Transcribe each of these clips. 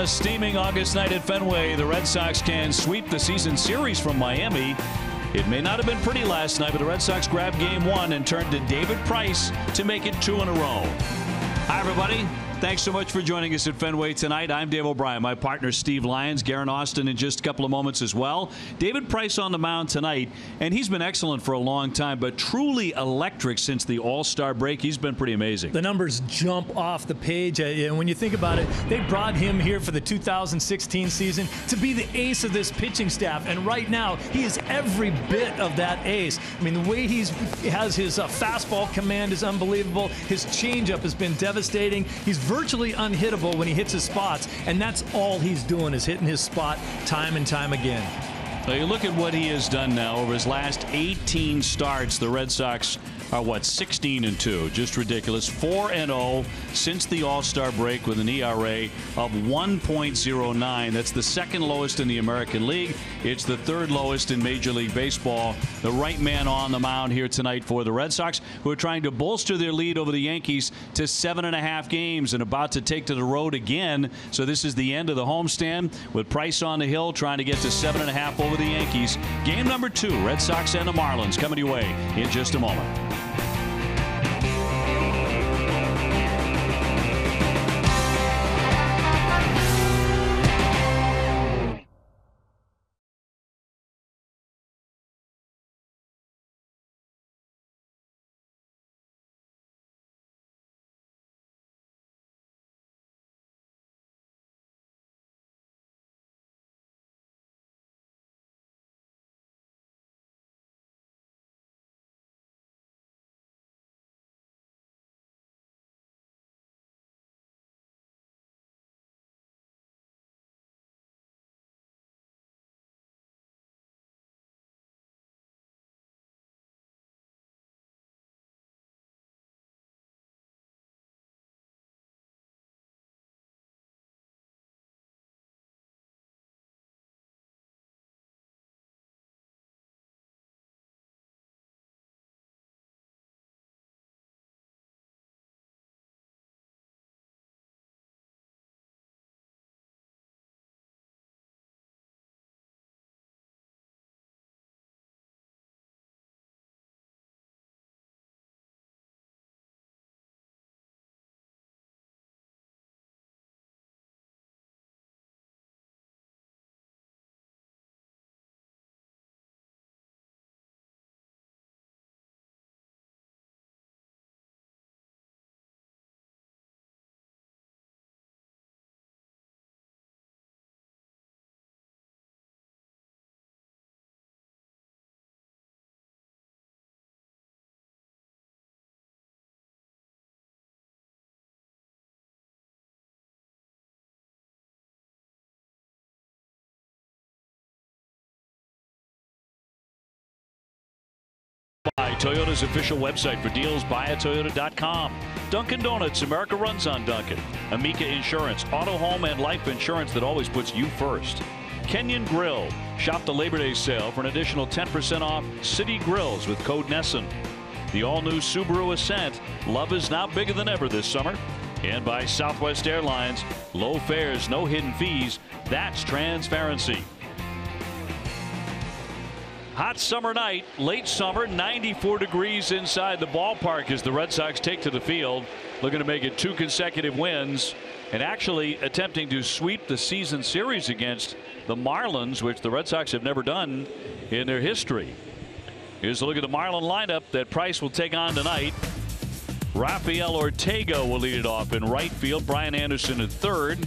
a steaming August night at Fenway, the Red Sox can sweep the season series from Miami. It may not have been pretty last night, but the Red Sox grabbed game one and turned to David Price to make it 2 in a row. Hi, everybody. Thanks so much for joining us at Fenway tonight. I'm Dave O'Brien. My partner, Steve Lyons, Garen Austin in just a couple of moments as well. David Price on the mound tonight, and he's been excellent for a long time, but truly electric since the All-Star break. He's been pretty amazing. The numbers jump off the page. And when you think about it, they brought him here for the 2016 season to be the ace of this pitching staff, and right now he is every bit of that ace. I mean, the way he has his fastball command is unbelievable. His changeup has been devastating. He's virtually unhittable when he hits his spots, and that's all he's doing is hitting his spot time and time again. Now you look at what he has done now over his last 18 starts. The Red Sox are, what, 16-2. Just ridiculous. 4-0 since the All-Star break with an ERA of 1.09. That's the second lowest in the American League. It's the third lowest in Major League Baseball. The right man on the mound here tonight for the Red Sox, who are trying to bolster their lead over the Yankees to 7.5 games and about to take to the road again. So this is the end of the homestand with Price on the hill trying to get to 7.5 over the Yankees. Game number 2, Red Sox and the Marlins, coming your way in just a moment. Toyota's official website for deals. BuyAToyota.com. Dunkin' Donuts. America runs on Dunkin'. Amica Insurance. Auto, home, and life insurance that always puts you first. Kenyon Grill. Shop the Labor Day sale for an additional 10% off City Grills with code NESSN. The all-new Subaru Ascent. Love is now bigger than ever this summer. And by Southwest Airlines. Low fares, no hidden fees. That's transparency. Hot summer night, late summer, 94 degrees inside the ballpark as the Red Sox take to the field, looking to make it 2 consecutive wins and actually attempting to sweep the season series against the Marlins, which the Red Sox have never done in their history. Here's a look at the Marlin lineup that Price will take on tonight. Rafael Ortega will lead it off in right field. Brian Anderson at third.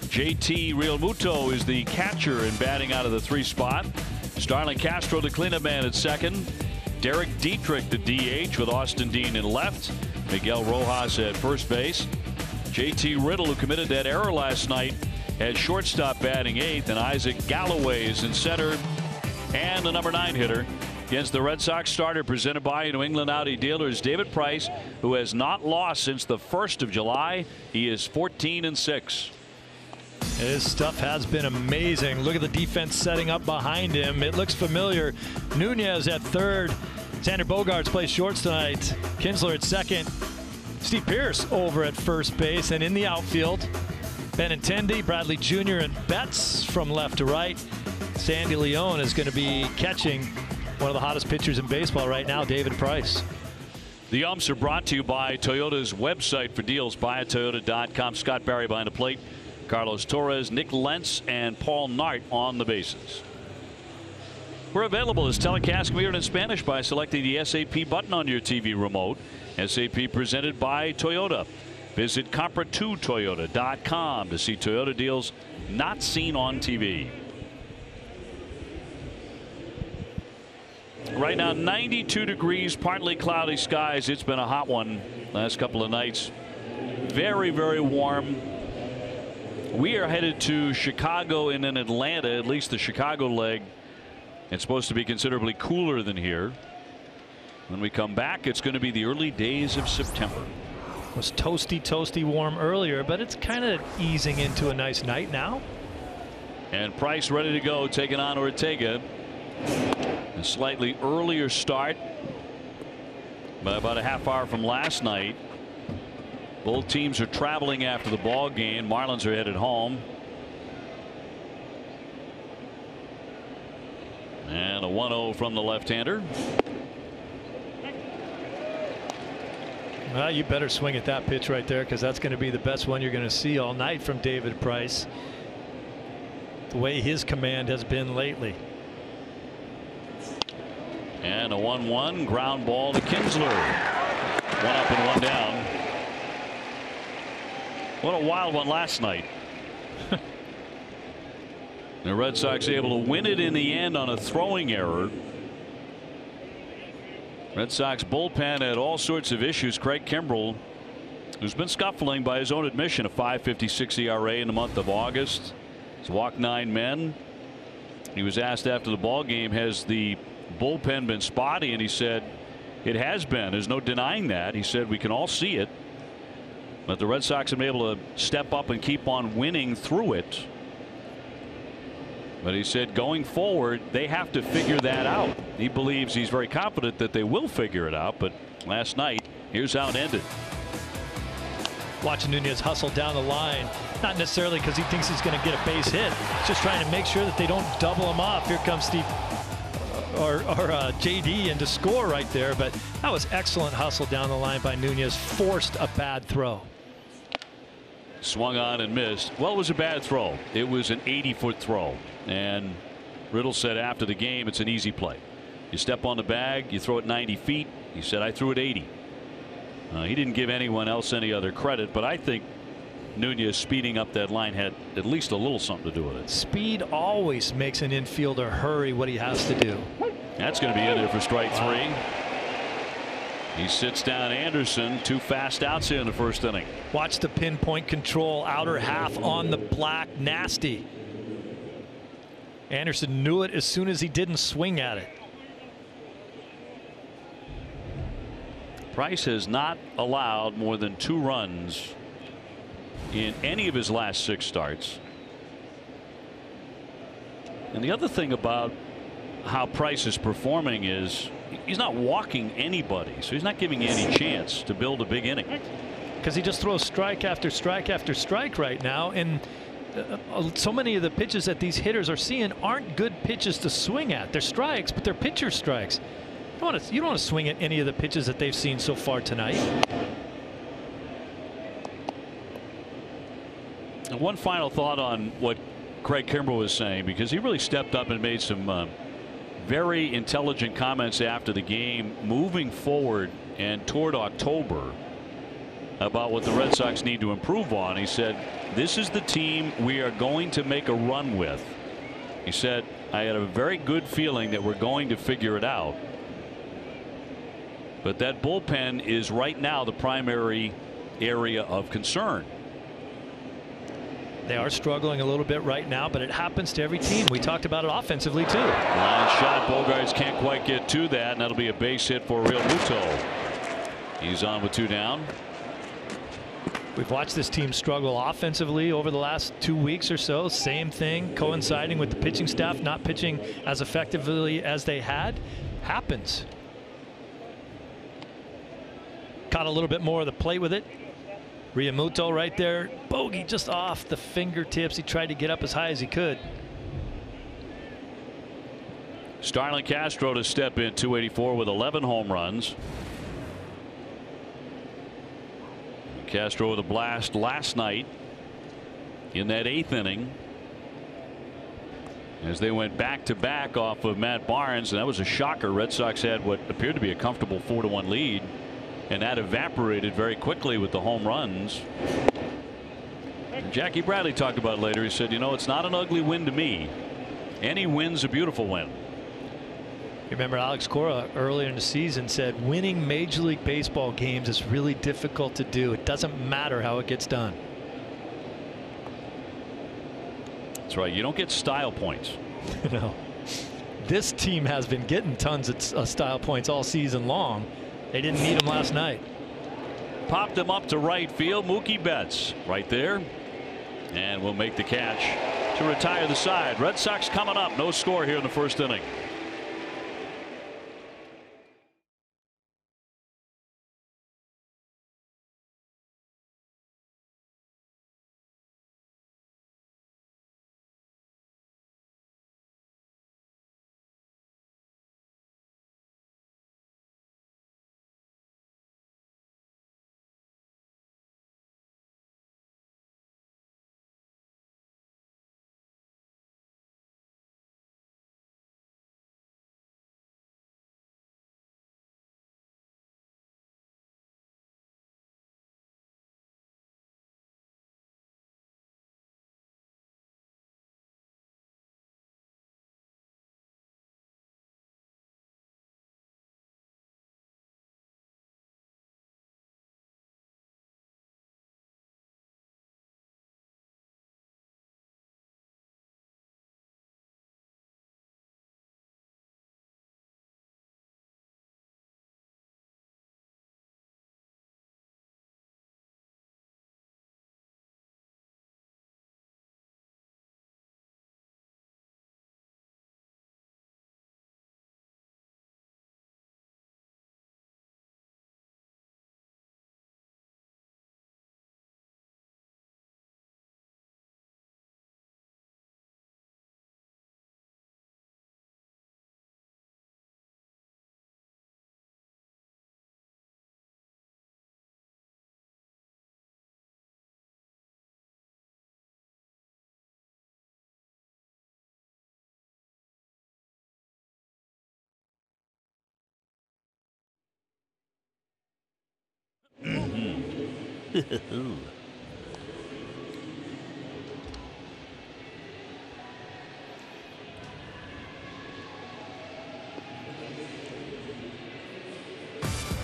JT Realmuto is the catcher and batting out of the 3 spot. Starlin Castro, the cleanup man, at second. Derek Dietrich, the DH, with Austin Dean in left. Miguel Rojas at first base. JT Riddle, who committed that error last night, at shortstop batting 8th. And Isaac Galloway is in center. And the number 9 hitter against the Red Sox starter, presented by New England Audi Dealers, David Price, who has not lost since the 1st of July. He is 14-6. His stuff has been amazing. Look at the defense setting up behind him. It looks familiar. Nunez at third. Xander Bogaerts plays shorts tonight. Kinsler at second. Steve Pearce over at first base, and in the outfield, Benintendi, Bradley Jr., and Betts from left to right. Sandy Leon is going to be catching one of the hottest pitchers in baseball right now, David Price. The umps are brought to you by Toyota's website for deals, buyatoyota.com. Scott Barry behind the plate, Carlos Torres, Nick Lentz, and Paul Nart on the bases. We're available as telecast mirrored in Spanish by selecting the SAP button on your TV remote. SAP presented by Toyota. Visit compra2toyota.com to see Toyota deals not seen on TV. Right now 92 degrees, partly cloudy skies. It's been a hot one last couple of nights. Very, very warm. We are headed to Chicago and then Atlanta, at least the Chicago leg. It's supposed to be considerably cooler than here. When we come back, it's going to be the early days of September. It was toasty warm earlier, but it's kind of easing into a nice night now. And Price ready to go, taking on Ortega. A slightly earlier start by about a half hour from last night. Both teams are traveling after the ball game. Marlins are headed home. And a 1-0 from the left-hander. Well, you better swing at that pitch right there, because that's going to be the best one you're going to see all night from David Price. The way his command has been lately. And a 1-1 ground ball to Kinsler. One up and one down. What a wild one last night. The Red Sox able to win it in the end on a throwing error. Red Sox bullpen had all sorts of issues. Craig Kimbrell, who's been scuffling by his own admission, a 5.56 ERA in the month of August. He's walked 9 men. He was asked after the ball game, has the bullpen been spotty? And he said it has been. There's no denying that. He said we can all see it, but the Red Sox have been able to step up and keep on winning through it. But he said going forward they have to figure that out. He believes, he's very confident that they will figure it out. But last night, here's how it ended. Watching Nunez hustle down the line, not necessarily because he thinks he's going to get a base hit, just trying to make sure that they don't double him off. Here comes Steve or JD in to score right there, but that was excellent hustle down the line by Nunez. Forced a bad throw. Swung on and missed. Well, it was a bad throw. It was an 80-foot throw, and Riddle said after the game it's an easy play. You step on the bag, you throw it 90 feet. He said I threw it 80. He didn't give anyone else any other credit, but I think Nunez speeding up that line had at least a little something to do with it. Speed always makes an infielder hurry what he has to do. That's going to be in there for strike 3. He sits down Anderson. 2 fast outs here in the first inning. Watch the pinpoint control, outer half on the black, nasty. Anderson knew it as soon as he didn't swing at it. Price has not allowed more than 2 runs in any of his last 6 starts. And the other thing about how Price is performing is he's not walking anybody, so he's not giving you any chance to build a big inning. Because he just throws strike after strike after strike right now, and so many of the pitches that these hitters are seeing aren't good pitches to swing at. They're strikes, but they're pitcher strikes. You don't want to swing at any of the pitches that they've seen so far tonight. And one final thought on what Craig Kimbrell was saying, because he really stepped up and made some very intelligent comments after the game, moving forward and toward October, about what the Red Sox need to improve on. He said, this is the team we are going to make a run with. He said, I had a very good feeling that we're going to figure it out. But that bullpen is right now the primary area of concern. They are struggling a little bit right now, but it happens to every team. We talked about it offensively too. Line shot. Bogarts can't quite get to that, and that'll be a base hit for Real Muto. He's on with 2 down. We've watched this team struggle offensively over the last 2 weeks or so. Same thing coinciding with the pitching staff not pitching as effectively as they had. Happens. Caught a little bit more of the plate with it. Realmuto right there. Bogey just off the fingertips. He tried to get up as high as he could. Starlin Castro to step in, 284 with 11 home runs. Castro with a blast last night in that 8th inning as they went back to back off of Matt Barnes, and that was a shocker. Red Sox had what appeared to be a comfortable 4-1 lead, and that evaporated very quickly with the home runs. Jackie Bradley talked about it later. He said, you know, it's not an ugly win to me. Any win's a beautiful win. You remember Alex Cora earlier in the season said winning Major League Baseball games is really difficult to do. It doesn't matter how it gets done. That's right. You don't get style points. No. This team has been getting tons of style points all season long. They didn't need them last night. Popped them up to right field. Mookie Betts right there, and will make the catch to retire the side. Red Sox coming up. No score here in the 1st inning.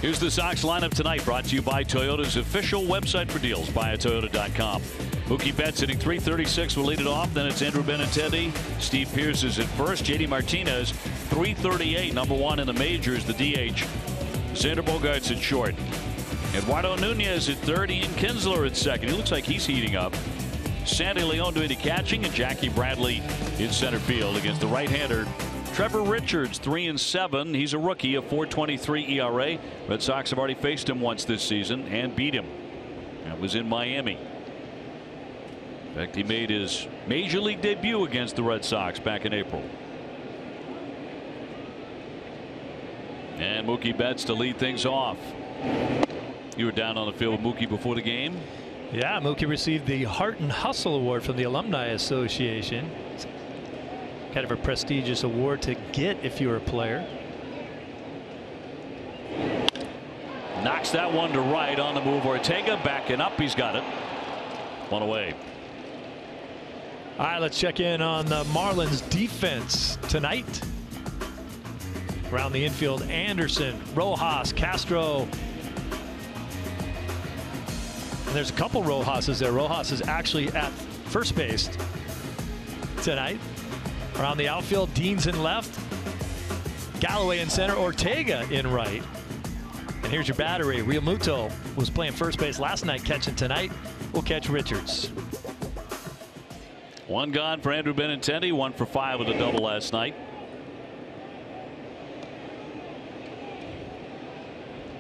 Here's the Sox lineup tonight, brought to you by Toyota's official website for deals, buyatoyota.com. Mookie Betts hitting .336 will lead it off. Then it's Andrew Benintendi. Steve Pearce is at first. JD Martinez, .338, number 1 in the majors, the DH. Xander Bogaerts at short. Eduardo Nunez at third. Ian Kinsler at second. He looks like he's heating up. Sandy Leon doing the catching, and Jackie Bradley in center field against the right-hander Trevor Richards, 3-7. He's a rookie, a .423 ERA. Red Sox have already faced him once this season and beat him. That was in Miami. In fact, he made his major league debut against the Red Sox back in April. And Mookie Betts to lead things off. You were down on the field with Mookie before the game. Yeah, Mookie received the Heart and Hustle Award from the Alumni Association. It's kind of a prestigious award to get if you're a player. Knocks that one to right on the move. Ortega backing up. He's got it. One away. All right, let's check in on the Marlins defense tonight. Around the infield, Anderson, Rojas, Castro. And there's a couple Rojas's there. Rojas is actually at first base tonight. Around the outfield, Dean's in left, Galloway in center, Ortega in right. And here's your battery. Realmuto was playing first base last night, catching tonight. We'll catch Richards. One gone for Andrew Benintendi, 1 for 5 with a double last night.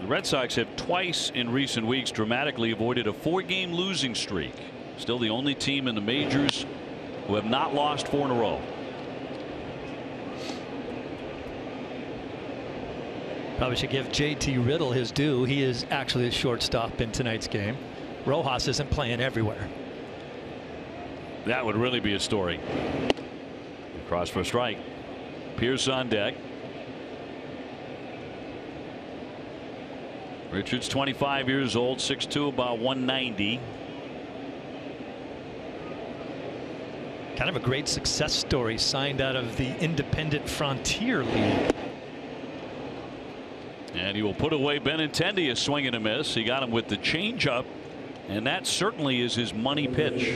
Red Sox have twice in recent weeks dramatically avoided a 4-game losing streak. Still the only team in the majors who have not lost 4 in a row. Probably should give JT Riddle his due. He is actually a shortstop in tonight's game. Rojas isn't playing everywhere. That would really be a story. Cross for a strike. Pierce on deck. Richards 25 years old, 6'2", about 190. Kind of a great success story, signed out of the Independent Frontier League. And he will put away Benintendi, a swing and a miss. He got him with the changeup, and that certainly is his money pitch.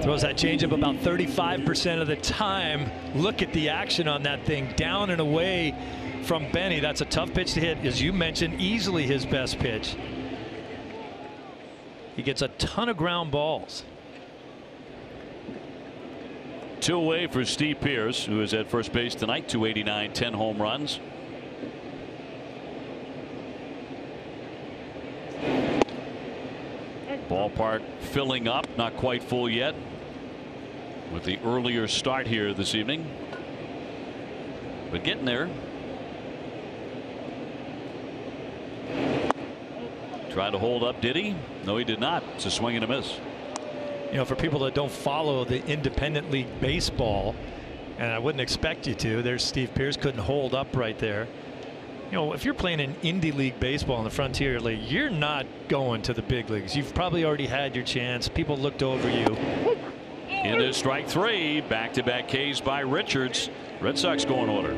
Throws that changeup about 35% of the time. Look at the action on that thing, down and away from Benny. That's a tough pitch to hit, as you mentioned, easily his best pitch. He gets a ton of ground balls. 2 away for Steve Pearce, who is at first base tonight. 289, 10 home runs. Ballpark filling up, not quite full yet with the earlier start here this evening, but getting there. Tried to hold up, did he? No, he did not. It's a swing and a miss. You know, for people that don't follow the independent league baseball, and I wouldn't expect you to, there's Steve Pearce, couldn't hold up right there. You know, if you're playing in indie league baseball in the Frontier League, you're not going to the big leagues. You've probably already had your chance. People looked over you. Into strike 3. Back-to-back Ks by Richards. Red Sox go in order.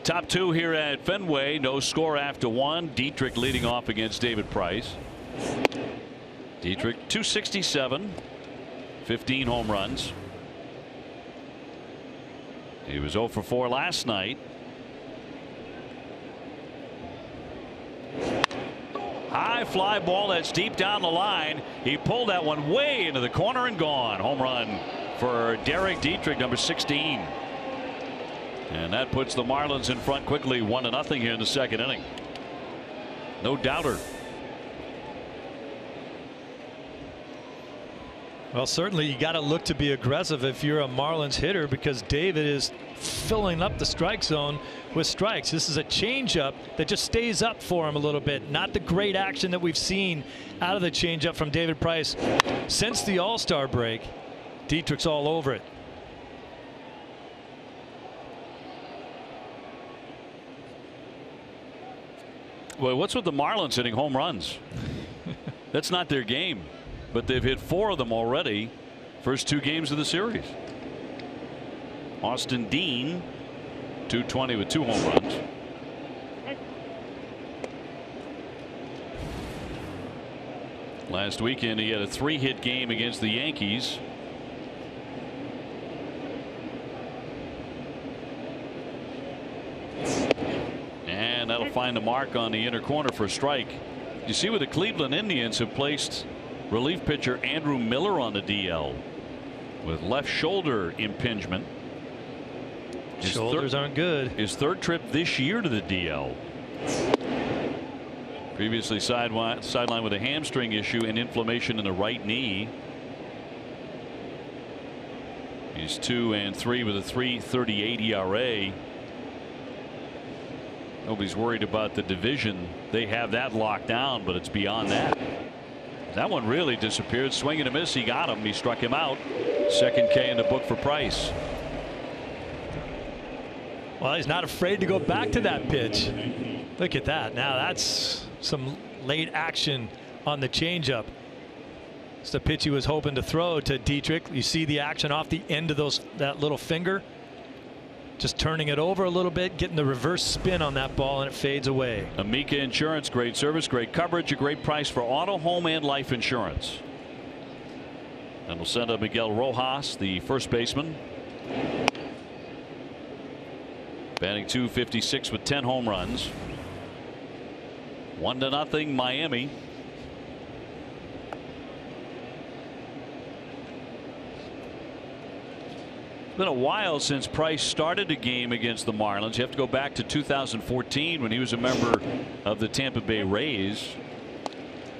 Top 2 here at Fenway. No score after 1. Dietrich leading off against David Price. Dietrich 267, 15 home runs. He was 0 for 4 last night. High fly ball that's deep down the line. He pulled that one way into the corner and gone. Home run for Derek Dietrich, number 16. And that puts the Marlins in front quickly, 1-0 here in the second inning. No doubter. Well, certainly you got to look to be aggressive if you're a Marlins hitter, because David is filling up the strike zone with strikes. This is a changeup that just stays up for him a little bit. Not the great action that we've seen out of the changeup from David Price since the All-Star break. Dietrich's all over it. Well, what's with the Marlins hitting home runs? That's not their game, but they've hit 4 of them already. First 2 games of the series. Austin Dean, 220 with 2 home runs. Last weekend he had a 3-hit game against the Yankees. And that'll find a mark on the inner corner for a strike. You see where the Cleveland Indians have placed relief pitcher Andrew Miller on the DL with left shoulder impingement. Shoulders aren't good. His 3rd trip this year to the DL. Previously sidelined with a hamstring issue and inflammation in the right knee. He's 2-3 with a 3.38 ERA. Nobody's worried about the division. They have that locked down, but it's beyond that. That one really disappeared. Swing and a miss. He got him. He struck him out. 2nd K in the book for Price. Well, he's not afraid to go back to that pitch. Look at that. Now that's some late action on the changeup. It's the pitch he was hoping to throw to Dietrich. You see the action off the end of that little finger. Just turning it over a little bit, getting the reverse spin on that ball, and it fades away. Amica Insurance, great service, great coverage, a great price for auto, home, and life insurance. And we'll send up Miguel Rojas, the first baseman. Batting .256 with 10 home runs. 1-0 Miami. It's been a while since Price started a game against the Marlins. You have to go back to 2014 when he was a member of the Tampa Bay Rays.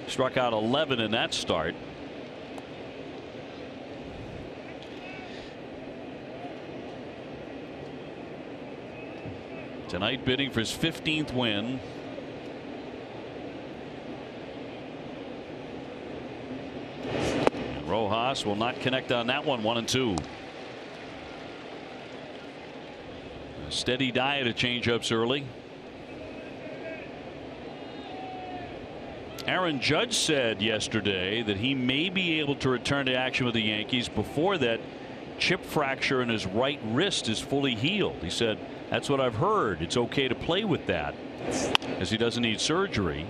Struck out 11 in that start. Tonight bidding for his 15th win. And Rojas will not connect on that one. 1-2. A steady diet of changeups early. Aaron Judge said yesterday that he may be able to return to action with the Yankees before that chip fracture in his right wrist is fully healed. He said, that's what I've heard. It's okay to play with that as he doesn't need surgery.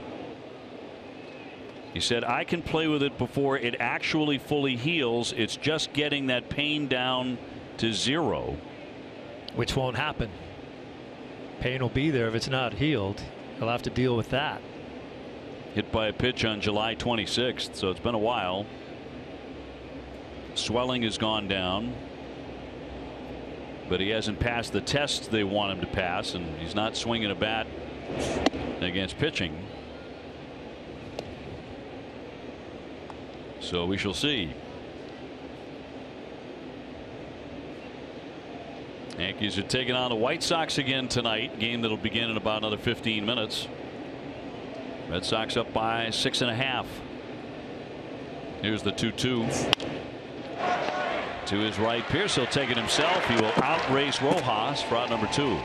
He said, I can play with it before it actually fully heals. It's just getting that pain down to 0. Which won't happen. Pain will be there if it's not healed. He'll have to deal with that. Hit by a pitch on July 26th, so it's been a while. Swelling has gone down, but he hasn't passed the test they want him to pass, and he's not swinging a bat against pitching. So we shall see. Yankees are taking on the White Sox again tonight. Game that'll begin in about another 15 minutes. Red Sox up by 6.5. Here's the 2-2. To his right, Pierce will take it himself. He will outrace Rojas for out number 2.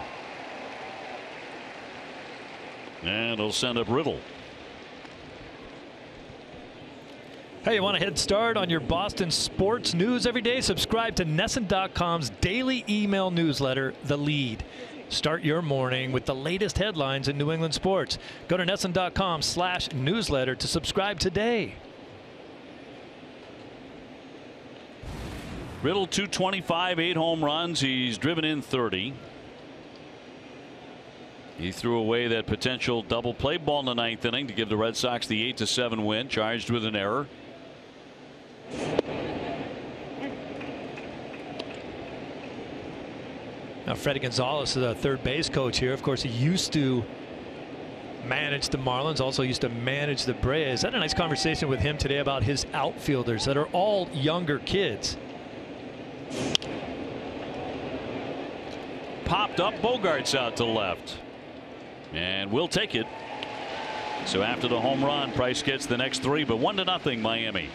And he'll send up Riddle. Hey, you want a head start on your Boston sports news every day? Subscribe to NESN.com's daily email newsletter, The Lead. Start your morning with the latest headlines in New England sports. Go to NESN.com/newsletter to subscribe today. Riddle 225, 8 home runs. He's driven in 30. He threw away that potential double play ball in the 9th inning to give the Red Sox the 8-7 win, charged with an error. Now, Freddie Gonzalez is the third base coach here. Of course, he used to manage the Marlins, also used to manage the Braves. I had a nice conversation with him today about his outfielders that are all younger kids. Popped up, Bogart's out to left. And we'll take it. So after the home run, Price gets the next 3, but 1-0 Miami.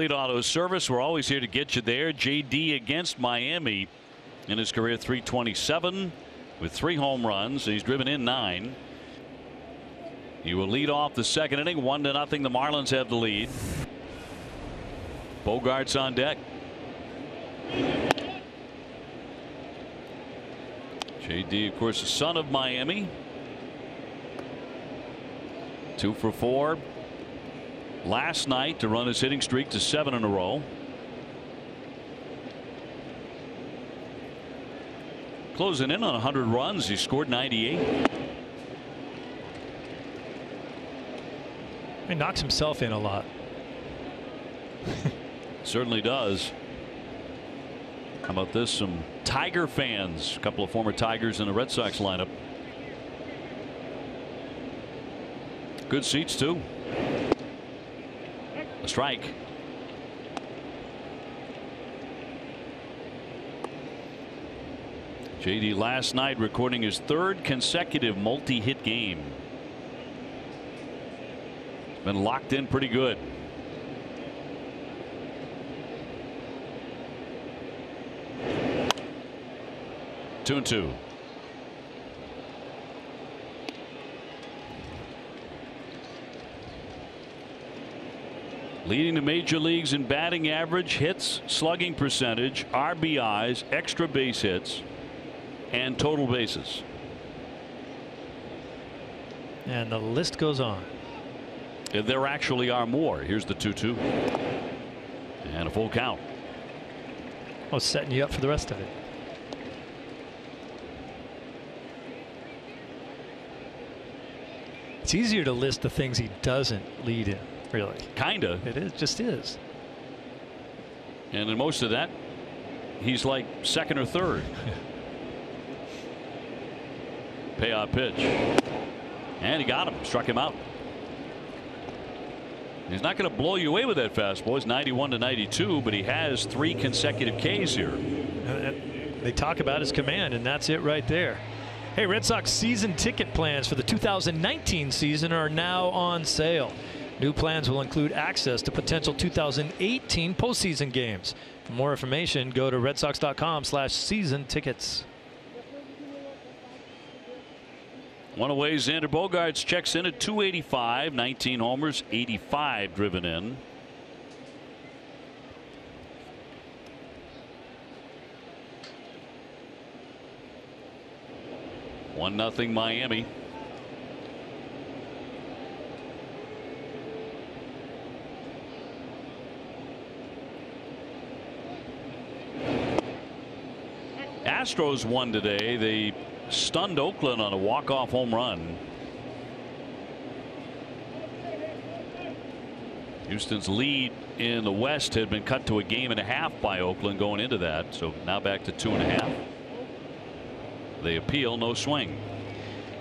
Auto Service. We're always here to get you there. JD against Miami in his career, .327 with 3 home runs. He's driven in 9. He will lead off the second inning, 1-0. The Marlins have the lead. Bogart's on deck. JD, of course, the son of Miami. 2 for 4 last night to run his hitting streak to 7 in a row. Closing in on 100 runs. He scored 98. He knocks himself in a lot. Certainly does. How about this? Some Tiger fans. A couple of former Tigers in the Red Sox lineup. Good seats too. A strike. JD last night recording his 3rd consecutive multi-hit game. It's been locked in pretty good. Two and 2. Leading the major leagues in batting average, hits, slugging percentage, RBIs, extra base hits, and total bases. And the list goes on. There actually are more. Here's the 2-2. And a full count. I was setting you up for the rest of it. It's easier to list the things he doesn't lead in, really. Kinda. It is, just is. And in most of that, he's like second or third. Payoff pitch. And he got him. Struck him out. He's not going to blow you away with that fastball. It's 91-92, but he has 3 consecutive Ks here. They talk about his command, and that's it right there. Hey, Red Sox season ticket plans for the 2019 season are now on sale. New plans will include access to potential 2018 postseason games. For more information, go to redsox.com/season tickets. One away, Xander Bogaerts checks in at 285, 19 homers, 85 driven in. One nothing Miami. Astros won today. They stunned Oakland on a walk-off home run. Houston's lead in the West had been cut to a game and a half by Oakland going into that, so now back to 2.5. They appeal, no swing.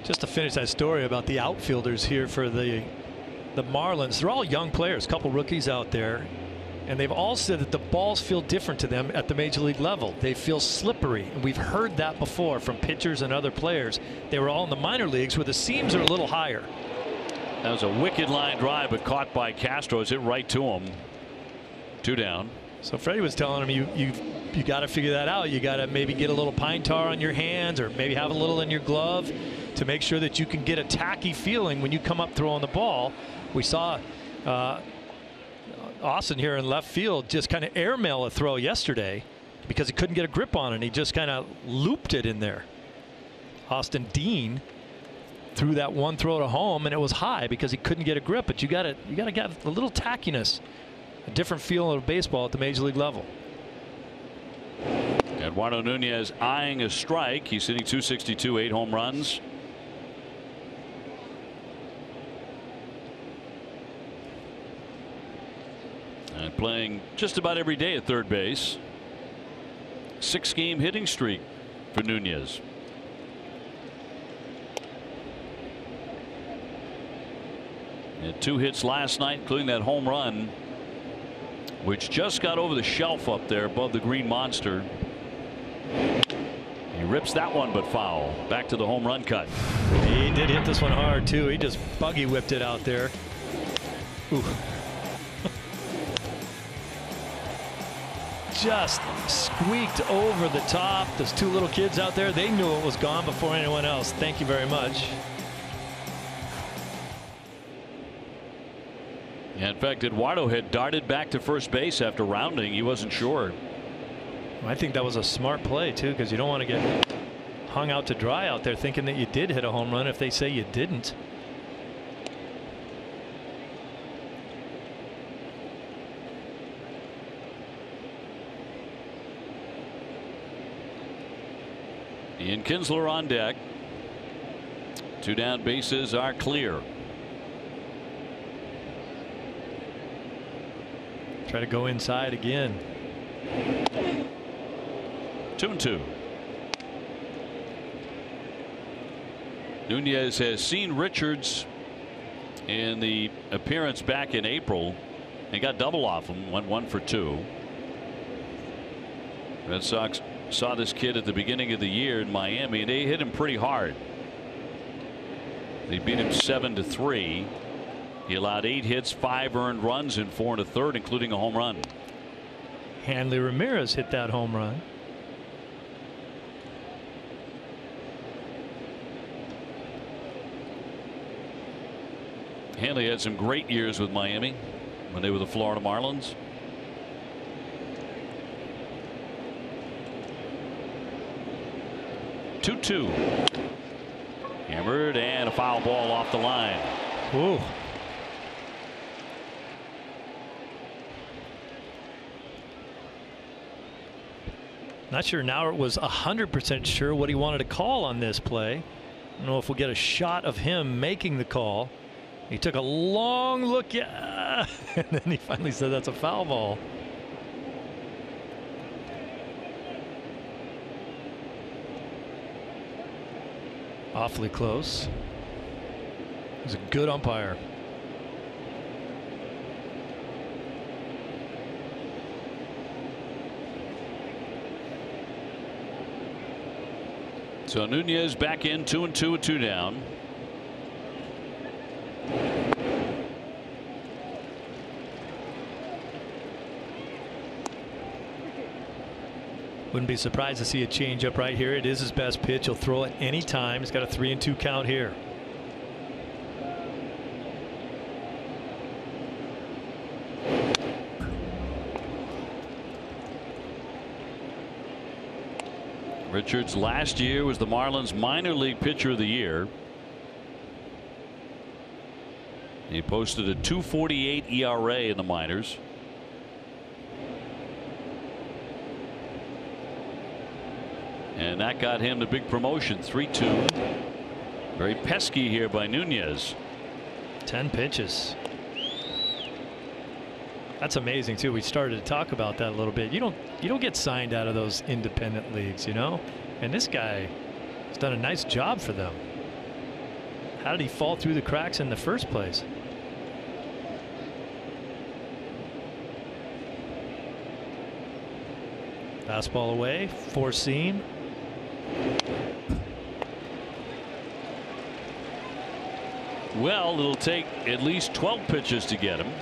Just to finish that story about the outfielders here for the Marlins, they're all young players, a couple rookies out there, and they've all said that the balls feel different to them at the major league level. They feel slippery, and we've heard that before from pitchers and other players. They were all in the minor leagues where the seams are a little higher. That was a wicked line drive, but caught by Castro. It's hit right to him. 2 down. So Freddie was telling him you got to figure that out. You got to maybe get a little pine tar on your hands, or maybe have a little in your glove to make sure that you can get a tacky feeling when you come up throwing the ball. We saw Austin here in left field just kind of airmail a throw yesterday because he couldn't get a grip on it, and he just kind of looped it in there. Austin Dean threw that one throw to home, and it was high because he couldn't get a grip. But you got to get a little tackiness, a different feel of baseball at the major league level. Eduardo Nunez eyeing a strike. He's hitting .262, 8 home runs. And playing just about every day at third base. 6-game hitting streak for Nunez. And 2 hits last night, including that home run, which just got over the shelf up there above the green monster. He rips that one, but foul. Back to the home run cut. He did hit this one hard too. He just buggy whipped it out there. Ooh. just squeaked over the top. Those two little kids out there, they knew it was gone before anyone else. Thank you very much. In fact, Eduardo had darted back to first base after rounding. He wasn't sure. I think that was a smart play, too, because you don't want to get hung out to dry out there thinking that you did hit a home run if they say you didn't. Ian Kinsler on deck. 2 down, bases are clear. Try to go inside again. 2-2. Nunez has seen Richards in the appearance back in April and got double off him. Went 1 for 2. Red Sox saw this kid at the beginning of the year in Miami, and they hit him pretty hard. They beat him 7-3. He allowed 8 hits, 5 earned runs in 4 1/3, including a home run. Hanley Ramirez hit that home run. Hanley had some great years with Miami when they were the Florida Marlins. Two. Hammered and a foul ball off the line. Ooh. Not sure Nauert was 100% sure what he wanted to call on this play. I don't know if we'll get a shot of him making the call. He took a long look, and then he finally said that's a foul ball. Awfully close. He's a good umpire. So Nunez back in 2-2 with 2 down. Wouldn't be surprised to see a changeup right here. It is his best pitch. He'll throw it any time. He's got a 3-2 count here. Richards last year was the Marlins minor league pitcher of the year. He posted a 2.48 ERA in the minors. And that got him the big promotion, 3-2. Very pesky here by Nunez. 10 pitches. That's amazing too. We started to talk about that a little bit. You don't get signed out of those independent leagues, you know. And this guy has done a nice job for them. How did he fall through the cracks in the first place? Fastball away, 4-seam. Well, it'll take at least 12 pitches to get him,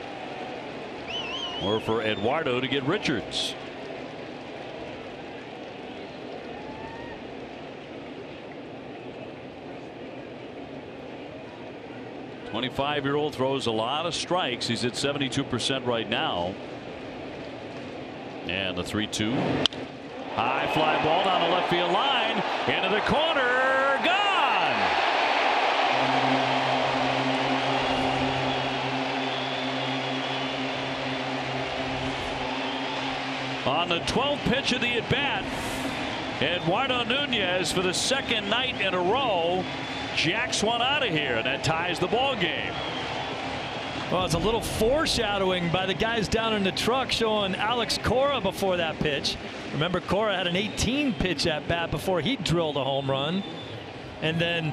or for Eduardo to get Richards. The 25-year-old throws a lot of strikes. He's at 72% right now. And the 3-2. High fly ball down the left field line. Into the corner. Gone. On the 12th pitch of the at-bat, Eduardo Nunez, for the second night in a row, jacks one out of here, and that ties the ball game. Well, it's a little foreshadowing by the guys down in the truck showing Alex Cora before that pitch. Remember, Cora had an 18 pitch at bat before he drilled a home run. And then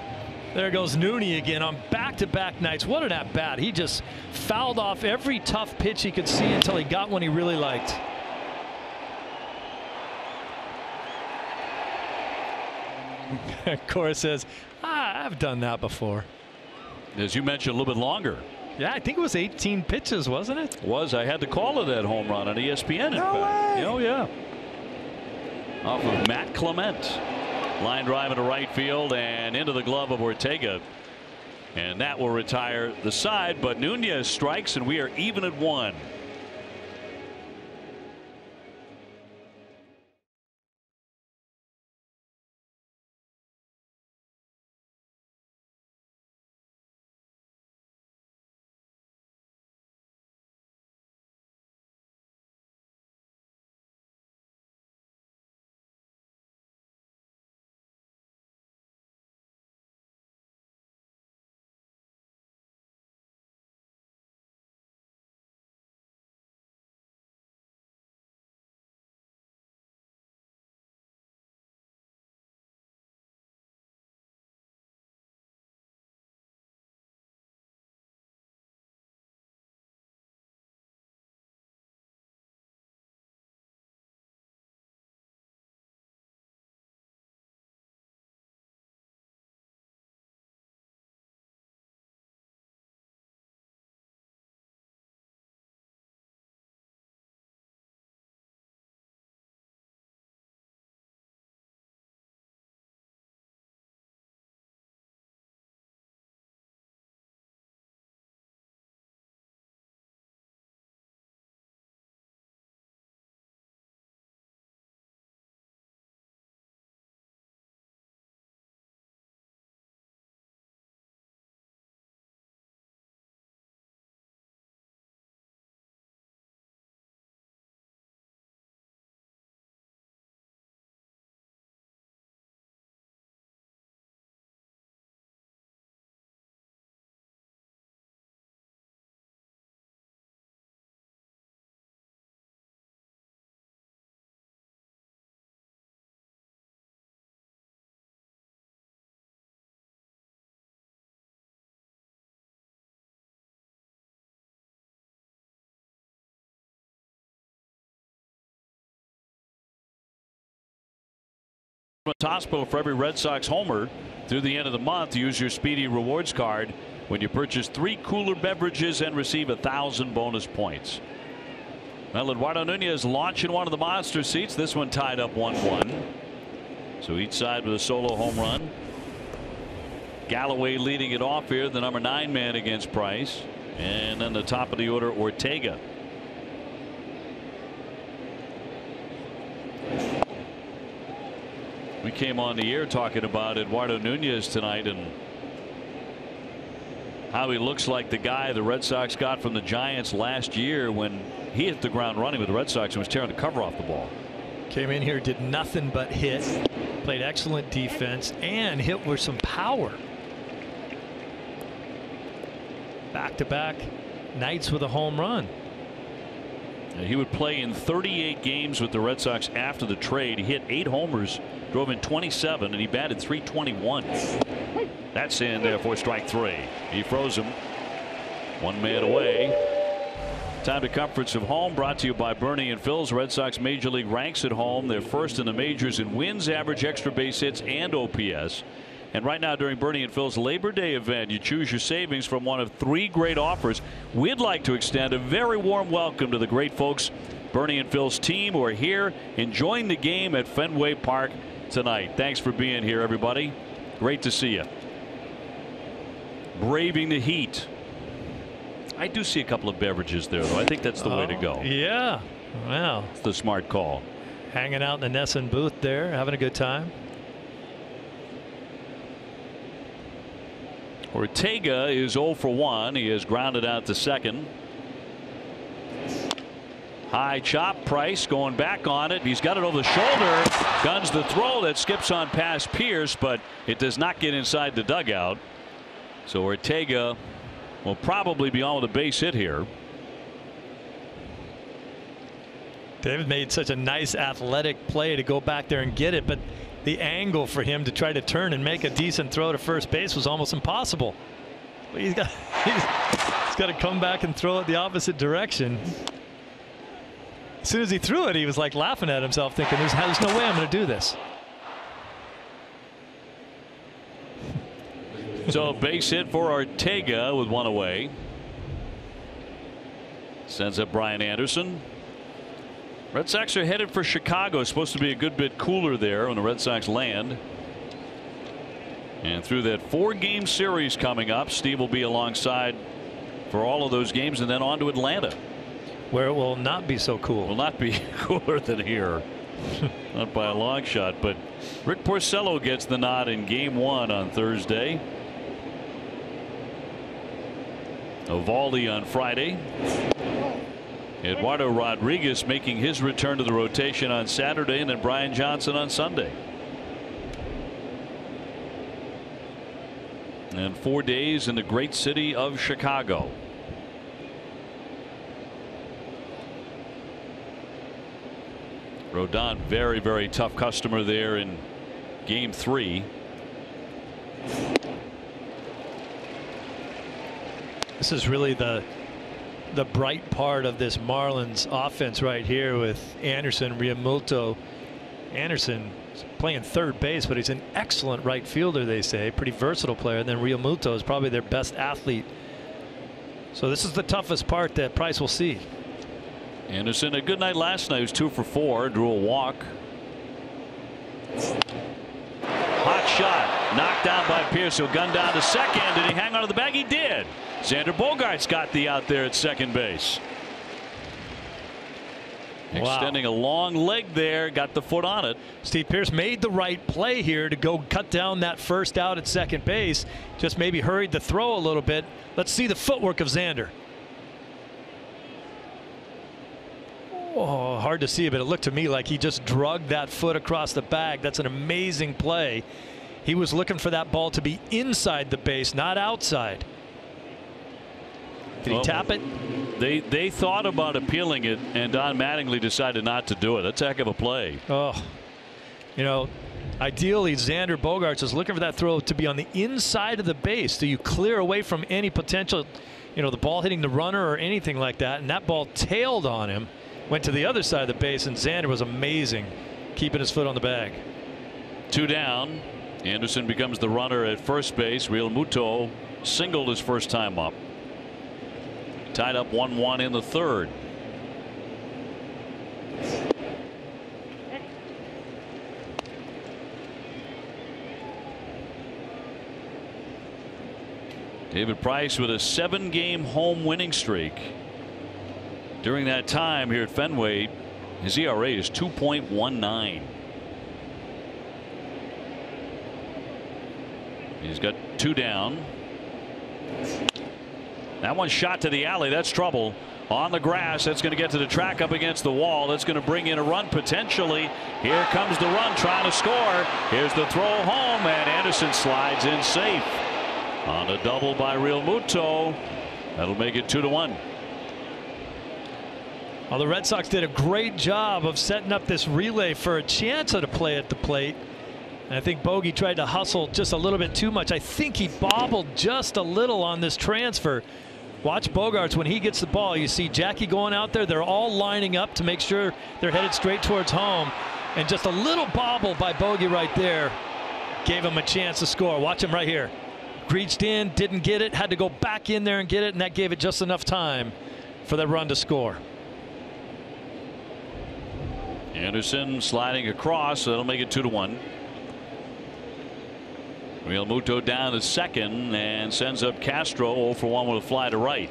there goes Nooney again on back-to-back nights. What an at bat. He just fouled off every tough pitch he could see until he got one he really liked. Cora says, I've done that before. As you mentioned, a little bit longer. Yeah, I think it was 18 pitches, wasn't it? Was. I had to call it that home run on ESPN. No way. Oh, yeah. off of Matt Clement. Line drive into right field and into the glove of Ortega. And that will retire the side, but Nunez strikes and we are even at 1. Hospital for every Red Sox homer through the end of the month. Use your Speedy Rewards card when you purchase 3 cooler beverages and receive 1,000 bonus points. Well, Eduardo Nunez launching one of the monster seats. This one tied up 1-1. So each side with a solo home run. Galloway leading it off here, the number 9 man against Price, and then the top of the order Ortega. We came on the air talking about Eduardo Nunez tonight and how he looks like the guy the Red Sox got from the Giants last year when he hit the ground running with the Red Sox and was tearing the cover off the ball. Came in here, did nothing but hit, played excellent defense, and hit with some power. Back-to-back nights with a home run. He would play in 38 games with the Red Sox after the trade. He hit 8 homers, drove in 27, and he batted .321. That's in there for strike 3. He froze him. 1 man away. Time to comforts of home, brought to you by Bernie and Phil's. Red Sox Major League ranks at home. They're first in the majors in wins, average, extra base hits, and OPS. And right now during Bernie and Phil's Labor Day event, you choose your savings from one of 3 great offers. We'd like to extend a very warm welcome to the great folks, Bernie and Phil's team, who are here enjoying the game at Fenway Park tonight. Thanks for being here, everybody. Great to see you. Braving the heat. I do see a couple of beverages there, though. I think that's the way to go. Yeah. Wow. It's the smart call. Hanging out in the Nesson booth there, having a good time. Ortega is 0 for 1. He has grounded out to second. High chop. Price going back on it. He's got it over the shoulder. Guns the throw that skips on past Pierce, but it does not get inside the dugout. So Ortega will probably be on with a base hit here. David made such a nice athletic play to go back there and get it, but the angle for him to try to turn and make a decent throw to first base was almost impossible. He's got to come back and throw it the opposite direction. As soon as he threw it, he was like laughing at himself, thinking, there's no way I'm going to do this. So base hit for Ortega with 1 away. Sends up Brian Anderson. Red Sox are headed for Chicago. It's supposed to be a good bit cooler there when the Red Sox land. And through that 4-game series coming up, Steve will be alongside for all of those games and then on to Atlanta, where it will not be so cool. Will not be cooler than here. Not by a long shot, but Rick Porcello gets the nod in game 1 on Thursday. Eovaldi on Friday. Eduardo Rodriguez making his return to the rotation on Saturday, and then Brian Johnson on Sunday. And 4 days in the great city of Chicago. Rodon, very, very tough customer there in game 3. This is really the bright part of this Marlins offense right here with Anderson, Realmuto. Anderson is playing third base, but he's an excellent right fielder, they say. Pretty versatile player. And then Realmuto is probably their best athlete. So this is the toughest part that Price will see. Anderson, a good night last night. He was 2 for 4, drew a walk. Hot shot, knocked down by Pierce. He'll gun down to second. Did he hang on to the bag? He did. Xander Bogaerts got the out there at second base. Wow. Extending a long leg there, got the foot on it. Steve Pearce made the right play here to go cut down that first out at second base. Just maybe hurried the throw a little bit. Let's see the footwork of Xander. Oh, hard to see, but it looked to me like he just drugged that foot across the bag. That's an amazing play. He was looking for that ball to be inside the base, not outside. Did he tap it? They thought about appealing it, and Don Mattingly decided not to do it. That's a heck of a play. Oh, you know, ideally Xander Bogaerts is looking for that throw to be on the inside of the base, so you clear away from any potential, you know, the ball hitting the runner or anything like that. And that ball tailed on him, went to the other side of the base, and Xander was amazing keeping his foot on the bag. 2 down. Anderson becomes the runner at first base. Realmuto singled his first time up. Tied up 1-1 in the 3rd. David Price with a 7-game home winning streak. During that time here at Fenway, his ERA is 2.19. He's got 2 down. That one shot to the alley. That's trouble. On the grass, that's going to get to the track up against the wall. That's going to bring in a run potentially. Here comes the run trying to score. Here's the throw home, and Anderson slides in safe. On a double by Realmuto. That'll make it 2-1. Well, the Red Sox did a great job of setting up this relay for a chance at a play at the plate. And I think Bogey tried to hustle just a little bit too much. I think he bobbled just a little on this transfer. Watch Bogaerts when he gets the ball. You see Jackie going out there. They're all lining up to make sure they're headed straight towards home. And just a little bobble by Bogey right there gave him a chance to score. Watch him right here. Reached in, didn't get it, had to go back in there and get it, and that gave it just enough time for the run to score. Anderson sliding across, so that'll make it 2-1. Realmuto down to second and sends up Castro 0 for 1 with a fly to right.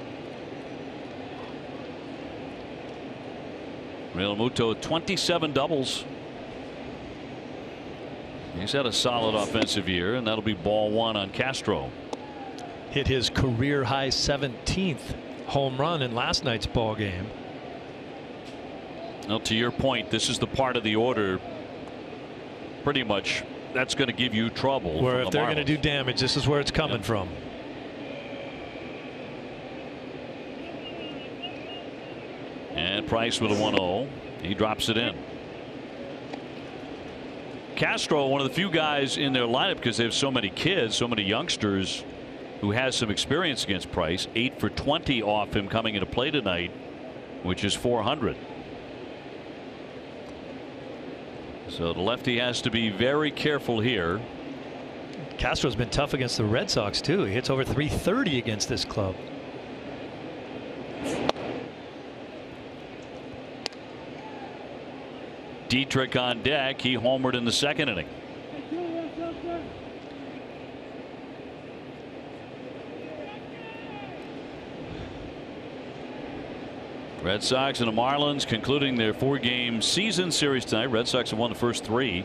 Realmuto 27 doubles. He's had a solid offensive year, and that'll be ball 1 on Castro. Hit his career high 17th home run in last night's ball game. Now, to your point, this is the part of the order pretty much that's going to give you trouble. Where if they're going to do damage, this is where it's coming from. And Price with a 1-0. He drops it in. Castro, one of the few guys in their lineup because they have so many kids, so many youngsters, who has some experience against Price. 8 for 20 off him coming into play tonight, which is 400. So the lefty has to be very careful here. Castro's been tough against the Red Sox too. He hits over 330 against this club. Dietrich on deck. He homered in the second inning. Red Sox and the Marlins concluding their 4-game season series tonight. Red Sox have won the first 3.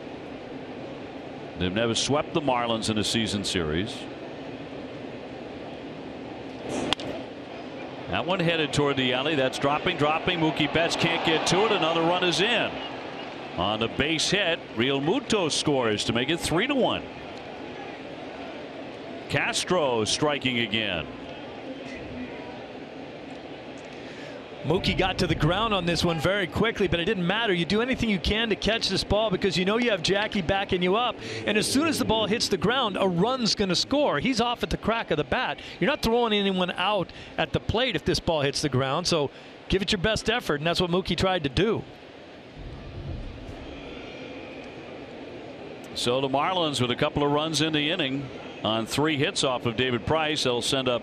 They've never swept the Marlins in a season series. That one headed toward the alley. That's dropping. Mookie Betts can't get to it. Another run is in. On the base hit, Real Muto scores to make it 3-1. Castro striking again. Mookie got to the ground on this one very quickly, but it didn't matter. You do anything you can to catch this ball because you know you have Jackie backing you up. And as soon as the ball hits the ground, a run's going to score. He's off at the crack of the bat. You're not throwing anyone out at the plate if this ball hits the ground. So give it your best effort, and that's what Mookie tried to do. So the Marlins with a couple of runs in the inning on 3 hits off of David Price. They'll send up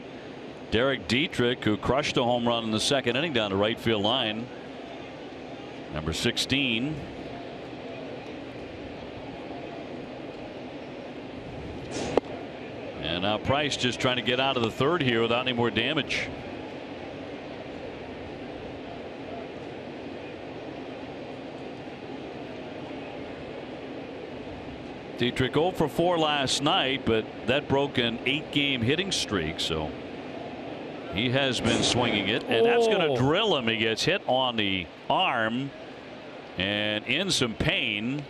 Derek Dietrich, who crushed a home run in the second inning down the right field line. Number 16. And now Price just trying to get out of the third here without any more damage. Dietrich 0 for 4 last night, but that broke an 8-game hitting streak. So he has been swinging it, and that's going to drill him. He gets hit on the arm and in some pain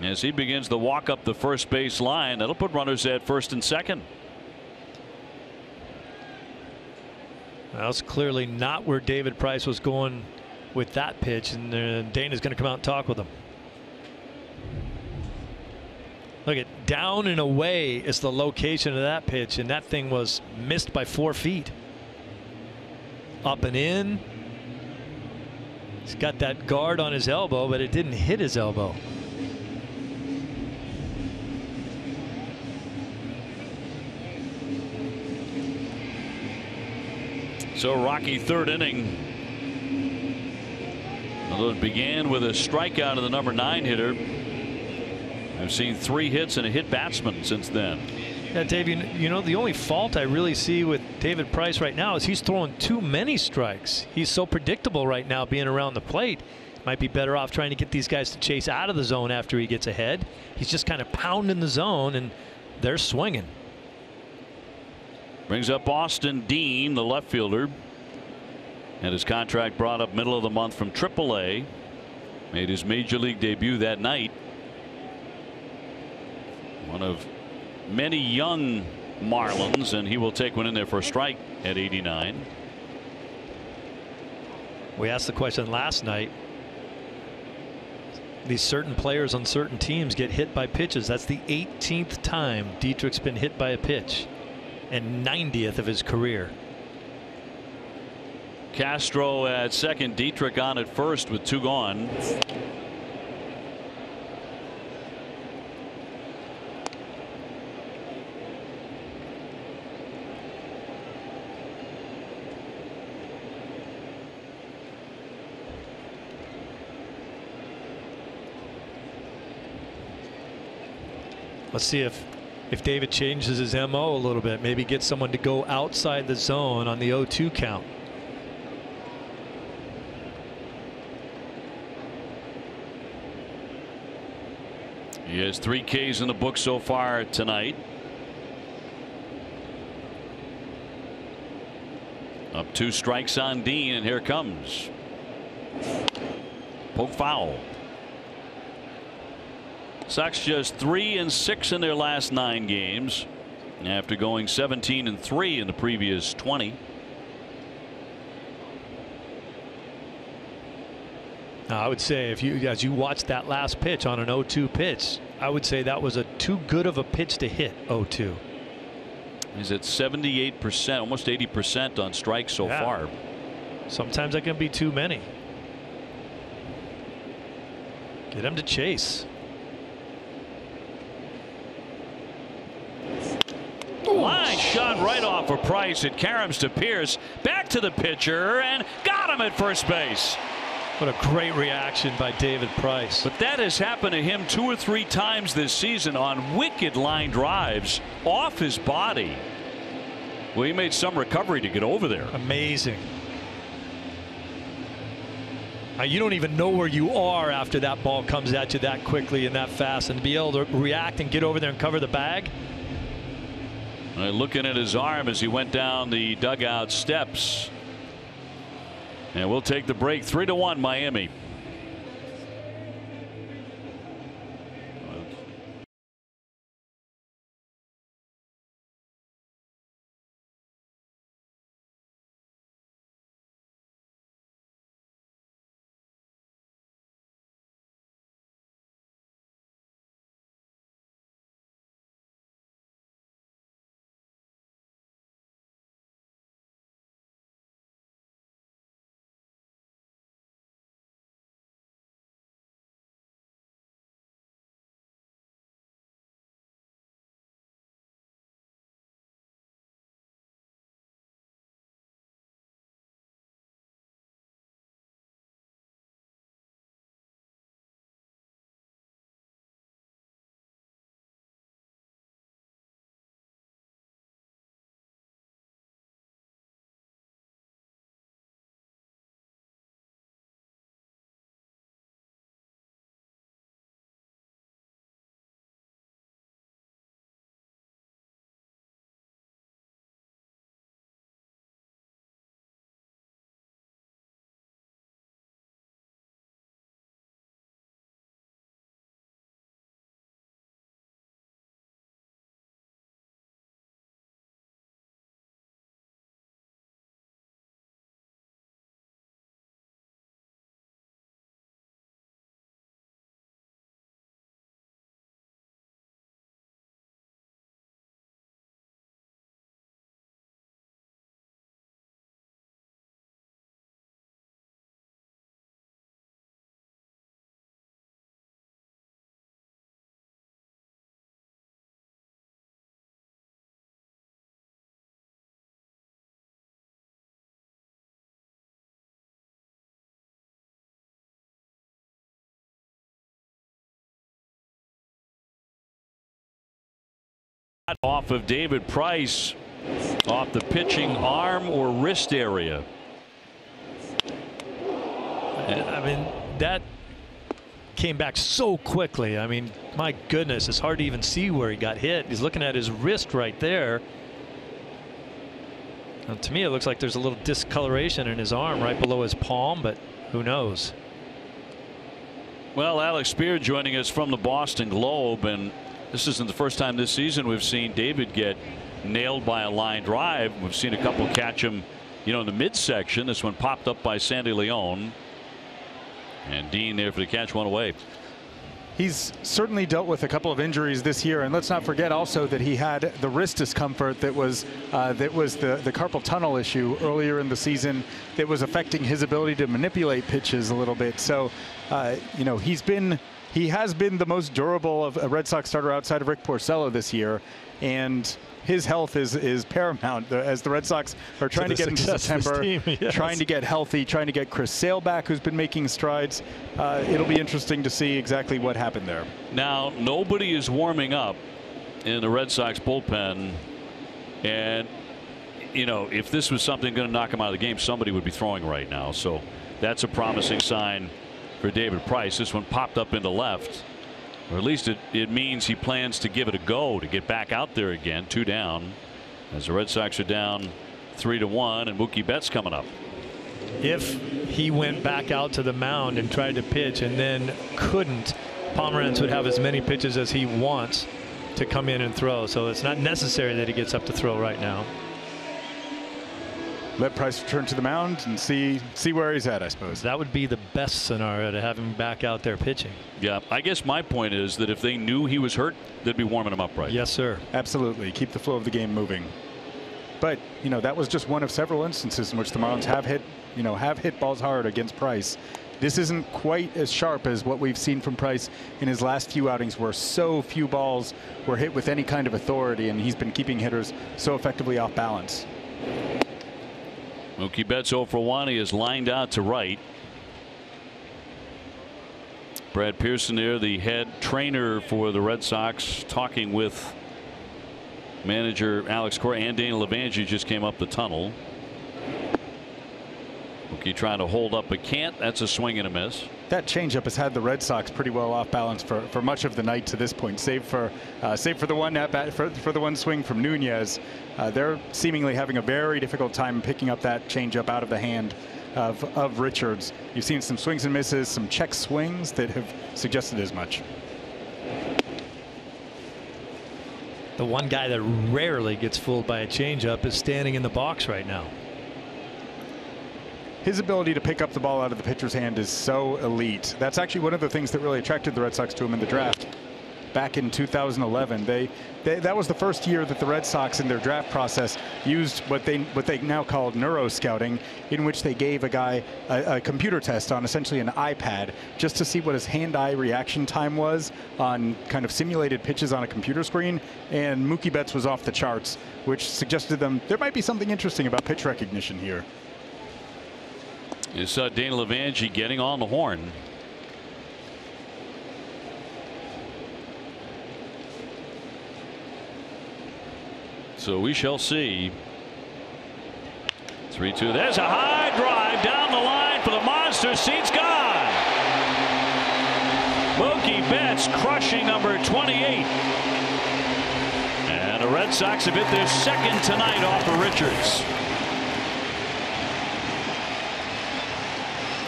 as he begins to walk up the first base line. That'll put runners at first and second. That's clearly not where David Price was going with that pitch, and Dana's going to come out and talk with him. Look at down and away is the location of that pitch, and that thing was missed by 4 feet. Up and in. He's got that guard on his elbow, but it didn't hit his elbow. So rocky third inning. Although it began with a strikeout of the number 9 hitter. I've seen 3 hits and a hit batsman since then. Yeah, Dave, you know, the only fault I really see with David Price right now is he's throwing too many strikes. He's so predictable right now being around the plate. Might be better off trying to get these guys to chase out of the zone after he gets ahead. He's just kind of pounding the zone, and they're swinging. Brings up Austin Dean, the left fielder. Had his contract brought up middle of the month from AAA. Made his major league debut that night. One of many young Marlins, and he will take one in there for a strike at 89. We asked the question last night. These certain players on certain teams get hit by pitches. That's the 18th time Dietrich's been hit by a pitch, and 90th of his career. Castro at second, Dietrich on at first with 2 gone. Let's see if David changes his MO a little bit. Maybe get someone to go outside the zone on the 0-2 count. He has 3 Ks in the book so far tonight. Up 2 strikes on Dean, and here it comes. Poke foul. Sox just 3-6 in their last 9 games after going 17-3 in the previous 20. I would say as you watch that last pitch on an 0-2 pitch, I would say that was too good of a pitch to hit 0-2. He's at 78%, almost 80% on strikes so far. Sometimes that can be too many. Get him to chase. Line shot right off of Price. It caroms to Pierce. Back to the pitcher and got him at first base. What a great reaction by David Price. But that has happened to him 2 or 3 times this season on wicked line drives off his body. Well, he made some recovery to get over there. Amazing. You don't even know where you are after that ball comes at you that quickly and that fast, and to be able to react and get over there and cover the bag. Looking at his arm as he went down the dugout steps. And we'll take the break. 3-1 Miami. Off of David Price, off the pitching arm or wrist area. I mean, that came back so quickly. I mean, my goodness, it's hard to even see where he got hit. He's looking at his wrist right there. And to me, it looks like there's a little discoloration in his arm right below his palm, but who knows? Well, Alex Spear joining us from the Boston Globe, and this isn't the first time this season we've seen David get nailed by a line drive. We've seen a couple catch him, you know, in the midsection. This one popped up by Sandy Leon. And Dean there for the catch, one away. He's certainly dealt with a couple of injuries this year, and let's not forget also that he had the wrist discomfort that was the carpal tunnel issue earlier in the season that was affecting his ability to manipulate pitches a little bit. So, you know, he has been the most durable of a Red Sox starter outside of Rick Porcello this year, and his health is paramount as the Red Sox are trying to get into September, yes. Trying to get healthy, trying to get Chris Sale back, who's been making strides. It'll be interesting to see exactly what happened there. Now, nobody is warming up in the Red Sox bullpen, and you know, if this was something going to knock him out of the game, somebody would be throwing right now. So that's a promising sign for David Price. This one popped up into left, or at least it means he plans to give it a go to get back out there again. 2 down as the Red Sox are down 3-1, and Mookie Betts coming up. If he went back out to the mound and tried to pitch and then couldn't, Pomeranz would have as many pitches as he wants to come in and throw. So it's not necessary that he gets up to throw right now. Let Price return to the mound and see where he's at, I suppose. That would be the best scenario, to have him back out there pitching. Yeah, I guess my point is that if they knew he was hurt, they'd be warming him up right. Yes, sir. Absolutely. Keep the flow of the game moving. But, you know, that was just one of several instances in which the Marlins have hit balls hard against Price. This isn't quite as sharp as what we've seen from Price in his last few outings, where so few balls were hit with any kind of authority, and he's been keeping hitters so effectively off balance. Mookie Betts 0 for 1. He is lined out to right. Brad Pearson there, the head trainer for the Red Sox, talking with manager Alex Cora, and Dana Levangie just came up the tunnel. Mookie trying to hold up but can't. That's a swing and a miss. That changeup has had the Red Sox pretty well off balance for much of the night to this point, save for the one at bat, for the one swing from Nunez. They're seemingly having a very difficult time picking up that changeup out of the hand of Richards. You've seen some swings and misses, some check swings that have suggested as much. The one guy that rarely gets fooled by a changeup is standing in the box right now. His ability to pick up the ball out of the pitcher's hand is so elite. That's actually one of the things that really attracted the Red Sox to him in the draft back in 2011. That was the first year that the Red Sox in their draft process used what they now call neuro scouting, in which they gave a guy a computer test on essentially an iPad just to see what his hand-eye reaction time was on kind of simulated pitches on a computer screen. And Mookie Betts was off the charts, which suggested to them there might be something interesting about pitch recognition here. You saw Dana Levangie getting on the horn. So we shall see. 3-2. There's a high drive down the line for the monster. Seat's gone. Mookie Betts crushing number 28. And the Red Sox have hit their second tonight off of Richards.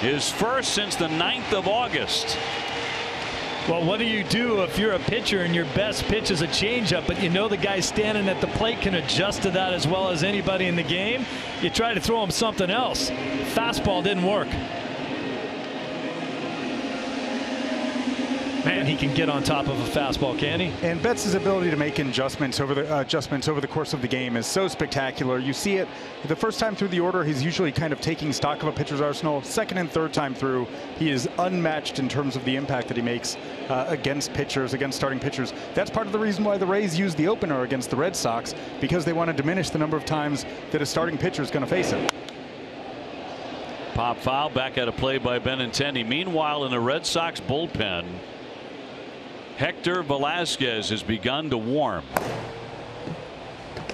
His first since the 9th of August. Well, what do you do if you're a pitcher and your best pitch is a changeup, but you know the guy standing at the plate can adjust to that as well as anybody in the game? You try to throw him something else. Fastball didn't work. Man, he can get on top of a fastball, can he? And Betts' ability to make adjustments over the course of the game is so spectacular. You see it the first time through the order, he's usually kind of taking stock of a pitcher's arsenal. Second and third time through, he is unmatched in terms of the impact that he makes against starting pitchers. That's part of the reason why the Rays used the opener against the Red Sox, because they want to diminish the number of times that a starting pitcher is going to face him. Pop foul, back at a play by Benintendi. Meanwhile, in the Red Sox bullpen, Hector Velasquez has begun to warm.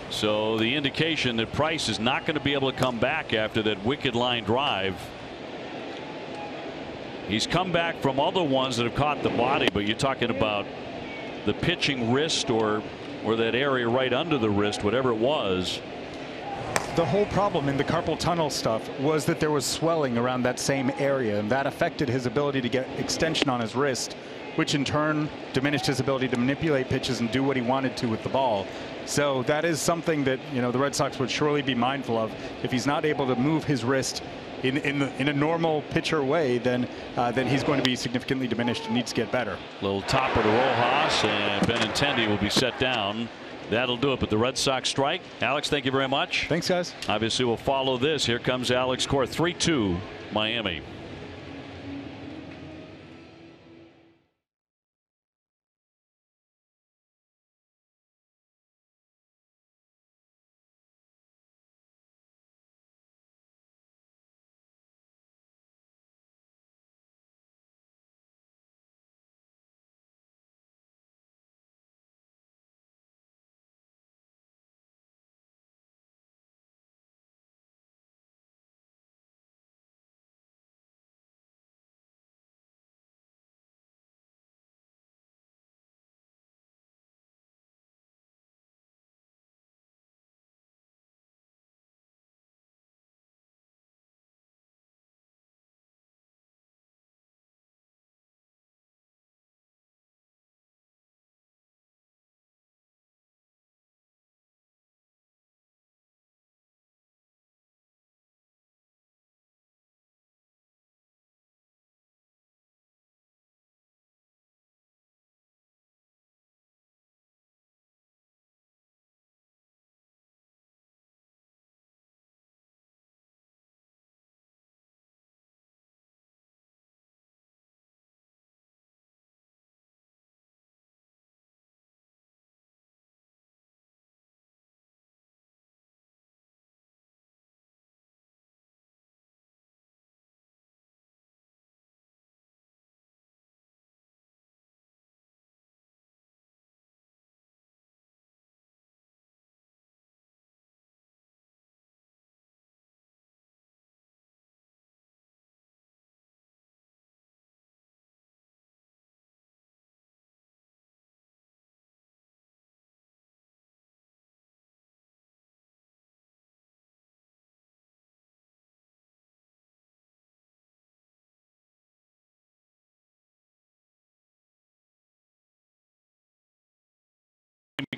So the indication that Price is not going to be able to come back after that wicked line drive. He's come back from other ones that have caught the body, but you're talking about the pitching wrist or that area right under the wrist, whatever it was. The whole problem in the carpal tunnel stuff was that there was swelling around that same area, and that affected his ability to get extension on his wrist, which in turn diminished his ability to manipulate pitches and do what he wanted to with the ball. So that is something that, you know, the Red Sox would surely be mindful of. If he's not able to move his wrist in a normal pitcher way, then he's going to be significantly diminished and needs to get better. Little topper to Rojas, and Benintendi will be set down. That'll do it. But the Red Sox strike. Alex, thank you very much. Thanks, guys. Obviously, we'll follow this. Here comes Alex Cora. 3-2 Miami.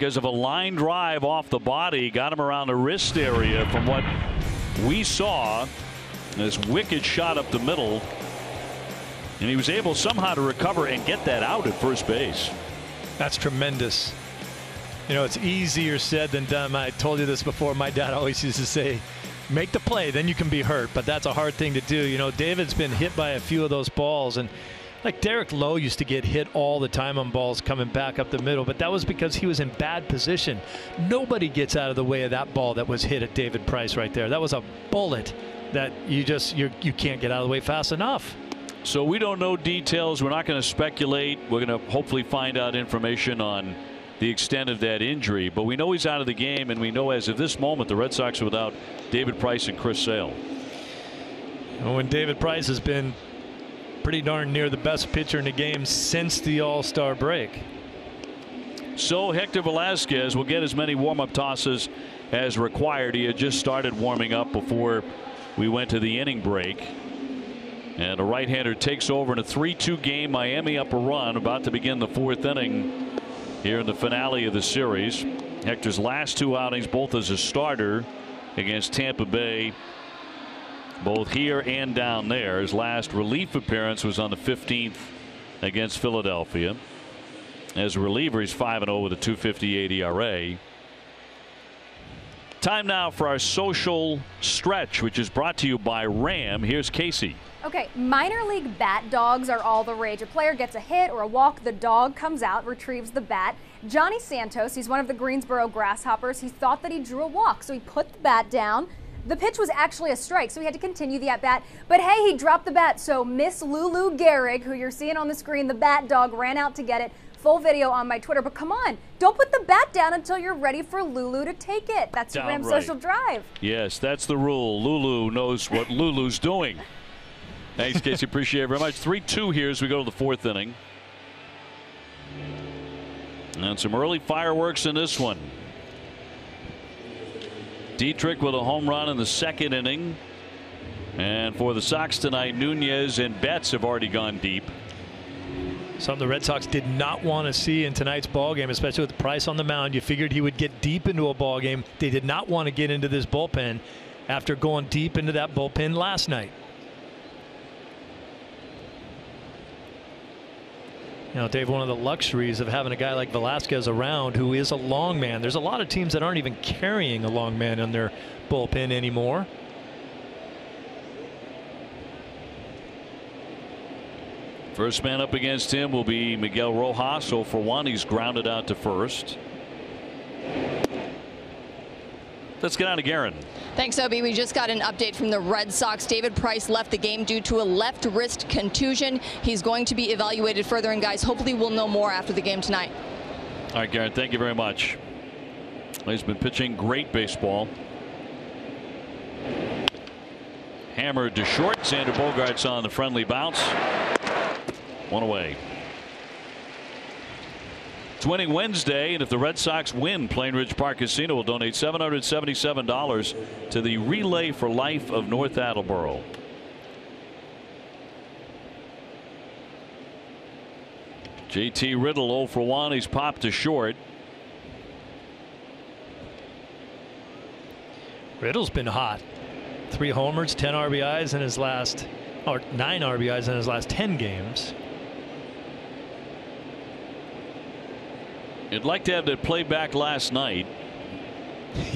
because of a line drive off the body. Got him around the wrist area from what we saw. This wicked shot up the middle. And he was able somehow to recover and get that out at first base. That's tremendous. You know, it's easier said than done. I told you this before. My dad always used to say, make the play, then you can be hurt. But that's a hard thing to do. You know, David's been hit by a few of those balls. And like Derek Lowe used to get hit all the time on balls coming back up the middle. But that was because he was in bad position. Nobody gets out of the way of that ball that was hit at David Price right there. That was a bullet that you can't get out of the way fast enough. So we don't know details. We're not going to speculate. We're going to hopefully find out information on the extent of that injury. But we know he's out of the game, and we know as of this moment the Red Sox are without David Price and Chris Sale. And when David Price has been pretty darn near the best pitcher in the game since the All-Star break. So Hector Velasquez will get as many warm-up tosses as required. He had just started warming up before we went to the inning break. And a right-hander takes over in a 3-2 game. Miami up a run, about to begin the fourth inning here in the finale of the series. Hector's last two outings, both as a starter against Tampa Bay, both here and down there. His last relief appearance was on the 15th against Philadelphia. As a reliever, he's 5-0 with a 2.58 ERA. Time now for our social stretch, which is brought to you by Ram. Here's Casey. Okay, minor league bat dogs are all the rage. A player gets a hit or a walk, the dog comes out, retrieves the bat. Johnny Santos, he's one of the Greensboro Grasshoppers. He thought that he drew a walk, so he put the bat down. The pitch was actually a strike, so he had to continue the at-bat. But hey, he dropped the bat, so Miss Lulu Gehrig, who you're seeing on the screen, the bat dog, ran out to get it. Full video on my Twitter. But come on, don't put the bat down until you're ready for Lulu to take it. That's the Ram Social Drive. Yes, that's the rule. Lulu knows what Lulu's doing. Thanks, Casey. Appreciate it very much. 3-2 here as we go to the fourth inning. And some early fireworks in this one. Dietrich with a home run in the second inning. And for the Sox tonight, Nunez and Betts have already gone deep. Something the Red Sox did not want to see in tonight's ball game, especially with Price on the mound. You figured he would get deep into a ball game. They did not want to get into this bullpen after going deep into that bullpen last night. You know, Dave, one of the luxuries of having a guy like Velasquez around who is a long man. There's a lot of teams that aren't even carrying a long man in their bullpen anymore. First man up against him will be Miguel Rojas. So for one, he's grounded out to first. Let's get on to Garen. Thanks, Obi. We just got an update from the Red Sox. David Price left the game due to a left wrist contusion. He's going to be evaluated further, and guys, hopefully we'll know more after the game tonight. All right, Garen, thank you very much. He's been pitching great baseball. Hammered to short. Xander Bogaerts on the friendly bounce. One away. It's Winning Wednesday, and if the Red Sox win, Plain Ridge Park Casino will donate $777 to the Relay for Life of North Attleboro. JT Riddle 0 for 1. He's popped to short. Riddle's been hot. 3 homers, 10 RBIs in his last, or 9 RBIs in his last 10 games. You'd like to have that play back last night.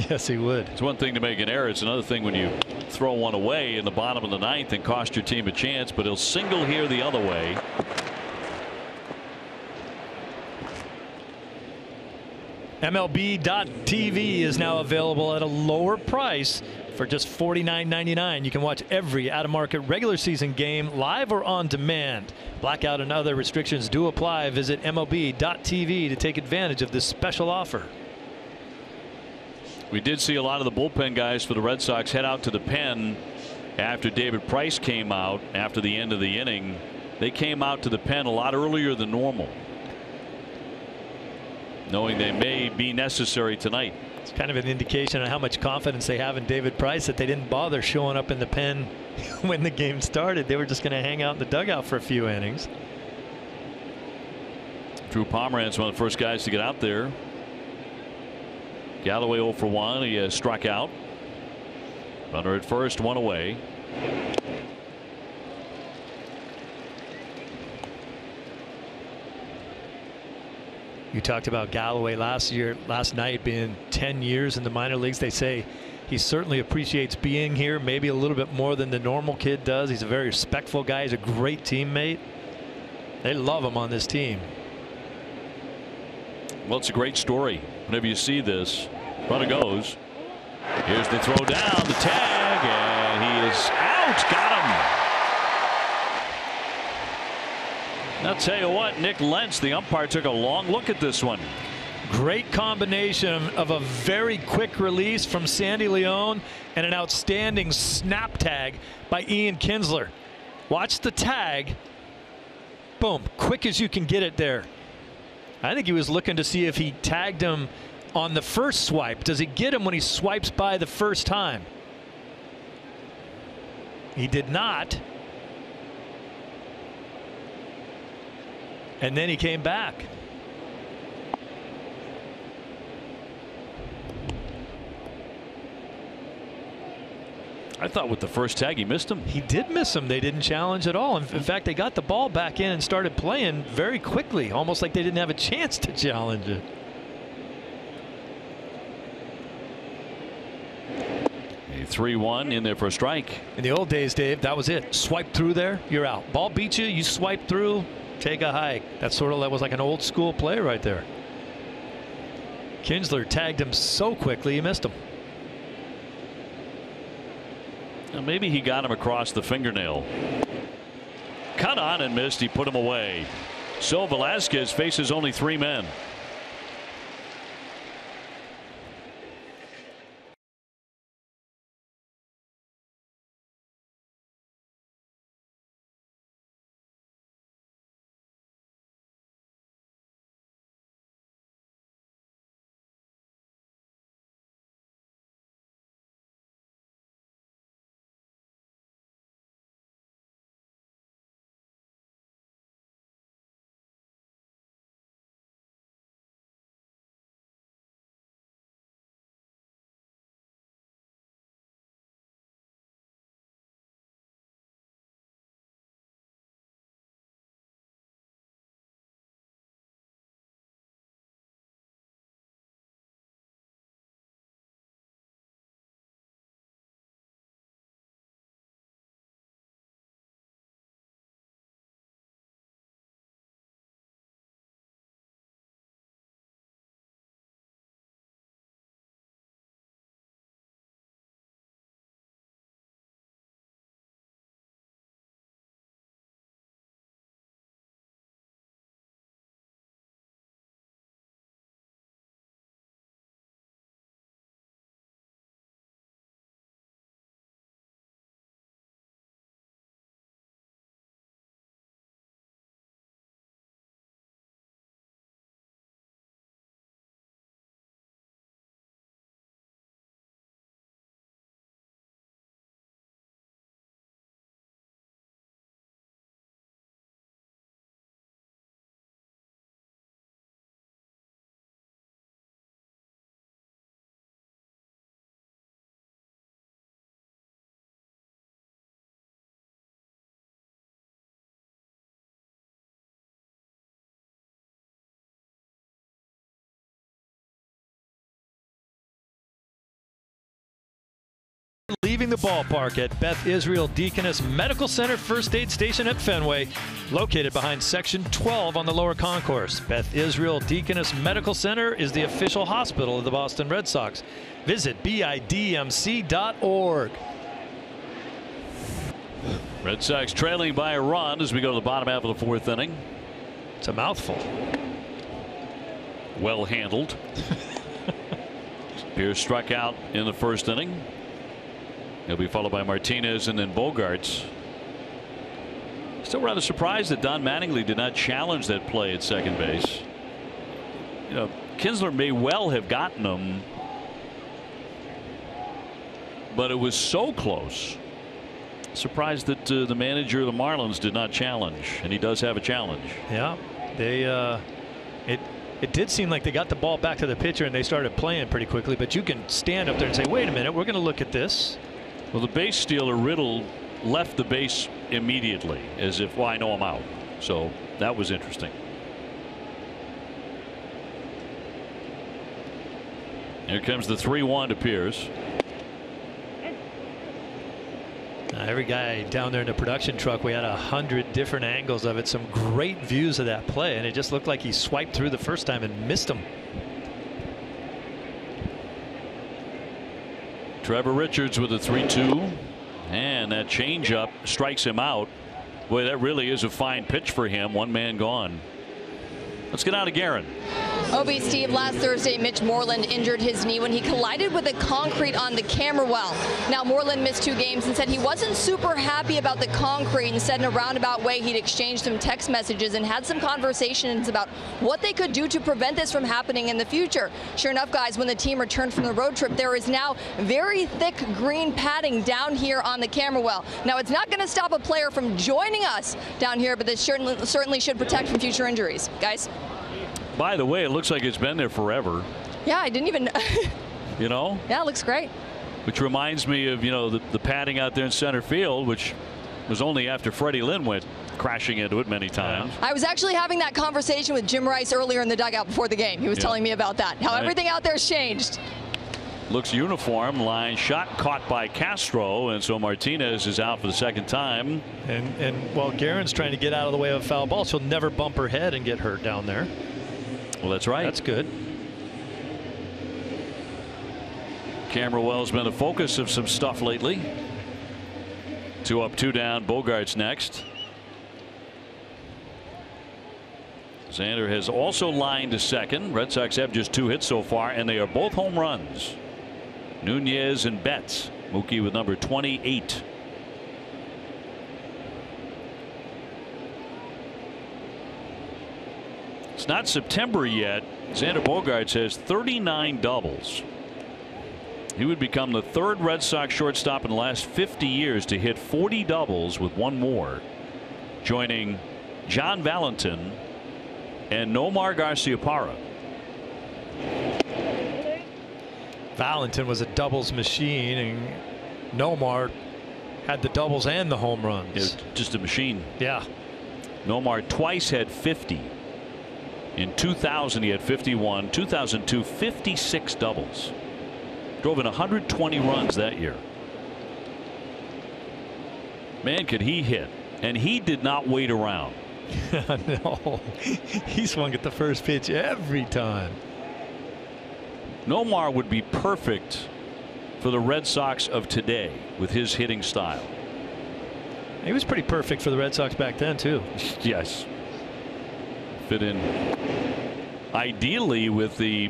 Yes, he would. It's one thing to make an error. It's another thing when you throw one away in the bottom of the ninth and cost your team a chance. But he'll single here the other way. MLB.TV is now available at a lower price for just $49.99. You can watch every out-of-market regular season game live or on demand. Blackout and other restrictions do apply. Visit MLB.TV to take advantage of this special offer. We did see a lot of the bullpen guys for the Red Sox head out to the pen after David Price came out after the end of the inning. They came out to the pen a lot earlier than normal, knowing they may be necessary tonight. It's kind of an indication of how much confidence they have in David Price that they didn't bother showing up in the pen when the game started. They were just going to hang out in the dugout for a few innings. Drew Pomeranz, one of the first guys to get out there. Galloway 0 for 1. He struck out. Runner at first, one away. You talked about Galloway last night being 10 years in the minor leagues. They say he certainly appreciates being here, maybe a little bit more than the normal kid does. He's a very respectful guy. He's a great teammate. They love him on this team. Well, it's a great story. Whenever you see this, runner goes. Here's the throw down, the tag, and he is out. Got him. I'll tell you what, Nick Lentz, the umpire, took a long look at this one. Great combination of a very quick release from Sandy Leon and an outstanding snap tag by Ian Kinsler. Watch the tag. Boom, quick as you can get it there. I think he was looking to see if he tagged him on the first swipe. Does he get him when he swipes by the first time? He did not. And then he came back. I thought with the first tag he missed him. He did miss him. They didn't challenge at all. In fact, they got the ball back in and started playing very quickly, almost like they didn't have a chance to challenge it. A 3-1 in there for a strike. In the old days, Dave, that was it. Swipe through there, you're out. Ball beats you, you swipe through, take a hike. That was like an old school play right there. Kinsler tagged him so quickly he missed him. Now maybe he got him across the fingernail. Cut on and missed. He put him away. So Velasquez faces only 3 men. Leaving the ballpark at Beth Israel Deaconess Medical Center First Aid Station at Fenway, located behind Section 12 on the lower concourse. Beth Israel Deaconess Medical Center is the official hospital of the Boston Red Sox. Visit bidmc.org. Red Sox trailing by a run as we go to the bottom half of the 4th inning. It's a mouthful. Well handled. Pierce struck out in the 1st inning. He'll be followed by Martinez and then Bogarts. Still rather surprised that Don Mattingly did not challenge that play at second base. You know, Kinsler may well have gotten him, but it was so close. Surprised that the manager of the Marlins did not challenge, and he does have a challenge. Yeah, they It did seem like they got the ball back to the pitcher and they started playing pretty quickly, but you can stand up there and say, wait a minute, we're going to look at this. Well, the base stealer, Riddle, left the base immediately as if, well, I know I'm out. So that was interesting. Here comes the 3-1 to Pierce. Every guy down there in the production truck, we had 100 different angles of it, some great views of that play, and it just looked like he swiped through the first time and missed him. Trevor Richards with a 3-2, and that changeup strikes him out. Boy, that really is a fine pitch for him. One man gone. Let's get out of Guerin. OB Steve, last Thursday, Mitch Moreland injured his knee when he collided with the concrete on the camera well. Now, Moreland missed 2 games and said he wasn't super happy about the concrete, and said in a roundabout way he'd exchanged some text messages and had some conversations about what they could do to prevent this from happening in the future. Sure enough, guys, when the team returned from the road trip, there is now very thick green padding down here on the camera well. Now, it's not going to stop a player from joining us down here, but this certainly should protect from future injuries. Guys? By the way, it looks like it's been there forever. Yeah, I didn't even. You know? Yeah, it looks great. Which reminds me of, you know, the padding out there in center field, which was only after Freddie Lynn went crashing into it many times. I was actually having that conversation with Jim Rice earlier in the dugout before the game. He was telling me about that, how everything out there's changed. Looks uniform. Line shot caught by Castro, and so Martinez is out for the second time. And while Guerin's trying to get out of the way of a foul ball, she'll never bump her head and get hurt down there. Well, that's right. That's good. Camberwell's been the focus of some stuff lately. 2 up, 2 down. Bogart's next. Xander has also lined to second. Red Sox have just 2 hits so far, and they are both home runs. Nunez and Betts. Mookie with number 28. It's not September yet. Xander Bogaerts has 39 doubles. He would become the 3rd Red Sox shortstop in the last 50 years to hit 40 doubles with 1 more, joining John Valentin and Nomar Garciaparra. Valentin was a doubles machine, and Nomar had the doubles and the home runs. It was just a machine. Yeah. Nomar twice had 50. In 2000 he had 51. 2002 56 doubles. Drove in 120 runs that year. Man, could he hit. And he did not wait around. No, he swung at the first pitch every time. Nomar would be perfect for the Red Sox of today with his hitting style. He was pretty perfect for the Red Sox back then too. Yes. Fit in ideally with the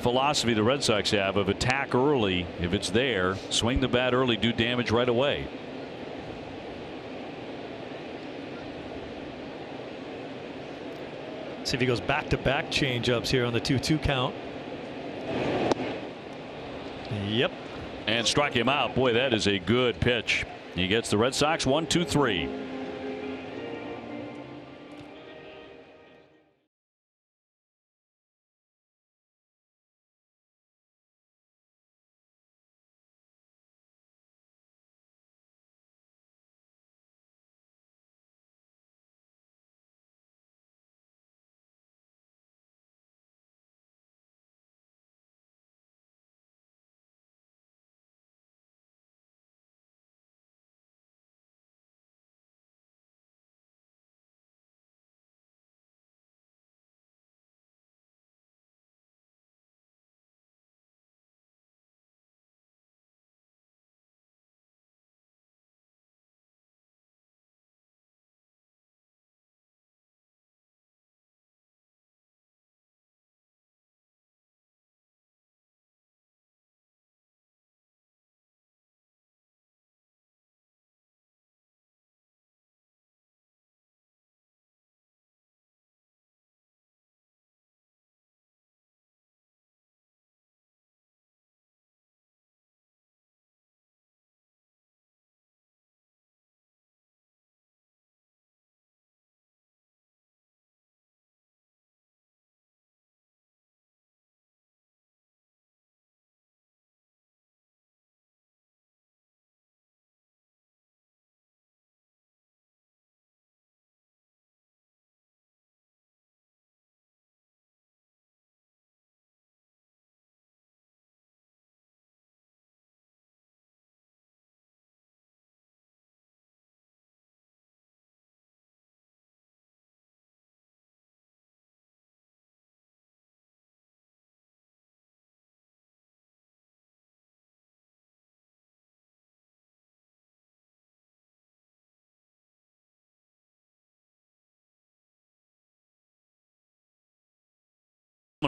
philosophy the Red Sox have of attack early. If it's there, swing the bat early, do damage right away. See if he goes back-to-back changeups here on the 2-2 count. Yep. And struck him out. Boy, that is a good pitch. He gets the Red Sox 1-2-3.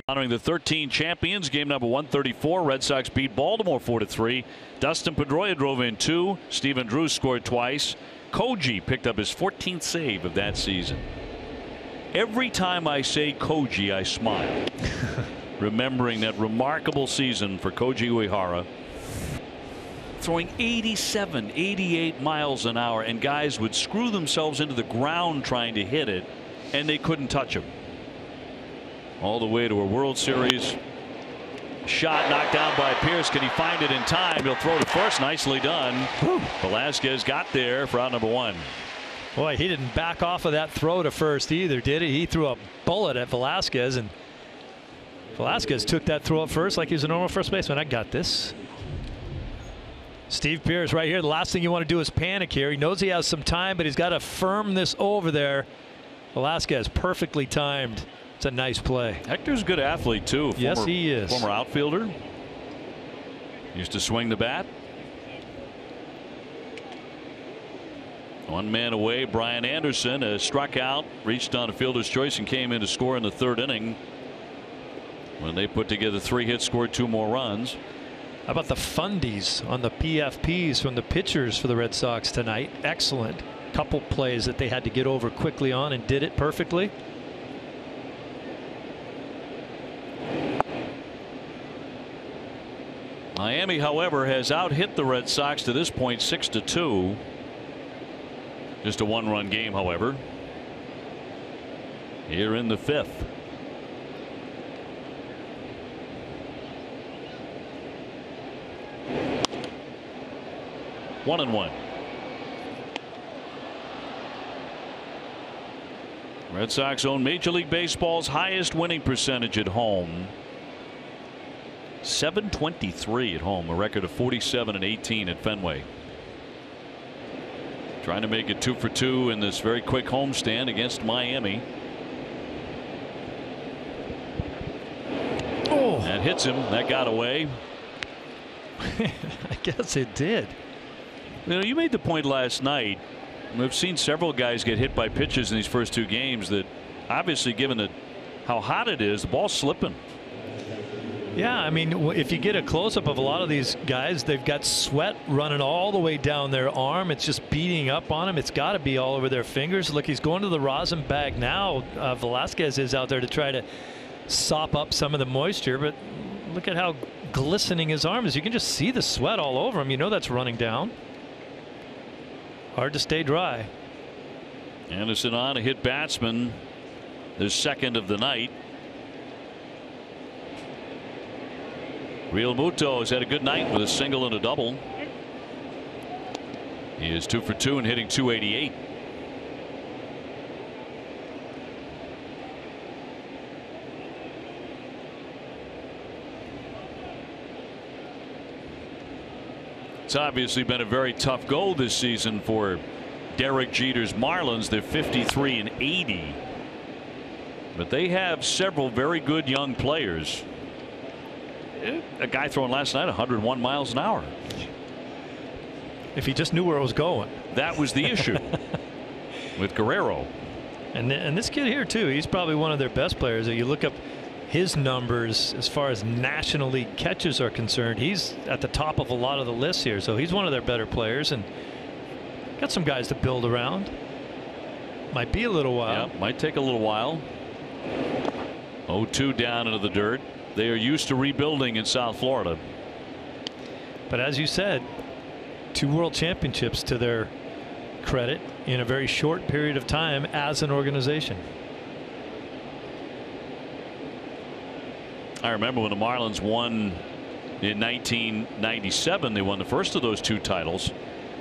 Honoring the 13 champions. Game number 134. Red Sox beat Baltimore 4-3. Dustin Pedroia drove in 2. Stephen Drew scored twice. Koji picked up his 14th save of that season. Every time I say Koji, I smile. Remembering that remarkable season for Koji Uehara. Throwing 87, 88 miles an hour, and guys would screw themselves into the ground trying to hit it, and they couldn't touch him. All the way to a World Series. Shot knocked down by Pierce. Can he find it in time? He'll throw to first. Nicely done. Whew. Velasquez got there for out number 1. Boy, he didn't back off of that throw to first either, did he? He threw a bullet at Velasquez, and Velasquez took that throw up first like he was a normal first baseman. I got this. Steve Pierce right here. The last thing you want to do is panic here. He knows he has some time, but he's got to firm this over there. Velasquez perfectly timed. It's a nice play. Hector's a good athlete too. Yes, he is. Former outfielder. Used to swing the bat. One man away. Brian Anderson struck out, reached on a fielder's choice, and came in to score in the 3rd inning. When they put together 3 hits, scored 2 more runs. How about the fundies on the PFPs from the pitchers for the Red Sox tonight? Excellent. Couple plays that they had to get over quickly on and did it perfectly. Miami, however, has out-hit the Red Sox to this point 6-2. Just a 1-run game, however. Here in the 5th. One and 1. Red Sox own Major League Baseball's highest winning percentage at home. 723 at home, a record of 47-18 at Fenway. Trying to make it 2 for 2 in this very quick homestand against Miami. Oh, that hits him. That got away. I guess it did. You know, you made the point last night. We've seen several guys get hit by pitches in these first 2 games that, obviously, given how hot it is, the ball's slipping. Yeah, I mean, if you get a close-up of a lot of these guys, they've got sweat running all the way down their arm. It's just beating up on them. It's got to be all over their fingers. Look, he's going to the rosin bag now. Velasquez is out there to try to sop up some of the moisture, but look at how glistening his arm is. You can just see the sweat all over him. You know that's running down. Hard to stay dry. Anderson on, a hit batsman, the 2nd of the night. Real Muto has had a good night with a single and a double. He is 2 for 2 and hitting .288. It's obviously been a very tough goal this season for Derek Jeter's Marlins. They're 53-80, but they have several very good young players. A guy throwing last night 101 miles an hour. If he just knew where it was going. That was the issue with Guerrero. And this kid here too, he's probably one of their best players. If you look up his numbers as far as National League catches are concerned, he's at the top of a lot of the lists here. So he's one of their better players, and got some guys to build around. Might be a little while. Yeah, might take a little while. 0-2 down into the dirt. They are used to rebuilding in South Florida. But as you said, 2 world championships to their credit in a very short period of time as an organization. I remember when the Marlins won in 1997. They won the first of those 2 titles.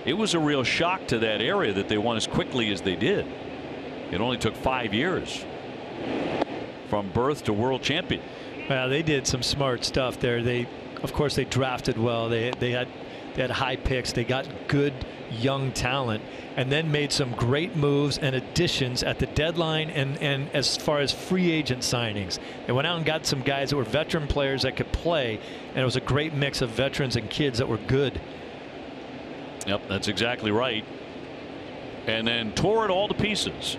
It was a real shock to that area that they won as quickly as they did. It only took 5 years from birth to world champion. Well, they did some smart stuff there. Of course, they drafted well. They had high picks. They got good young talent, and then made some great moves and additions at the deadline and as far as free agent signings. They went out and got some guys that were veteran players that could play, and it was a great mix of veterans and kids that were good. Yep, that's exactly right. And then tore it all to pieces.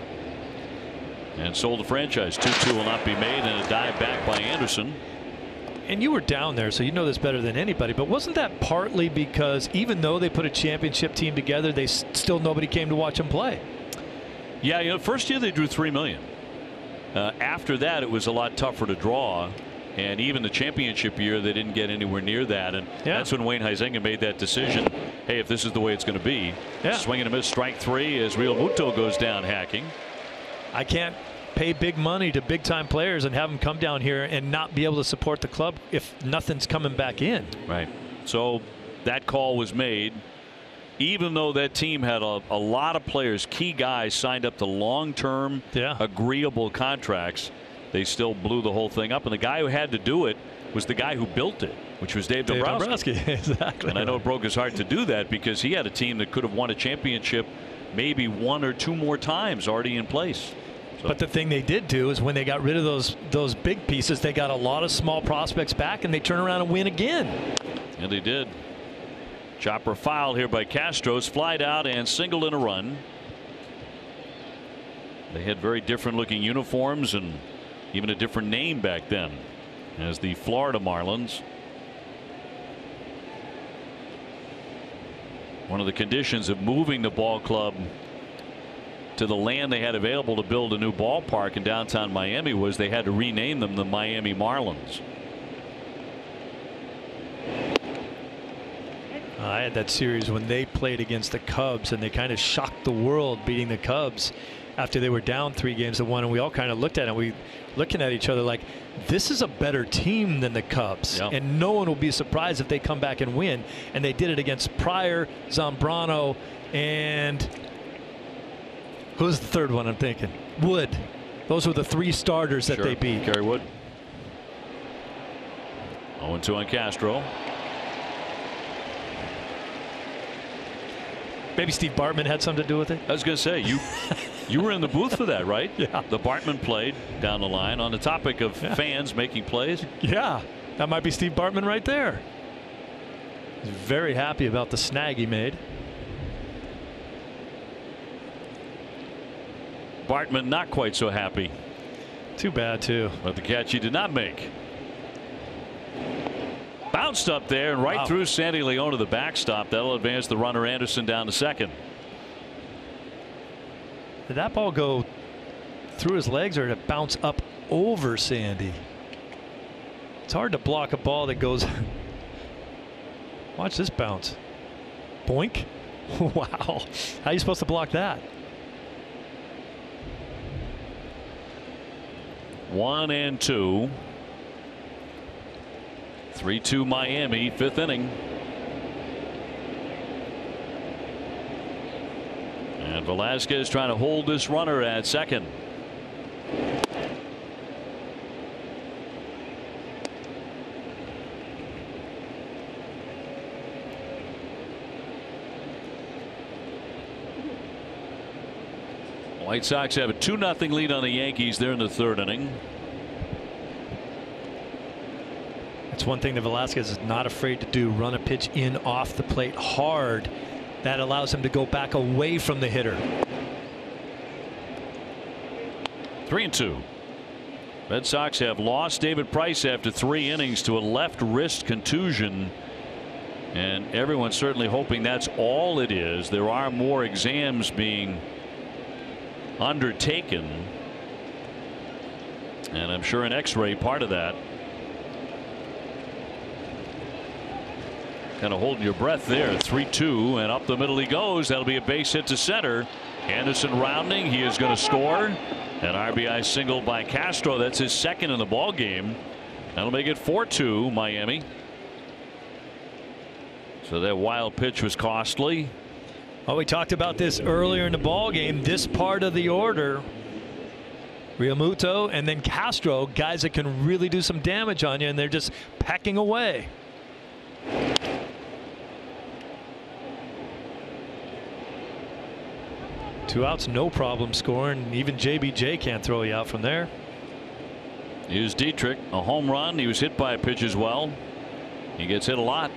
and sold the franchise. 2-2 will not be made, and a dive back by Anderson. And you were down there, so you know this better than anybody, but wasn't that partly because even though they put a championship team together, they still nobody came to watch them play? Yeah, you know, first year they drew 3 million. After that, it was a lot tougher to draw, and even the championship year, they didn't get anywhere near that. And that's when Wayne Huizenga made that decision. Hey, if this is the way it's going to be, swing and a miss, strike 3 as Real Muto goes down hacking. I can't pay big money to big time players and have them come down here and not be able to support the club if nothing's coming back in. Right. So that call was made. Even though that team had a lot of players, key guys signed up to long-term agreeable contracts, they still blew the whole thing up. And the guy who had to do it was the guy who built it, which was Dave Dombrowski. Exactly. And I know it broke his heart to do that because he had a team that could have won a championship maybe 1 or 2 more times already in place. So. But the thing they did do is when they got rid of those big pieces, they got a lot of small prospects back, and they turn around and win again. And they did. Chopper fouled here by Castros, flied out and singled in a run. They had very different looking uniforms and even a different name back then as the Florida Marlins. One of the conditions of moving the ball club to the land they had available to build a new ballpark in downtown Miami was they had to rename them the Miami Marlins. I had that series when they played against the Cubs, and they kind of shocked the world beating the Cubs after they were down 3-1, and we all kind of looked at it. We looking at each other like, this is a better team than the Cubs, and no one will be surprised if they come back and win. And they did it against Pryor, Zambrano, and who's the third one I'm thinking? Wood. Those were the 3 starters that they beat. Kerry Wood. 0-2 on Castro. Maybe Steve Bartman had something to do with it. I was going to say, you were in the booth for that, right? Yeah. The Bartman played down the line on the topic of fans making plays. Yeah, that might be Steve Bartman right there. He's very happy about the snag he made. Bartman not quite so happy. Too bad, too. But the catch he did not make. Bounced up there and right through Sandy Leon to the backstop. That'll advance the runner Anderson down to second. Did that ball go through his legs or did it bounce up over Sandy? It's hard to block a ball that goes. Watch this bounce. Boink. Wow. How are you supposed to block that? 1-2. 3-2 Miami, 5th inning. And Velasquez trying to hold this runner at second. White Sox have a 2-0 lead on the Yankees there in the 3rd inning. It's one thing that Velasquez is not afraid to do, run a pitch in off the plate hard. That allows him to go back away from the hitter. 3-2. Red Sox have lost David Price after 3 innings to a left wrist contusion. And everyone's certainly hoping that's all it is. There are more exams being undertaken. And I'm sure an X-ray part of that. Kind of holding your breath there. 3-2 and up the middle he goes. That'll be a base hit to center. Anderson rounding. He is going to score. An RBI single by Castro. That's his 2nd in the ball game. That'll make it 4-2 Miami. So that wild pitch was costly. Well, we talked about this earlier in the ball game. This part of the order, Realmuto and then Castro, guys that can really do some damage on you, and they're just pecking away. Two outs, no problem scoring. Even JBJ can't throw you out from there. Here's Dietrich, a home run. He was hit by a pitch as well. He gets hit a lot.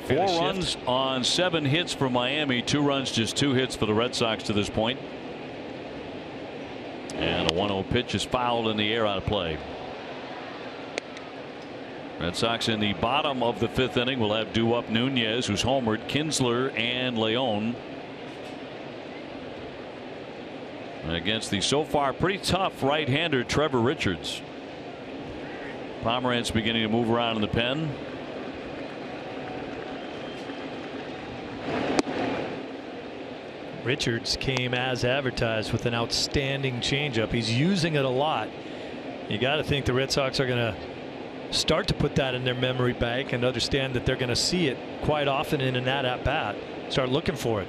4 runs on 7 hits for Miami, 2 runs, just 2 hits for the Red Sox to this point. And a 1-0 pitch is fouled in the air, out of play. Red Sox in the bottom of the 5th inning will have due up Nunez, who's homered, Kinsler, and Leon against the so far pretty tough right-hander Trevor Richards. Pomeranz beginning to move around in the pen. Richards came as advertised with an outstanding changeup. He's using it a lot. You got to think the Red Sox are going to start to put that in their memory bank and understand that they're going to see it quite often in that at bat. Start looking for it.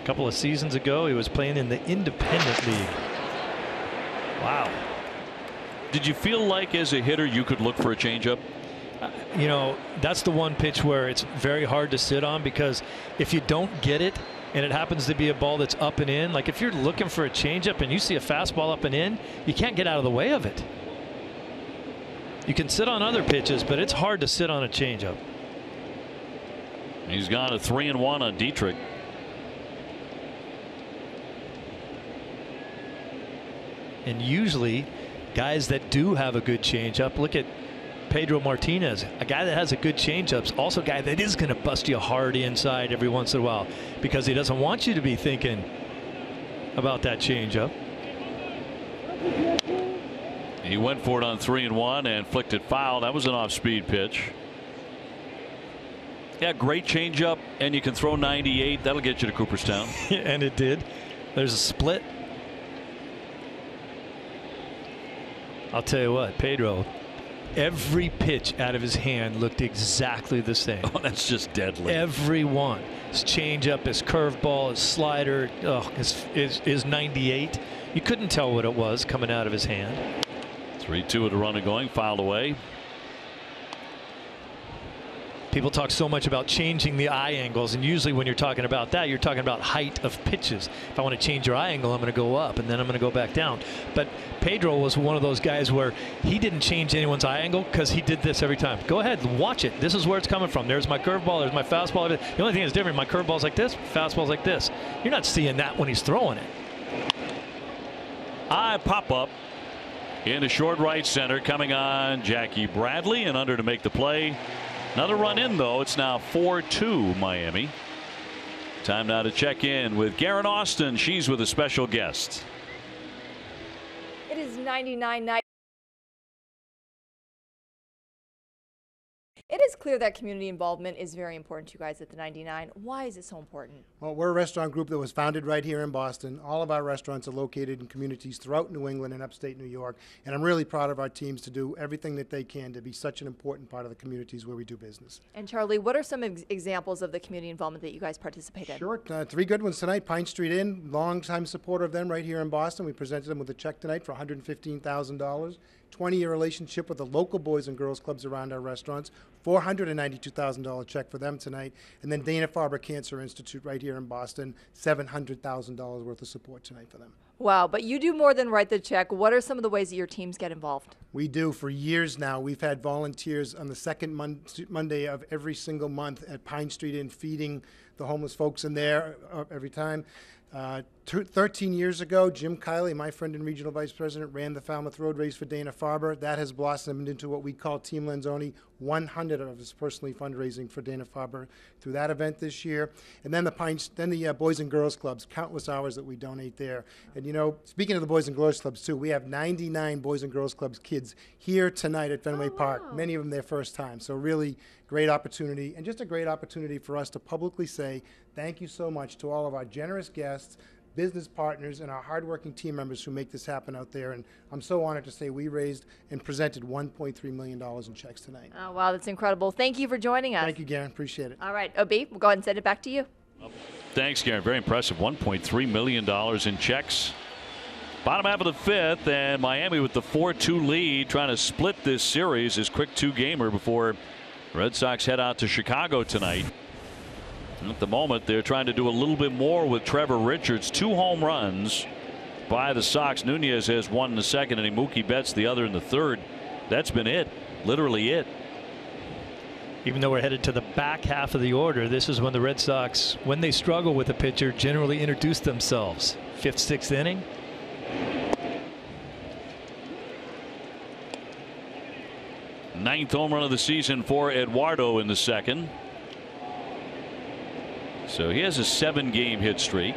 A couple of seasons ago, he was playing in the independent league. Wow. Did you feel like as a hitter you could look for a changeup? You know, that's the one pitch where it's very hard to sit on, because if you don't get it and it happens to be a ball that's up and in, like if you're looking for a changeup and you see a fastball up and in, you can't get out of the way of it. You can sit on other pitches, but it's hard to sit on a changeup. He's gone to 3-1 on Dietrich. And usually guys that do have a good changeup, look at Pedro Martinez, a guy that has a good changeup's also a guy that is going to bust you hard inside every once in a while, because he doesn't want you to be thinking about that changeup. He went for it on 3-1 and flicked it foul. That was an off-speed pitch. Yeah, great changeup, and you can throw 98. That'll get you to Cooperstown. And it did. There's a split. I'll tell you what, Pedro, every pitch out of his hand looked exactly the same. Oh, that's just deadly. Every one. His changeup, his curveball, his slider, his 98. You couldn't tell what it was coming out of his hand. 3-2 with a runner going, fouled away. People talk so much about changing the eye angles, and usually when you're talking about that, you're talking about height of pitches. If I want to change your eye angle, I'm going to go up and then I'm going to go back down. But Pedro was one of those guys where he didn't change anyone's eye angle because he did this every time. Go ahead, watch it. This is where it's coming from. There's my curveball, there's my fastball. The only thing that's different, my curveball's like this, fastball's like this. You're not seeing that when he's throwing it. High pop up into short right center, coming on Jackie Bradley, and under to make the play. Another run in, though. It's now 4-2 Miami. Time now to check in with Garen Austin. She's with a special guest. It is 99 night. It is clear that community involvement is very important to you guys at the 99. Why is it so important? Well, we're a restaurant group that was founded right here in Boston. All of our restaurants are located in communities throughout New England and upstate New York. And I'm really proud of our teams to do everything that they can to be such an important part of the communities where we do business. And Charlie, what are some examples of the community involvement that you guys participate in? Sure. 3 good ones tonight. Pine Street Inn, longtime supporter of them right here in Boston. We presented them with a check tonight for $115,000. 20-year relationship with the local Boys and Girls Clubs around our restaurants. $492,000 check for them tonight. And then Dana-Farber Cancer Institute right here in Boston, $700,000 worth of support tonight for them. Wow, but you do more than write the check. What are some of the ways that your teams get involved? We do. For years now, we've had volunteers on the second Monday of every single month at Pine Street Inn feeding the homeless folks in there every time. 13 years ago, Jim Kiley, my friend and regional vice president, ran the Falmouth Road Race for Dana-Farber. That has blossomed into what we call Team Lanzoni. 100 of us personally fundraising for Dana-Farber through that event this year. And then the Boys and Girls Clubs, countless hours that we donate there. And you know, speaking of the Boys and Girls Clubs too, we have 99 Boys and Girls Clubs kids here tonight at Fenway Park. Many of them their first time. So really great opportunity, and just a great opportunity for us to publicly say thank you so much to all of our generous guests, business partners, and our hardworking team members who make this happen out there. And I'm so honored to say we raised and presented $1.3 million in checks tonight. Oh, wow, that's incredible. Thank you for joining us. Thank you, Garen. Appreciate it. All right, OB, we'll go ahead and send it back to you. Thanks, Garen. Very impressive. $1.3 million in checks. Bottom half of the 5th, and Miami with the 4-2 lead, trying to split this series, this quick 2-gamer before the Red Sox head out to Chicago tonight. At the moment, they're trying to do a little bit more with Trevor Richards. 2 home runs by the Sox. Nunez has 1 in the 2nd, and Mookie Betts the other in the 3rd. That's been it. Literally it. Even though we're headed to the back half of the order, this is when the Red Sox, when they struggle with a pitcher, generally introduce themselves. 5th, 6th inning. Ninth home run of the season for Eduardo in the second. So he has a 7-game hit streak.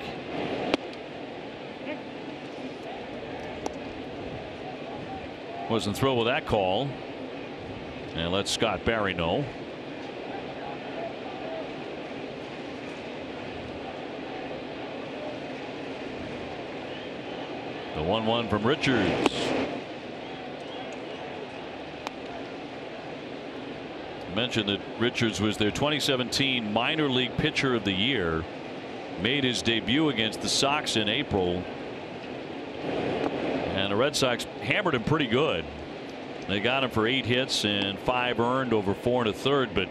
Wasn't thrilled with that call. And let Scott Barry know. The 1-1 from Richards. I mentioned that Richards was their 2017 minor league pitcher of the year. Made his debut against the Sox in April. And the Red Sox hammered him pretty good. They got him for 8 hits and 5 earned over 4 1/3. But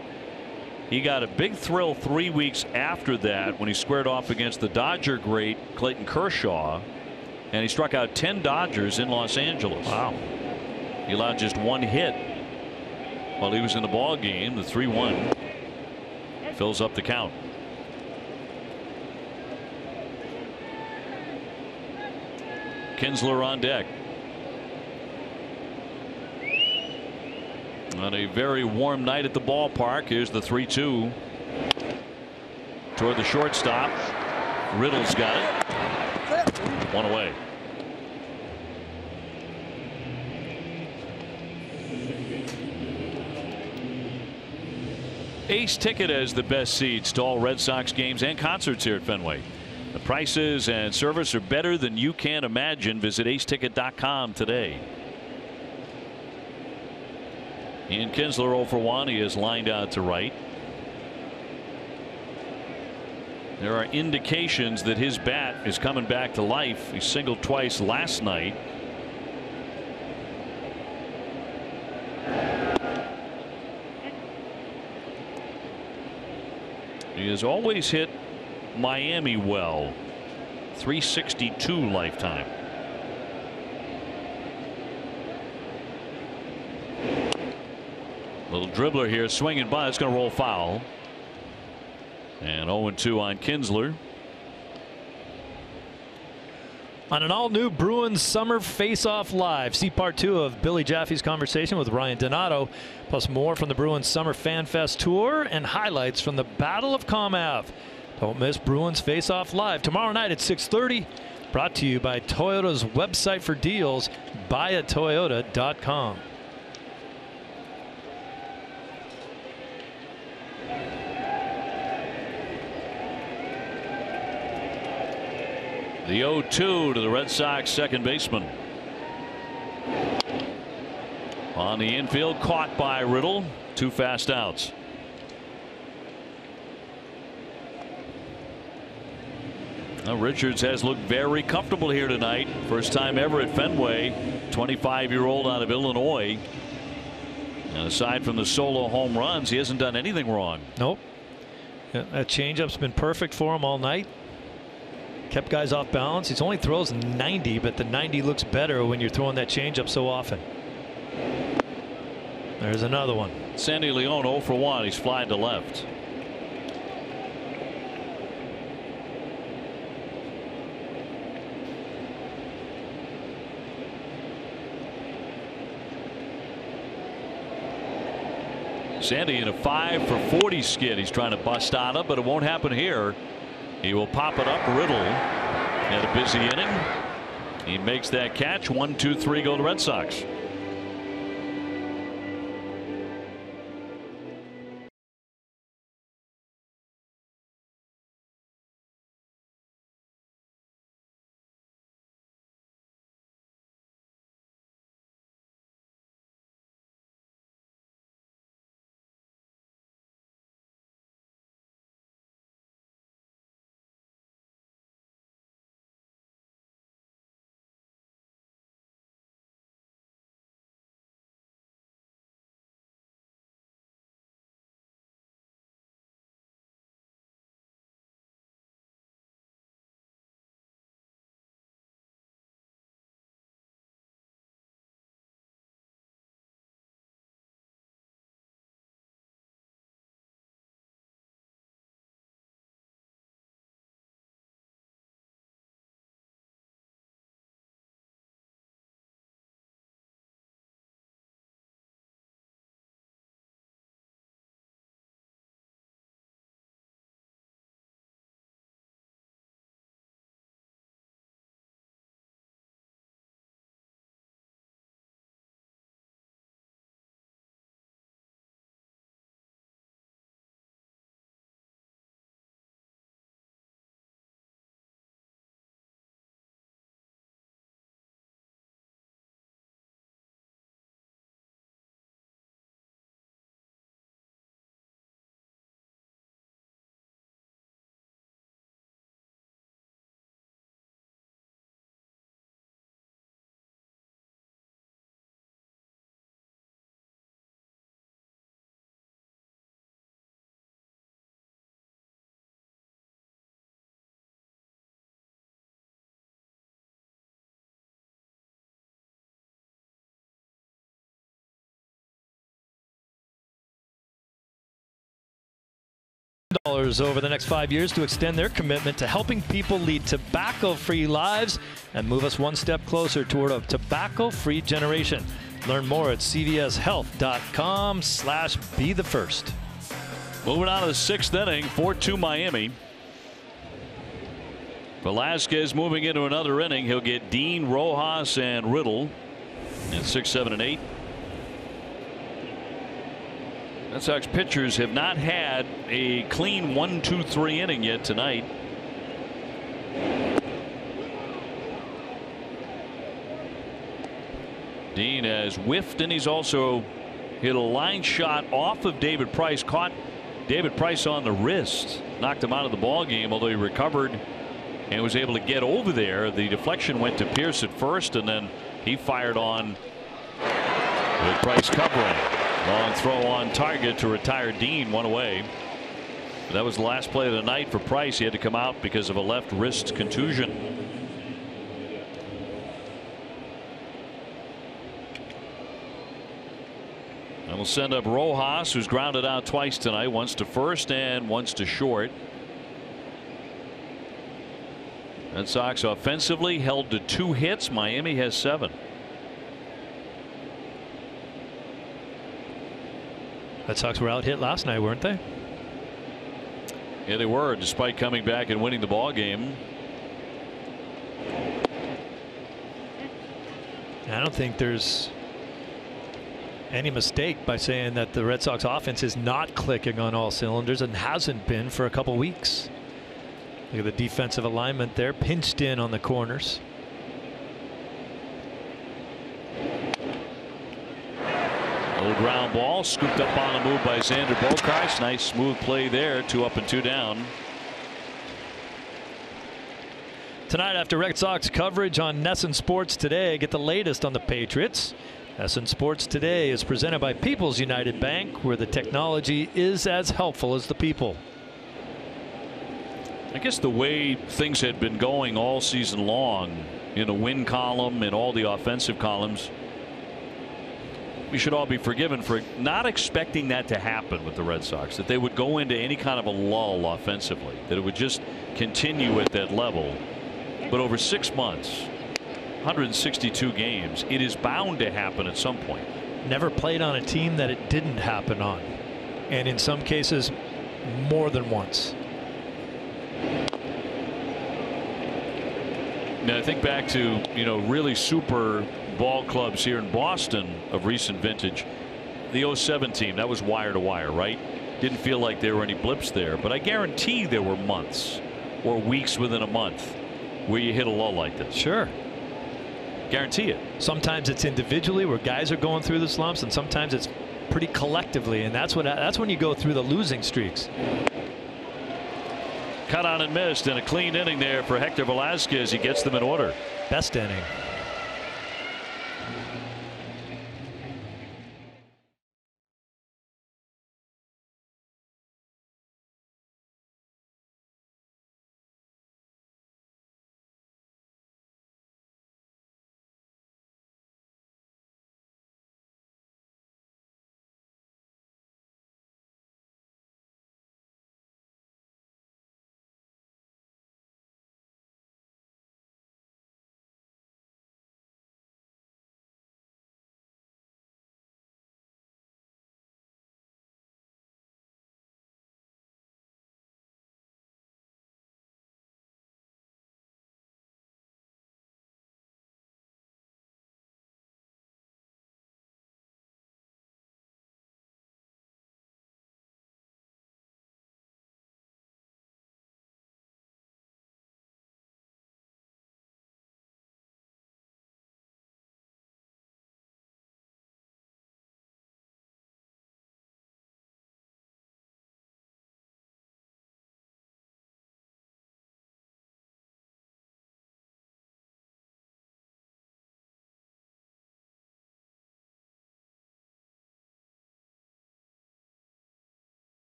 he got a big thrill 3 weeks after that when he squared off against the Dodger great Clayton Kershaw. And he struck out 10 Dodgers in Los Angeles. Wow. He allowed just 1 hit while he was in the ball game. The 3-1 fills up the count. Kinsler on deck. On a very warm night at the ballpark. Here's the 3-2 toward the shortstop. Riddle's got it. 1 away. Ace Ticket has the best seats to all Red Sox games and concerts here at Fenway. The prices and service are better than you can imagine. Visit aceticket.com today. Ian Kinsler 0 for 1. He is lined out to right. There are indications that his bat is coming back to life. He singled twice last night. He has always hit Miami well. 362 lifetime. Little dribbler here swinging by. It's going to roll foul. And 0-2 on Kinsler. On an all-new Bruins Summer Face-Off Live. See part 2 of Billy Jaffe's conversation with Ryan Donato, plus more from the Bruins Summer Fan Fest Tour and highlights from the Battle of Comav. Don't miss Bruins Face-Off Live tomorrow night at 6:30. Brought to you by Toyota's website for deals, buyatoyota.com. The 0-2 to the Red Sox second baseman. On the infield, caught by Riddle. 2 fast outs. Now Richards has looked very comfortable here tonight. First time ever at Fenway. 25-year-old out of Illinois. And aside from the solo home runs, he hasn't done anything wrong. Nope. Yeah, that changeup's been perfect for him all night. Kept guys off balance. He only throws 90, but the 90 looks better when you're throwing that changeup so often. There's another one. Sandy Leon 0 for 1. He's flying to left. Sandy in a 5 for 40 skid. He's trying to bust out of, but it won't happen here. He will pop it up. Riddle had a busy inning. He makes that catch. 1, 2, 3 go to Red Sox. over the next 5 years to extend their commitment to helping people lead tobacco-free lives and move us one step closer toward a tobacco-free generation. Learn more at cvshealth.com/be the first. Moving on to the 6th inning, 4-2 Miami. Velasquez moving into another inning. He'll get Dean, Rojas, and Riddle in 6, 7, and 8. Red Sox pitchers have not had a clean 1, 2, 3 inning yet tonight. Dean has whiffed, and he's also hit a line shot off of David Price. Caught David Price on the wrist, knocked him out of the ball game, although he recovered and was able to get over there. The deflection went to Pierce at first, and then he fired on with Price covering. Long throw on target to retire Dean, one away. That was the last play of the night for Price. He had to come out because of a left wrist contusion. And we'll send up Rojas, who's grounded out twice tonight, once to first and once to short. Red Sox offensively held to 2 hits. Miami has 7. Red Sox were out hit last night, weren't they? Yeah, they were, despite coming back and winning the ball game. I don't think there's any mistake by saying that the Red Sox offense is not clicking on all cylinders and hasn't been for a couple weeks. Look at the defensive alignment there, pinched in on the corners. Little ground ball scooped up on the move by Xander Bogaerts. Nice smooth play there. 2 up and 2 down. Tonight, after Red Sox coverage on NESN Sports Today, get the latest on the Patriots. NESN Sports Today is presented by People's United Bank, where the technology is as helpful as the people. I guess the way things had been going all season long in the win column and all the offensive columns, we should all be forgiven for not expecting that to happen with the Red Sox, that they would go into any kind of a lull offensively, that it would just continue at that level. But over 6 months, 162 games, it is bound to happen at some point. Never played on a team that it didn't happen on, and in some cases more than once. Now I think back to, really super ball clubs here in Boston of recent vintage. The 07 team, that was wire to wire, right? Didn't feel like there were any blips there, but I guarantee there were months or weeks within a month where you hit a lull like this. Sure. Guarantee it. Sometimes it's individually where guys are going through the slumps, and sometimes it's pretty collectively, and that's when you go through the losing streaks. Cut on and missed, and a clean inning there for Hector Velasquez. He gets them in order. Best inning.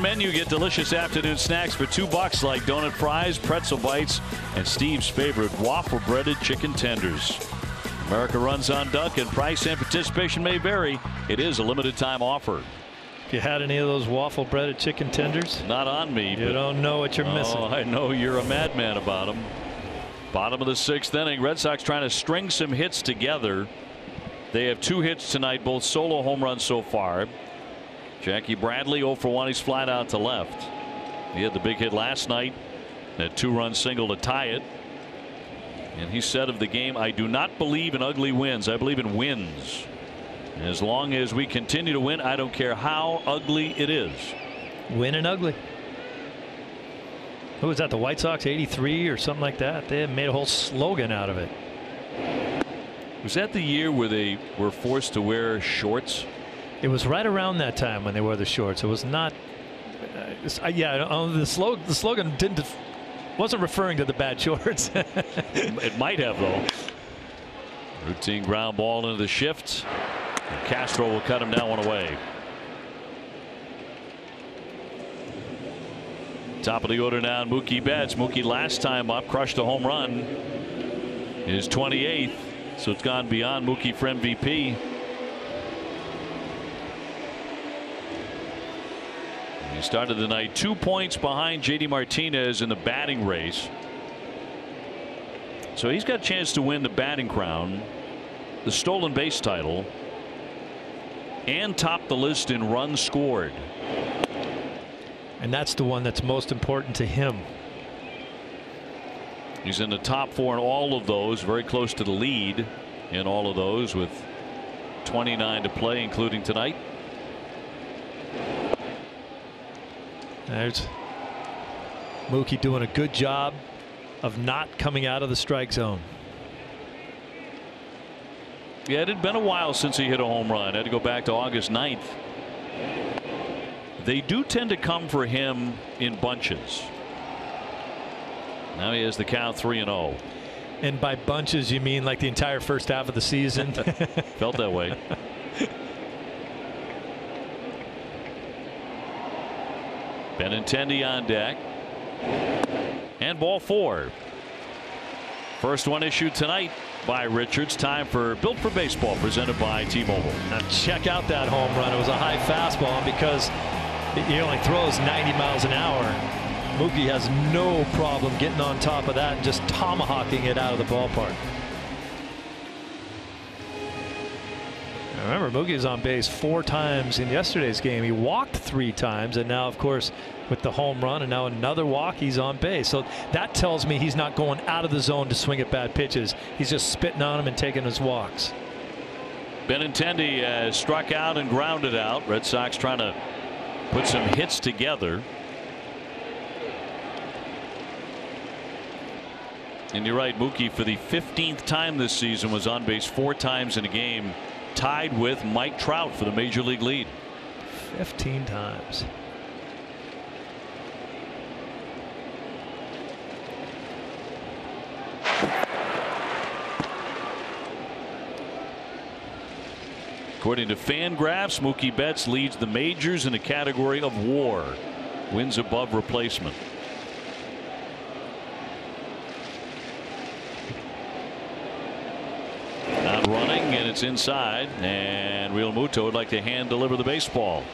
menu, get delicious afternoon snacks for $2 like donut fries, pretzel bites, and Steve's favorite waffle breaded chicken tenders. America runs on Dunk, and price and participation may vary. It is a limited time offer. If you had any of those waffle breaded chicken tenders? Not on me. You don't know what you're missing. I know you're a madman about them. Bottom of the 6th inning. Red Sox trying to string some hits together. They have 2 hits tonight, both solo home runs so far. Jackie Bradley 0 for 1. He's flying out to left. He had the big hit last night. That 2-run single to tie it. And he said of the game, I do not believe in ugly wins. I believe in wins. As long as we continue to win, I don't care how ugly it is. Win and ugly. Who was that? The White Sox, 83 or something like that? They made a whole slogan out of it. Was that the year where they were forced to wear shorts? It was right around that time when they wore the shorts. It was not. The slogan wasn't referring to the bad shorts. It might have, though. Routine ground ball into the shift. And Castro will cut him down 1 away. Top of the order now, Mookie Betts. Mookie last time up crushed a home run. His 28th, so it's gone beyond Mookie for MVP. He started the night 2 points behind JD Martinez in the batting race. So he's got a chance to win the batting crown, the stolen base title, and top the list in runs scored. And that's the one that's most important to him. He's in the top 4 in all of those, very close to the lead in all of those with 29 to play, including tonight. There's Mookie doing a good job of not coming out of the strike zone. Yeah, it had been a while since he hit a home run. Had to go back to August 9th. They do tend to come for him in bunches. Now he has the count 3-0. And by bunches you mean like the entire first half of the season? Felt that way. Benintendi on deck. And ball 4. First one issued tonight by Richards. Time for Built for Baseball, presented by T-Mobile. Now check out that home run. It was a high fastball, and because he only throws 90 miles an hour, Mookie has no problem getting on top of that and just tomahawking it out of the ballpark. Remember, Mookie was on base 4 times in yesterday's game. He walked 3 times, and now, of course, with the home run and now another walk, he's on base. So that tells me he's not going out of the zone to swing at bad pitches. He's just spitting on them and taking his walks. Benintendi has struck out and grounded out. Red Sox trying to put some hits together. And you're right, Mookie for the 15th time this season was on base 4 times in a game, tied with Mike Trout for the major league lead. 15 times. According to Fangraphs, Mookie Betts leads the majors in the category of WAR, wins above replacement. Out running, and it's inside, and Real Muto would like to hand deliver the baseball.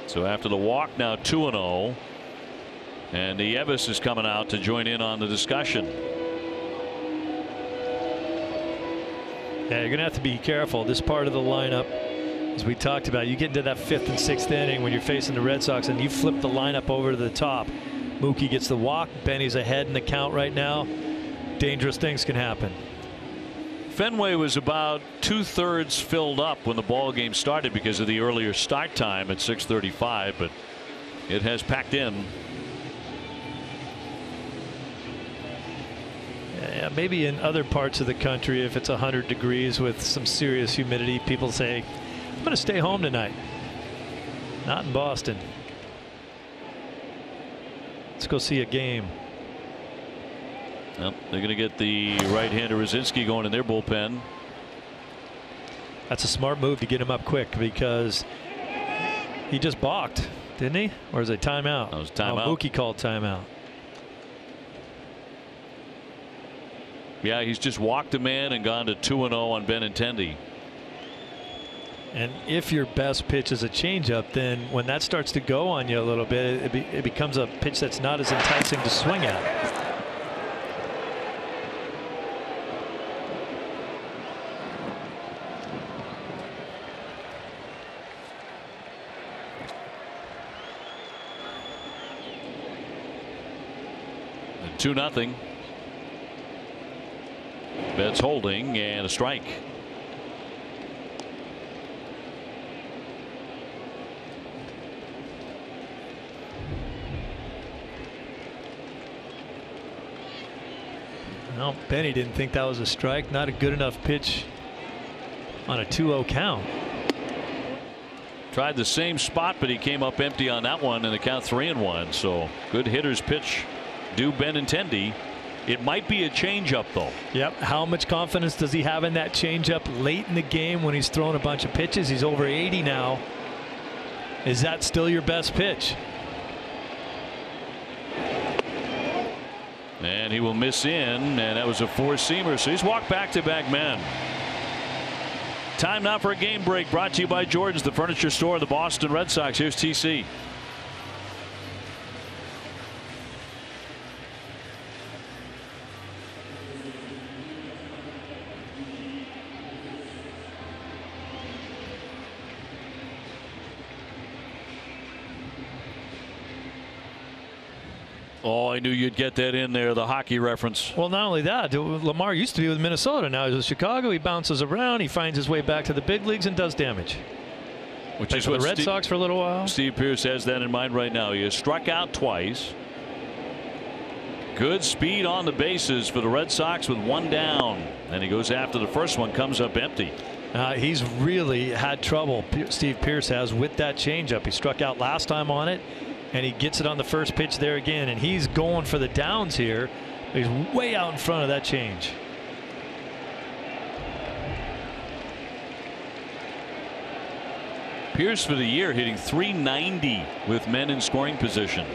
So after the walk, now 2-0, and Nieves is coming out to join in on the discussion. Yeah, you're going to have to be careful. This part of the lineup, as we talked about, you get into that 5th and 6th inning when you're facing the Red Sox and you flip the lineup over to the top. Mookie gets the walk. Benny's ahead in the count right now. Dangerous things can happen. Fenway was about 2/3 filled up when the ball game started because of the earlier start time at 6:35, but it has packed in. Yeah, maybe in other parts of the country, if it's 100 degrees with some serious humidity, people say, I'm going to stay home tonight. Not in Boston. Let's go see a game. Well, they're going to get the right-hander Rosinski going in their bullpen. That's a smart move to get him up quick because he just balked, didn't he? Or is it timeout? That was timeout. Mookie called timeout. Yeah, he's just walked a man and gone to 2-0 on Benintendi. And if your best pitch is a changeup, then when that starts to go on you a little bit, it becomes a pitch that's not as enticing to swing at. 2-0. Betts holding and a strike. Well, Benny didn't think that was a strike. Not a good enough pitch on a 2-0 count. Tried the same spot, but he came up empty on that one, and the count 3-1. So good hitter's pitch due Benintendi. It might be a changeup, though. Yep. How much confidence does he have in that changeup late in the game when he's throwing a bunch of pitches? He's over 80 now. Is that still your best pitch? And he will miss in, and that was a four-seamer. So he's walked back-to-back men. Time now for a game break, brought to you by Jordan's, the furniture store of the Boston Red Sox. Here's TC. Oh, I knew you'd get that in there, the hockey reference. Well, not only that, Lamar used to be with Minnesota. Now he's with Chicago. He bounces around. He finds his way back to the big leagues and does damage. Which is what what the Red Sox for a little while. Steve Pearce has that in mind right now. He has struck out twice. Good speed on the bases for the Red Sox with one down. And he goes after the first one, comes up empty. He's really had trouble, Steve Pearce has, with that changeup. He struck out last time on it, and he gets it on the first pitch there again, and he's going for the downs here. He's way out in front of that change. Pearce for the year hitting .390 with men in scoring position.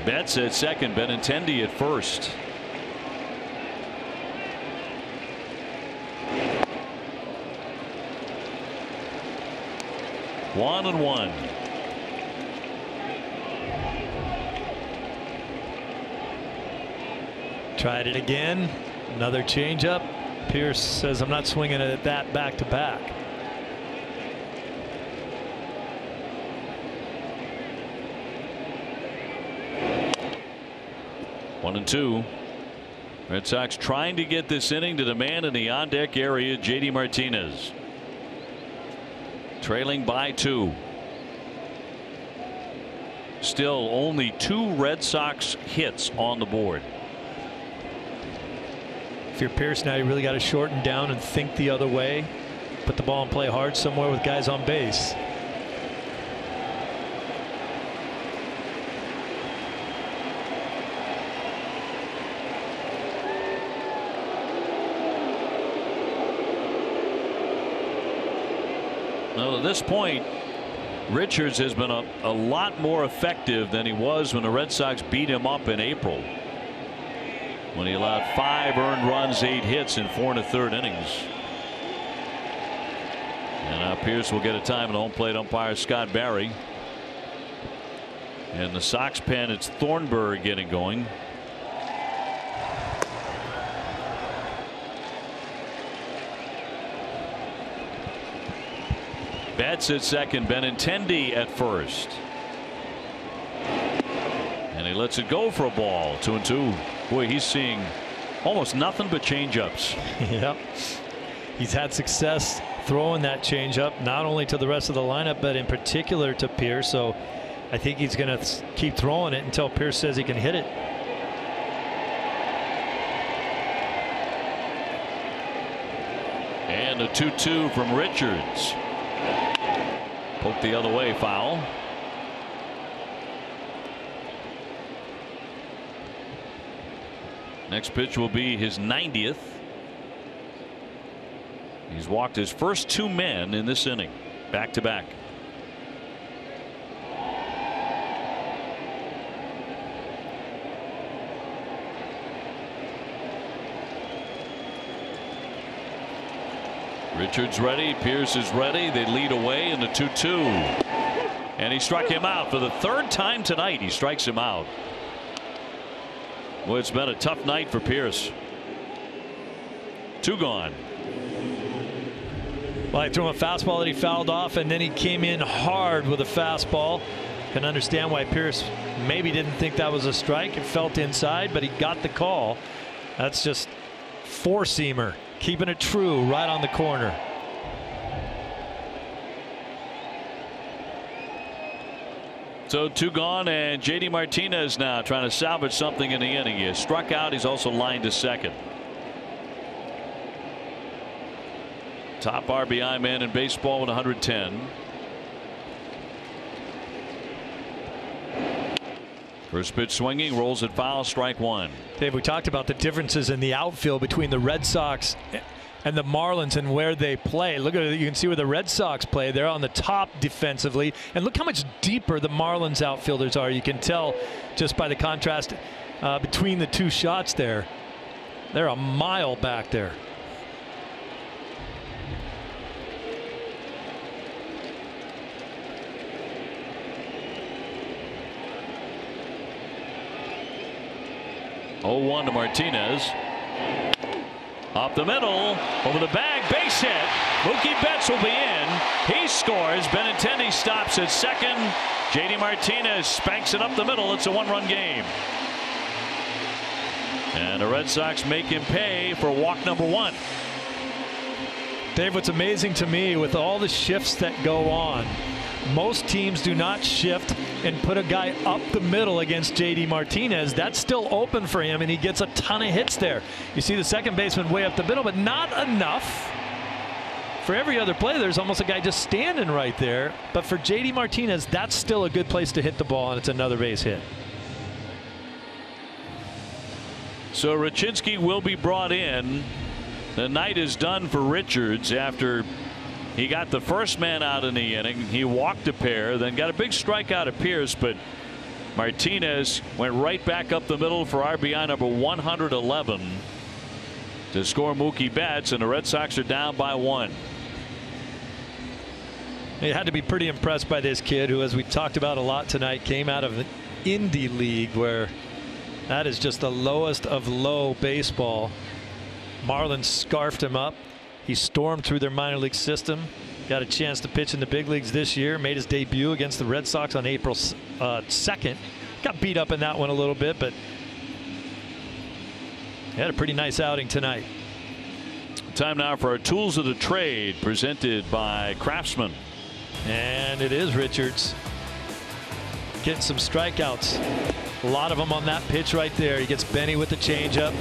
Betts at second, Benintendi at first. One and one. Tried it again. Another changeup. Pearce says, I'm not swinging at that back to back. One and two. Red Sox trying to get this inning to the man in the on deck area, JD Martinez. Trailing by 2. Still only 2 Red Sox hits on the board. If you're Pearce now, you really got to shorten down and think the other way. Put the ball and play hard somewhere with guys on base. Well, at this point, Richards has been a lot more effective than he was when the Red Sox beat him up in April, when he allowed 5 earned runs, 8 hits in 4 1/3 innings. And now Pearce will get a time at home plate umpire Scott Barry. And the Sox pen, it's Thornburg getting going. Betts at second, Benintendi at first. And he lets it go for a ball. 2-2. Boy, he's seeing almost nothing but changeups. Yep. He's had success throwing that changeup, not only to the rest of the lineup, but in particular to Pearce. So I think he's going to keep throwing it until Pearce says he can hit it. And a 2-2 from Richards. Poked the other way, foul. Next pitch will be his 90th. He's walked his first 2 men in this inning, back to back. Richards ready. Pierce is ready. They lead away in the 2-2. And he struck him out for the 3rd time tonight. He strikes him out. Well, it's been a tough night for Pierce. 2 gone. Well, he threw him a fastball that he fouled off, and then he came in hard with a fastball. Can understand why Pierce maybe didn't think that was a strike. It felt inside, but he got the call. That's just 4-seamer. Keeping it true right on the corner. So 2 gone, and JD Martinez now trying to salvage something in the inning. He has struck out. He's also lined to second. Top RBI man in baseball with 110. First pitch swinging, rolls it foul, strike 1. Dave, we talked about the differences in the outfield between the Red Sox and the Marlins and where they play. Look at it. You can see where the Red Sox play. They're on the top defensively. And look how much deeper the Marlins outfielders are. You can tell just by the contrast between the 2 shots there. They're a mile back there. Oh, 1 to Martinez. Up the middle, over the bag, base hit. Mookie Betts will be in. He scores. Benintendi stops at second. JD Martinez spanks it up the middle. It's a 1-run game. And the Red Sox make him pay for walk number 1. Dave, what's amazing to me with all the shifts that go on, most teams do not shift and put a guy up the middle against JD Martinez. That's still open for him, and he gets a ton of hits there. You see the second baseman way up the middle, but not enough. For every other play, there's almost a guy just standing right there. But for JD Martinez, that's still a good place to hit the ball, and it's another base hit. So Raczynski will be brought in. The night is done for Richards after he got the first man out in the inning. He walked a pair, then got a big strikeout of Pierce, but Martinez went right back up the middle for RBI number 111 to score Mookie Betts, and the Red Sox are down by 1. You had to be pretty impressed by this kid who, as we talked about a lot tonight, came out of an indie league where that is just the lowest of low baseball. Marlins scarfed him up. He stormed through their minor league system, got a chance to pitch in the big leagues this year, made his debut against the Red Sox on April 2nd. Got beat up in that one a little bit, but he had a pretty nice outing tonight. Time now for our tools of the trade presented by Craftsman. And it is Richards getting some strikeouts. A lot of them on that pitch right there. He gets Benny with the changeup.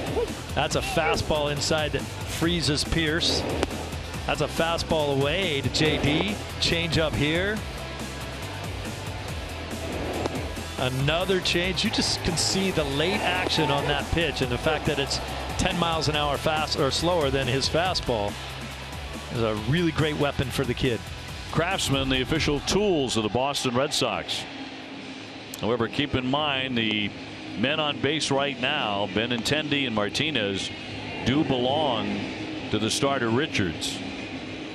That's a fastball inside that freezes Pierce. That's a fastball away to JD. Changeup here. Another change. You just can see the late action on that pitch, and the fact that it's 10 miles an hour fast or slower than his fastball is a really great weapon for the kid. Craftsman, the official tools of the Boston Red Sox. However, keep in mind the men on base right now, Benintendi and Martinez, do belong to the starter Richards.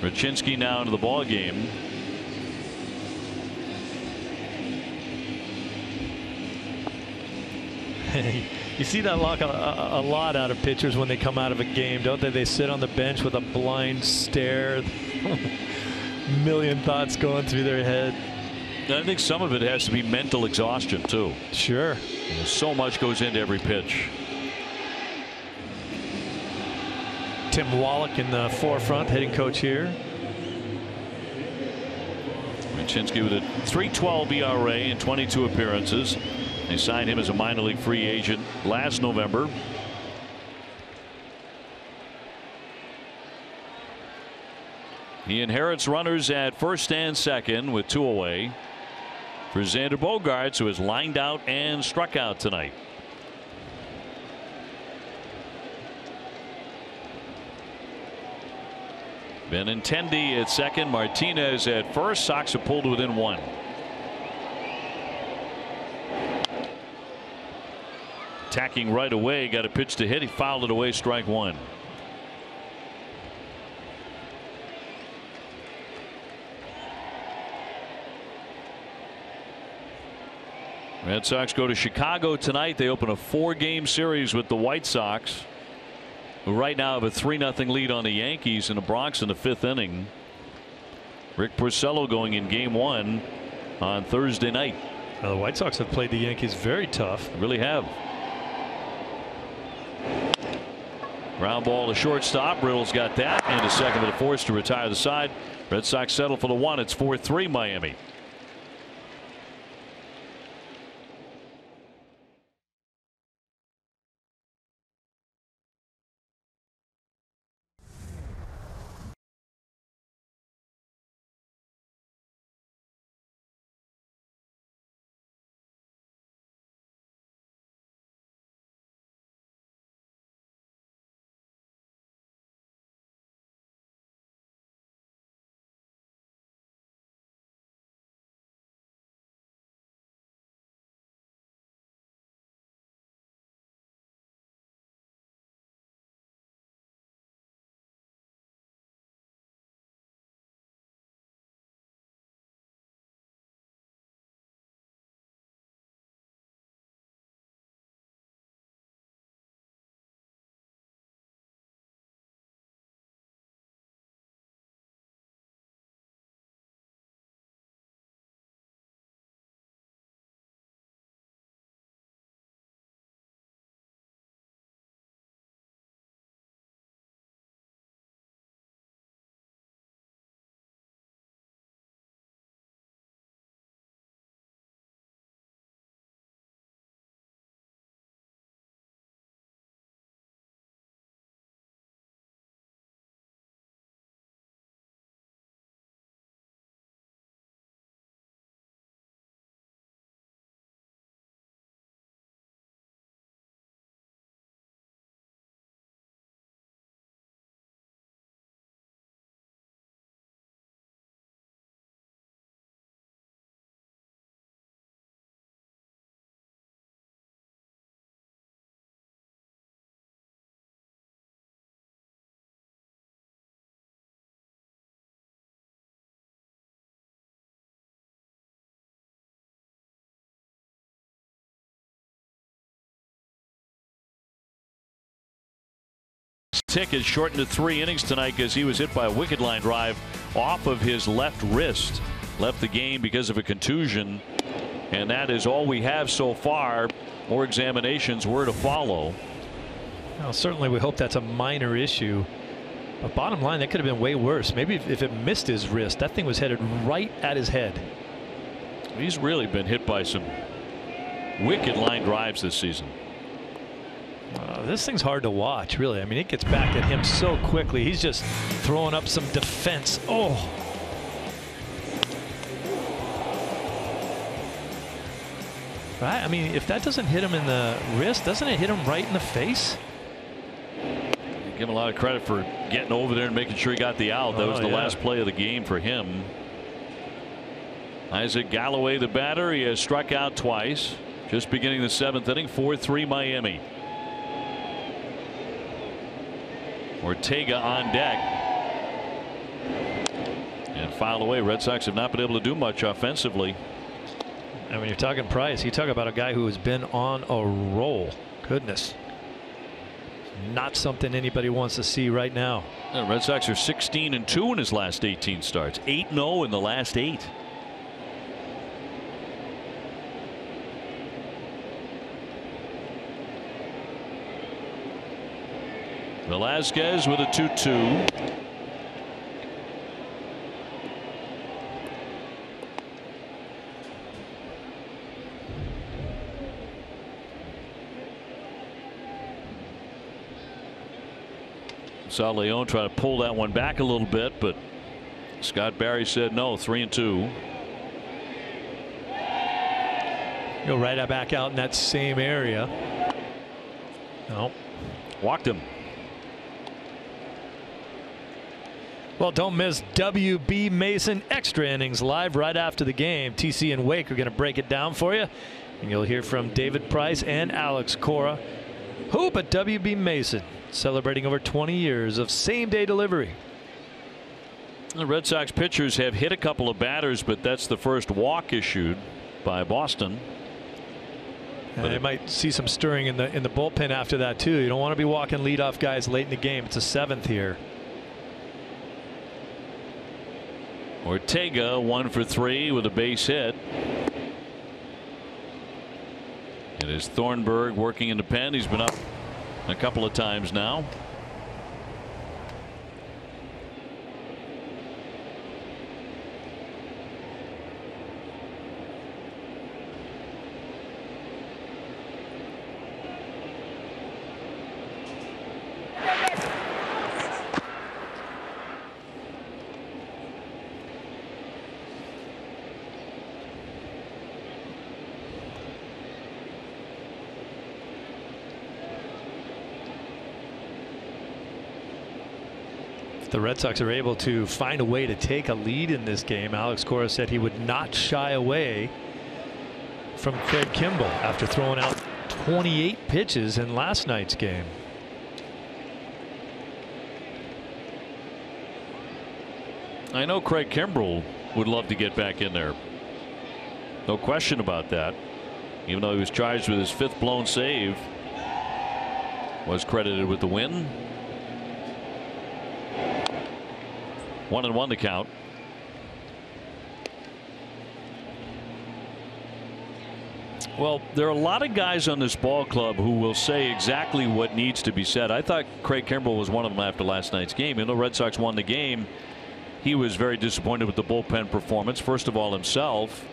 Raczynski now into the ball game. You see that a lot out of pitchers when they come out of a game, don't they? They sit on the bench with a blind stare, million thoughts going through their head. I think some of it has to be mental exhaustion too. Sure. So much goes into every pitch. Tim Wallach in the forefront, hitting coach here. Raczynski with a 3.12 ERA in 22 appearances. They signed him as a minor league free agent last November. He inherits runners at first and second with 2 away for Xander Bogaerts, who has lined out and struck out tonight. Benintendi at second, Martinez at first. Sox have pulled within 1. Attacking right away, got a pitch to hit. He fouled it away, strike 1. Red Sox go to Chicago tonight. They open a 4-game series with the White Sox, who right now have a 3-0 lead on the Yankees in the Bronx in the 5th inning. Rick Porcello going in game 1 on Thursday night. Well, the White Sox have played the Yankees very tough. They really have. Ground ball to shortstop. Riddle's got that, and a second to the force to retire the side. Red Sox settle for the 1. It's 4-3 Miami. Tick is shortened to 3 innings tonight because he was hit by a wicked line drive off of his left wrist. Left the game because of a contusion, and that is all we have so far. More examinations were to follow. Well, certainly we hope that's a minor issue, but bottom line, that could have been way worse. Maybe if it missed his wrist, that thing was headed right at his head. He's really been hit by some wicked line drives this season. This thing's hard to watch, really. I mean, it gets back at him so quickly. He's just throwing up some defense. Oh. Right? I mean, if that doesn't hit him in the wrist, doesn't it hit him right in the face? Give him a lot of credit for getting over there and making sure he got the out. That was the last play of the game for him. Isaac Galloway, the batter. He has struck out twice. Just beginning the 7th inning. 4-3 Miami. Ortega on deck and fouled away. Red Sox have not been able to do much offensively. And when you're talking Price, you talk about a guy who has been on a roll. Goodness, not something anybody wants to see right now. The Red Sox are 16-2 in his last 18 starts, 8-0 in the last 8. Velazquez with a 2-2. Saw Leon try to pull that one back a little bit, but Scott Barry said no. 3-2. Go right back out in that same area. No. Walked him. Well, don't miss WB Mason Extra Innings live right after the game. TC and Wake are going to break it down for you. And you'll hear from David Price and Alex Cora. Hoop at WB Mason, celebrating over 20 years of same-day delivery. The Red Sox pitchers have hit a couple of batters, but that's the first walk issued by Boston. But they might see some stirring in the bullpen after that too. You don't want to be walking leadoff guys late in the game. It's a 7th here. Ortega 1 for 3 with a base hit. It is Thornburg working in the pen. He's been up a couple of times now. The Red Sox are able to find a way to take a lead in this game. Alex Cora said he would not shy away from Craig Kimbrell after throwing out 28 pitches in last night's game. I know Craig Kimbrell would love to get back in there. No question about that. Even though he was charged with his 5th blown save, was credited with the win. 1-1 to count. Well, there are a lot of guys on this ball club who will say exactly what needs to be said. I thought Craig Kimbrell was one of them after last night's game. Even though Red Sox won the game, he was very disappointed with the bullpen performance, first of all himself.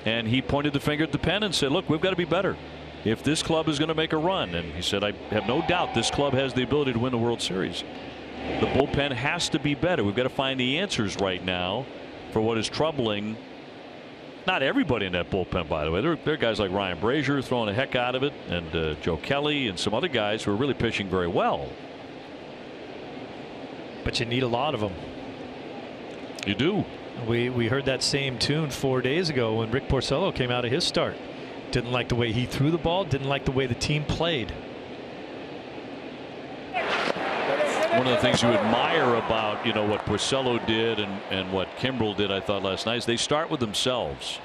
And he pointed the finger at the pen and said, look, we've got to be better if this club is going to make a run. And he said, I have no doubt this club has the ability to win the World Series. The bullpen has to be better. We've got to find the answers right now for what is troubling not everybody in that bullpen, by the way. There are guys like Ryan Brazier throwing the heck out of it, and Joe Kelly and some other guys who are really pitching very well. But you need a lot of them. You do. We heard that same tune 4 days ago when Rick Porcello came out of his start. Didn't like the way he threw the ball, didn't like the way the team played. One of the things you admire about, you know, what Porcello did and what Kimbrell did, I thought last night, is they start with themselves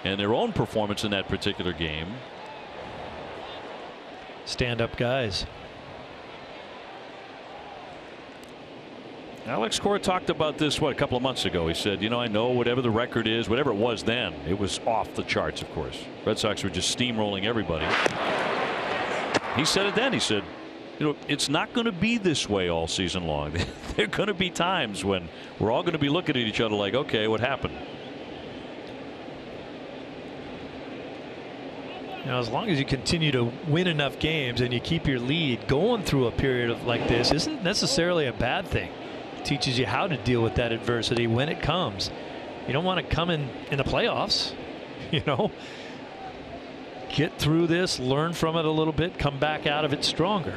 and their own performance in that particular game. Stand-up guys. Alex Cora talked about this, what, a couple of months ago. He said, you know, I know whatever the record is, whatever it was then, it was off the charts, of course. Red Sox were just steamrolling everybody. He said it then. He said, you know, it's not going to be this way all season long. There are going to be times when we're all going to be looking at each other like, okay, what happened? You know, as long as you continue to win enough games and you keep your lead, going through a period of like this isn't necessarily a bad thing. It teaches you how to deal with that adversity when it comes. You don't want to come in the playoffs, you know. Get through this, learn from it a little bit, come back out of it stronger.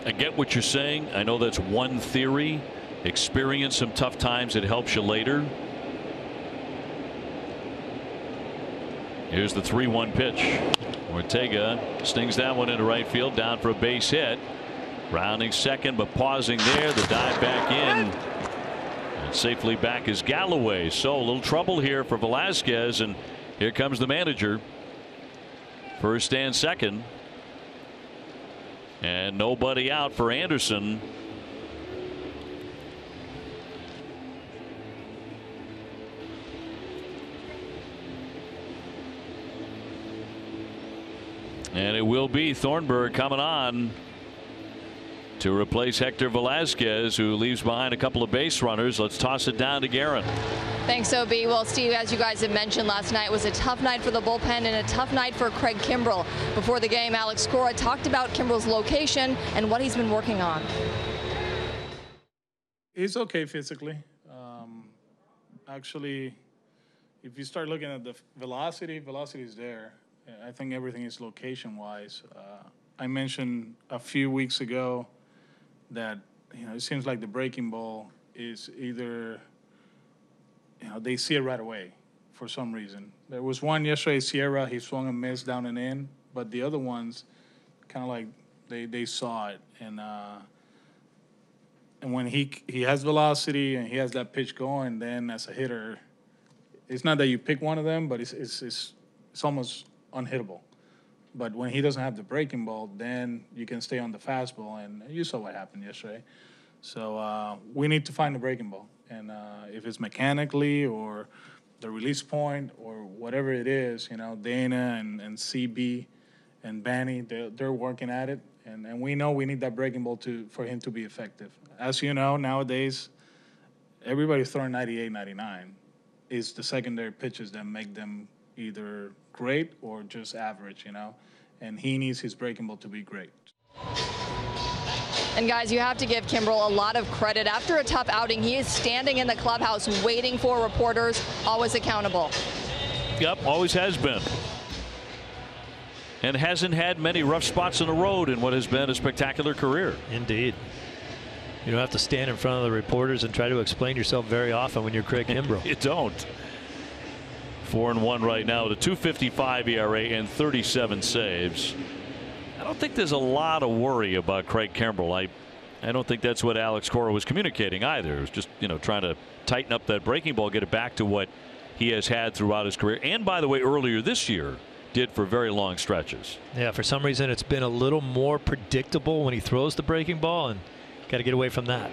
I get what you're saying. I know that's one theory. Experience some tough times, it helps you later. Here's the 3-1 pitch. Ortega stings that one into right field, down for a base hit. Rounding second, but pausing there. The dive back in. And safely back is Galloway. So a little trouble here for Velasquez, and here comes the manager. First and second. And nobody out for Anderson. And it will be Thornburg coming on to replace Hector Velasquez, who leaves behind a couple of base runners. Let's toss it down to Guerin. Thanks, OB. Well, Steve, as you guys have mentioned last night, was a tough night for the bullpen and a tough night for Craig Kimbrell. Before the game, Alex Cora talked about Kimbrell's location and what he's been working on. He's okay physically. Actually, if you start looking at the velocity is there. I think everything is location-wise. I mentioned a few weeks ago that it seems like the breaking ball is either, they see it right away for some reason. There was one yesterday, Sierra, he swung and missed down and in, but the other ones kind of like they saw it. And when he has velocity and he has that pitch going, then as a hitter, it's not that you pick one of them, but it's almost unhittable. But when he doesn't have the breaking ball, then you can stay on the fastball, and you saw what happened yesterday. So we need to find the breaking ball, and if it's mechanically or the release point or whatever it is, Dana and CB and Banny, they're working at it, and we know we need that breaking ball for him to be effective. As you know, nowadays, everybody's throwing 98, 99. It's the secondary pitches that make them either great or just average, and he needs his breaking ball to be great. And guys, you have to give Kimbrel a lot of credit. After a tough outing, he is standing in the clubhouse waiting for reporters, always accountable. Yep, always has been. And hasn't had many rough spots on the road in what has been a spectacular career. Indeed. You don't have to stand in front of the reporters and try to explain yourself very often when you're Craig Kimbrel. You don't. 4-1 right now with a 2.55 ERA and 37 saves. I don't think there's a lot of worry about Craig Kimbrel. I don't think that's what Alex Cora was communicating either. It was just trying to tighten up that breaking ball, get it back to what he has had throughout his career, and by the way, earlier this year did for very long stretches. Yeah, for some reason it's been a little more predictable when he throws the breaking ball, and got to get away from that.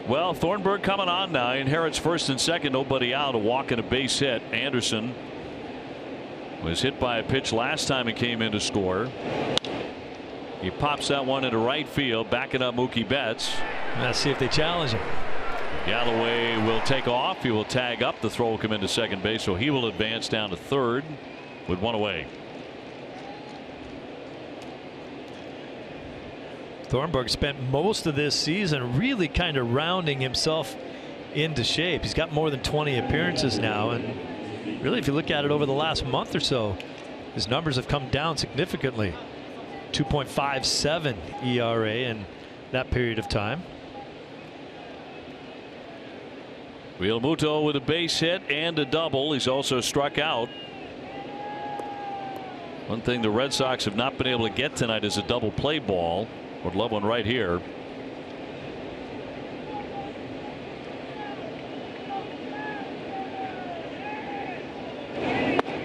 Well, Thornburg coming on now. He inherits first and second, nobody out, a walk and a base hit. Anderson was hit by a pitch last time he came in to score. He pops that one into right field, backing up Mookie Betts. Let's see if they challenge him. Galloway will take off. He will tag up. The throw will come into second base, so he will advance down to third with one away. Thornburg spent most of this season really kind of rounding himself into shape. He's got more than 20 appearances now, and really, if you look at it over the last month or so, his numbers have come down significantly. 2.57 ERA in that period of time. Realmuto with a base hit and a double. He's also struck out. One thing the Red Sox have not been able to get tonight is a double play ball. Would love one right here.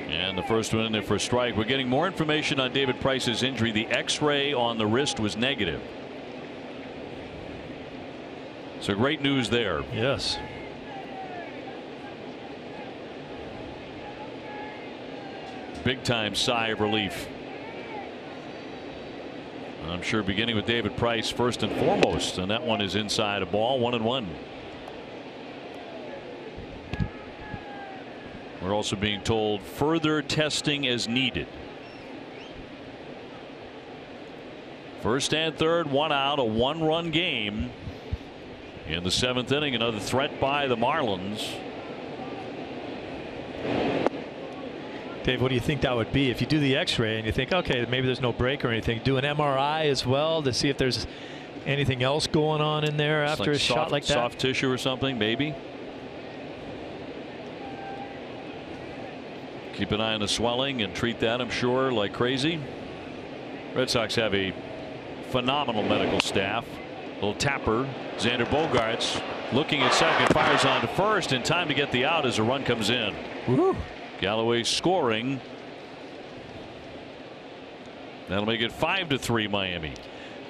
And the first one in there for a strike. We're getting more information on David Price's injury. The X-ray on the wrist was negative. So great news there. Yes. Big time sigh of relief. I'm sure beginning with David Price first and foremost, and that one is inside a ball. 1-1. We're also being told further testing is needed. First and third, one out, a one-run game in the seventh inning. Another threat by the Marlins. Dave, what do you think that would be if you do the X-ray and you think, okay, maybe there's no break or anything? Do an MRI as well to see if there's anything else going on in there after a shot like that? Soft tissue or something, maybe. Keep an eye on the swelling and treat that, I'm sure, like crazy. Red Sox have a phenomenal medical staff. Little tapper, Xander Bogaerts looking at second, fires on to first in time to get the out as a run comes in. Woo. Galloway scoring. That'll make it 5-3 Miami.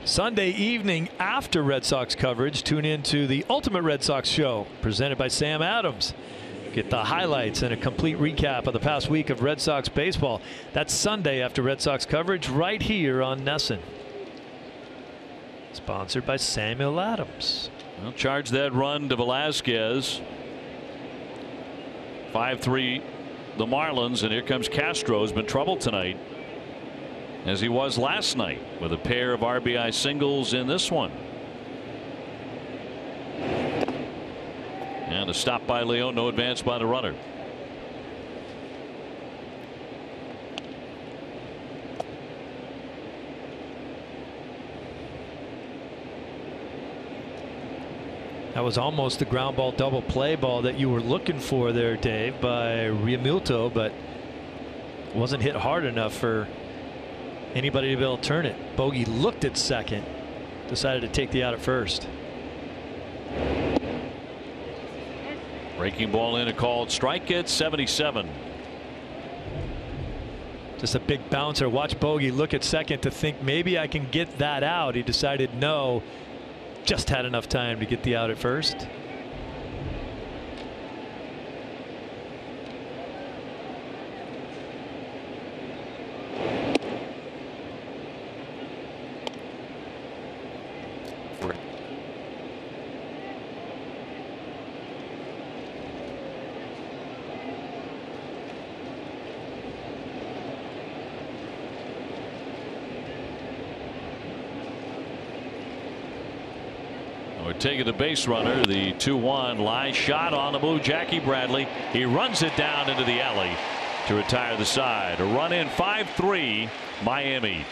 Sunday evening after Red Sox coverage, tune in to the Ultimate Red Sox Show presented by Sam Adams. Get the highlights and a complete recap of the past week of Red Sox baseball. That's Sunday after Red Sox coverage right here on NESN. Sponsored by Samuel Adams. Well, charge that run to Velasquez. 5-3 the Marlins, and here comes Castro. Has been trouble tonight, as he was last night, with a pair of RBI singles in this one. And a stop by Leon, no advance by the runner. That was almost the ground ball double play ball that you were looking for there, Dave, by Realmuto, but wasn't hit hard enough for anybody to be able to turn it. Bogey looked at second, decided to take the out at first. Breaking ball in, a called strike at 77. Just a big bouncer. Watch Bogey look at second to think maybe I can get that out. He decided no. Just had enough time to get the out at first. We're taking the base runner, the 2-1 line shot on the move. Jackie Bradley. He runs it down into the alley to retire the side. A run in 5-3 Miami.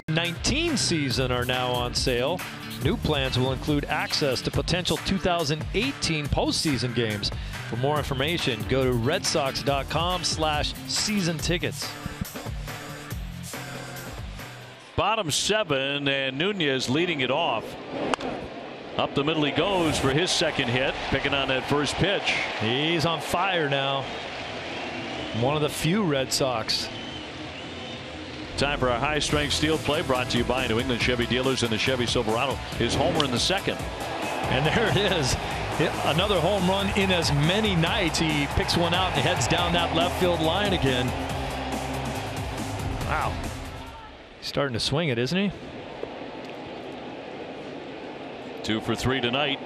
'19 season are now on sale. New plans will include access to potential 2018 postseason games. For more information, go to redsox.com/season tickets. Bottom 7, and Nunez leading it off. Up the middle he goes for his second hit, picking on that first pitch. He's on fire now. One of the few Red Sox. Time for our high-strength steel play, brought to you by New England Chevy dealers and the Chevy Silverado. His homer in the second. And there it is. Another home run in as many nights. He picks one out and heads down that left field line again. Wow. He's starting to swing it, isn't he? 2 for 3 tonight.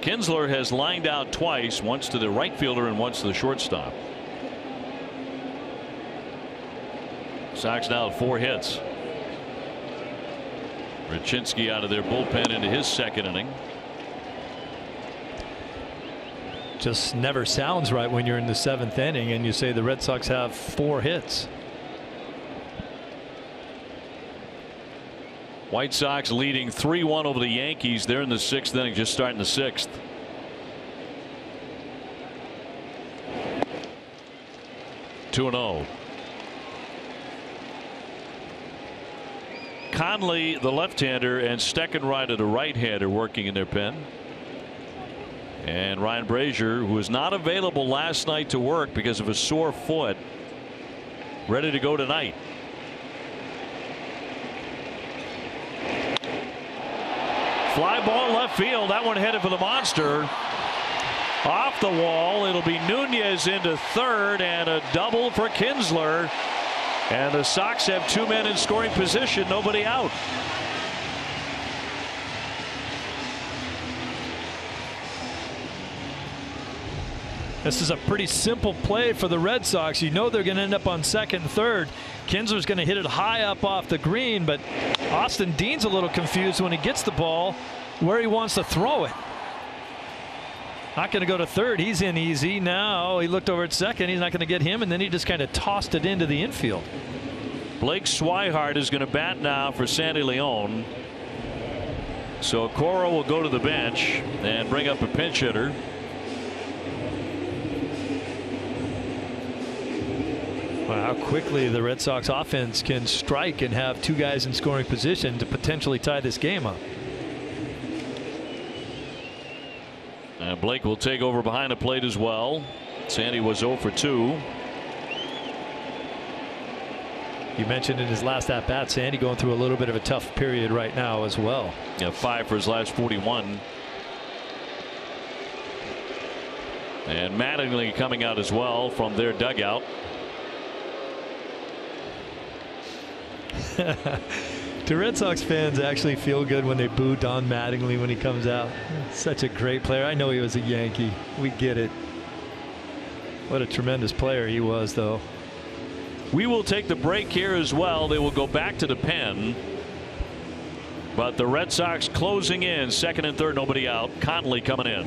Kinsler has lined out twice, once to the right fielder and once to the shortstop. Sox now at 4 hits. Rachinski out of their bullpen into his second inning. Just never sounds right when you're in the 7th inning and you say the Red Sox have 4 hits. White Sox leading 3-1 over the Yankees. They're in the 6th inning, just starting the 6th. Two and 0. Conley, the left-hander, and Steckenrider, the right-hander, working in their pen. And Ryan Brazier, who was not available last night to work because of a sore foot, ready to go tonight. Fly ball left field. That one headed for the monster. Off the wall. It'll be Nunez into third, and a double for Kinsler. And the Sox have 2 men in scoring position, nobody out. This is a pretty simple play for the Red Sox. You know they're going to end up on second and third. Kinsler's going to hit it high up off the green, but Austin Dean's a little confused when he gets the ball where he wants to throw it. Not going to go to third. He's in easy. Now he looked over at second. He's not going to get him, and then he just kind of tossed it into the infield. Blake Swihart is going to bat now for Sandy Leon. So Coro will go to the bench and bring up a pinch hitter. Wow, how quickly the Red Sox offense can strike and have 2 guys in scoring position to potentially tie this game up. And Blake will take over behind the plate as well. Sandy was 0 for 2. You mentioned in his last at bat, Sandy going through a little bit of a tough period right now as well. Yeah, 5 for his last 41. And Mattingly coming out as well from their dugout. Do Red Sox fans actually feel good when they boo Don Mattingly when he comes out? Such a great player. I know he was a Yankee. We get it. What a tremendous player he was, though. We will take the break here as well. They will go back to the pen. But the Red Sox closing in, second and third, nobody out. Conley coming in.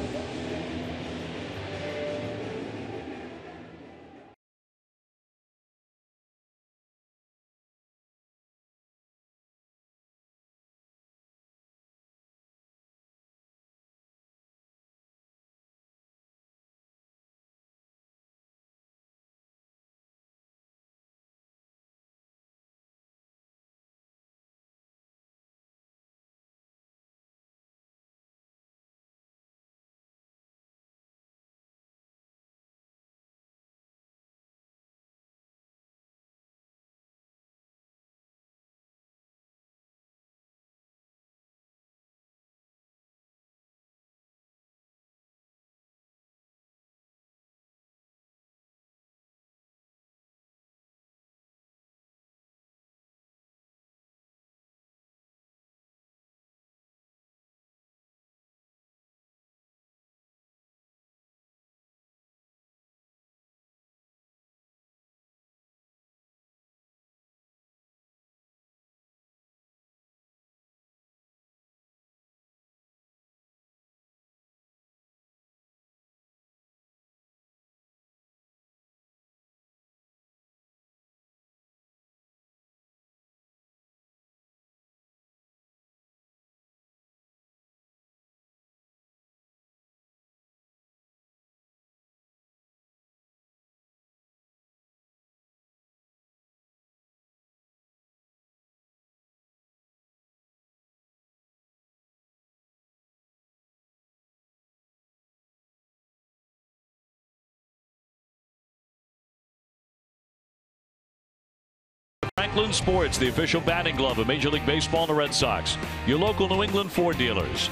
Franklin Sports, the official batting glove of Major League Baseball and the Red Sox. Your local New England Ford dealers.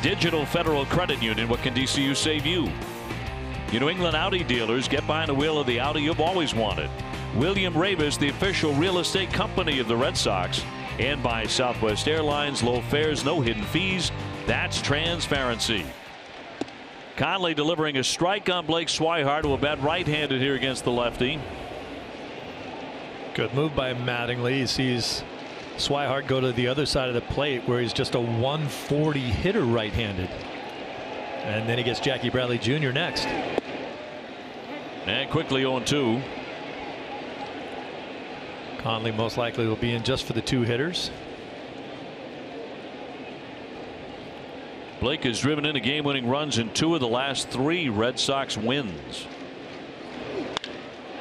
Digital Federal Credit Union. What can DCU save you? Your New England Audi dealers. Get behind the wheel of the Audi you've always wanted. William Ravis, the official real estate company of the Red Sox. And by Southwest Airlines. Low fares, no hidden fees. That's transparency. Conley delivering a strike on Blake Swihart, who will bat right-handed here against the lefty. Good move by Mattingly. He sees Swihart go to the other side of the plate where he's just a 140 hitter right-handed. And then he gets Jackie Bradley Jr. next. And quickly 0-2. Conley most likely will be in just for the 2 hitters. Blake has driven in game-winning runs in 2 of the last 3 Red Sox wins.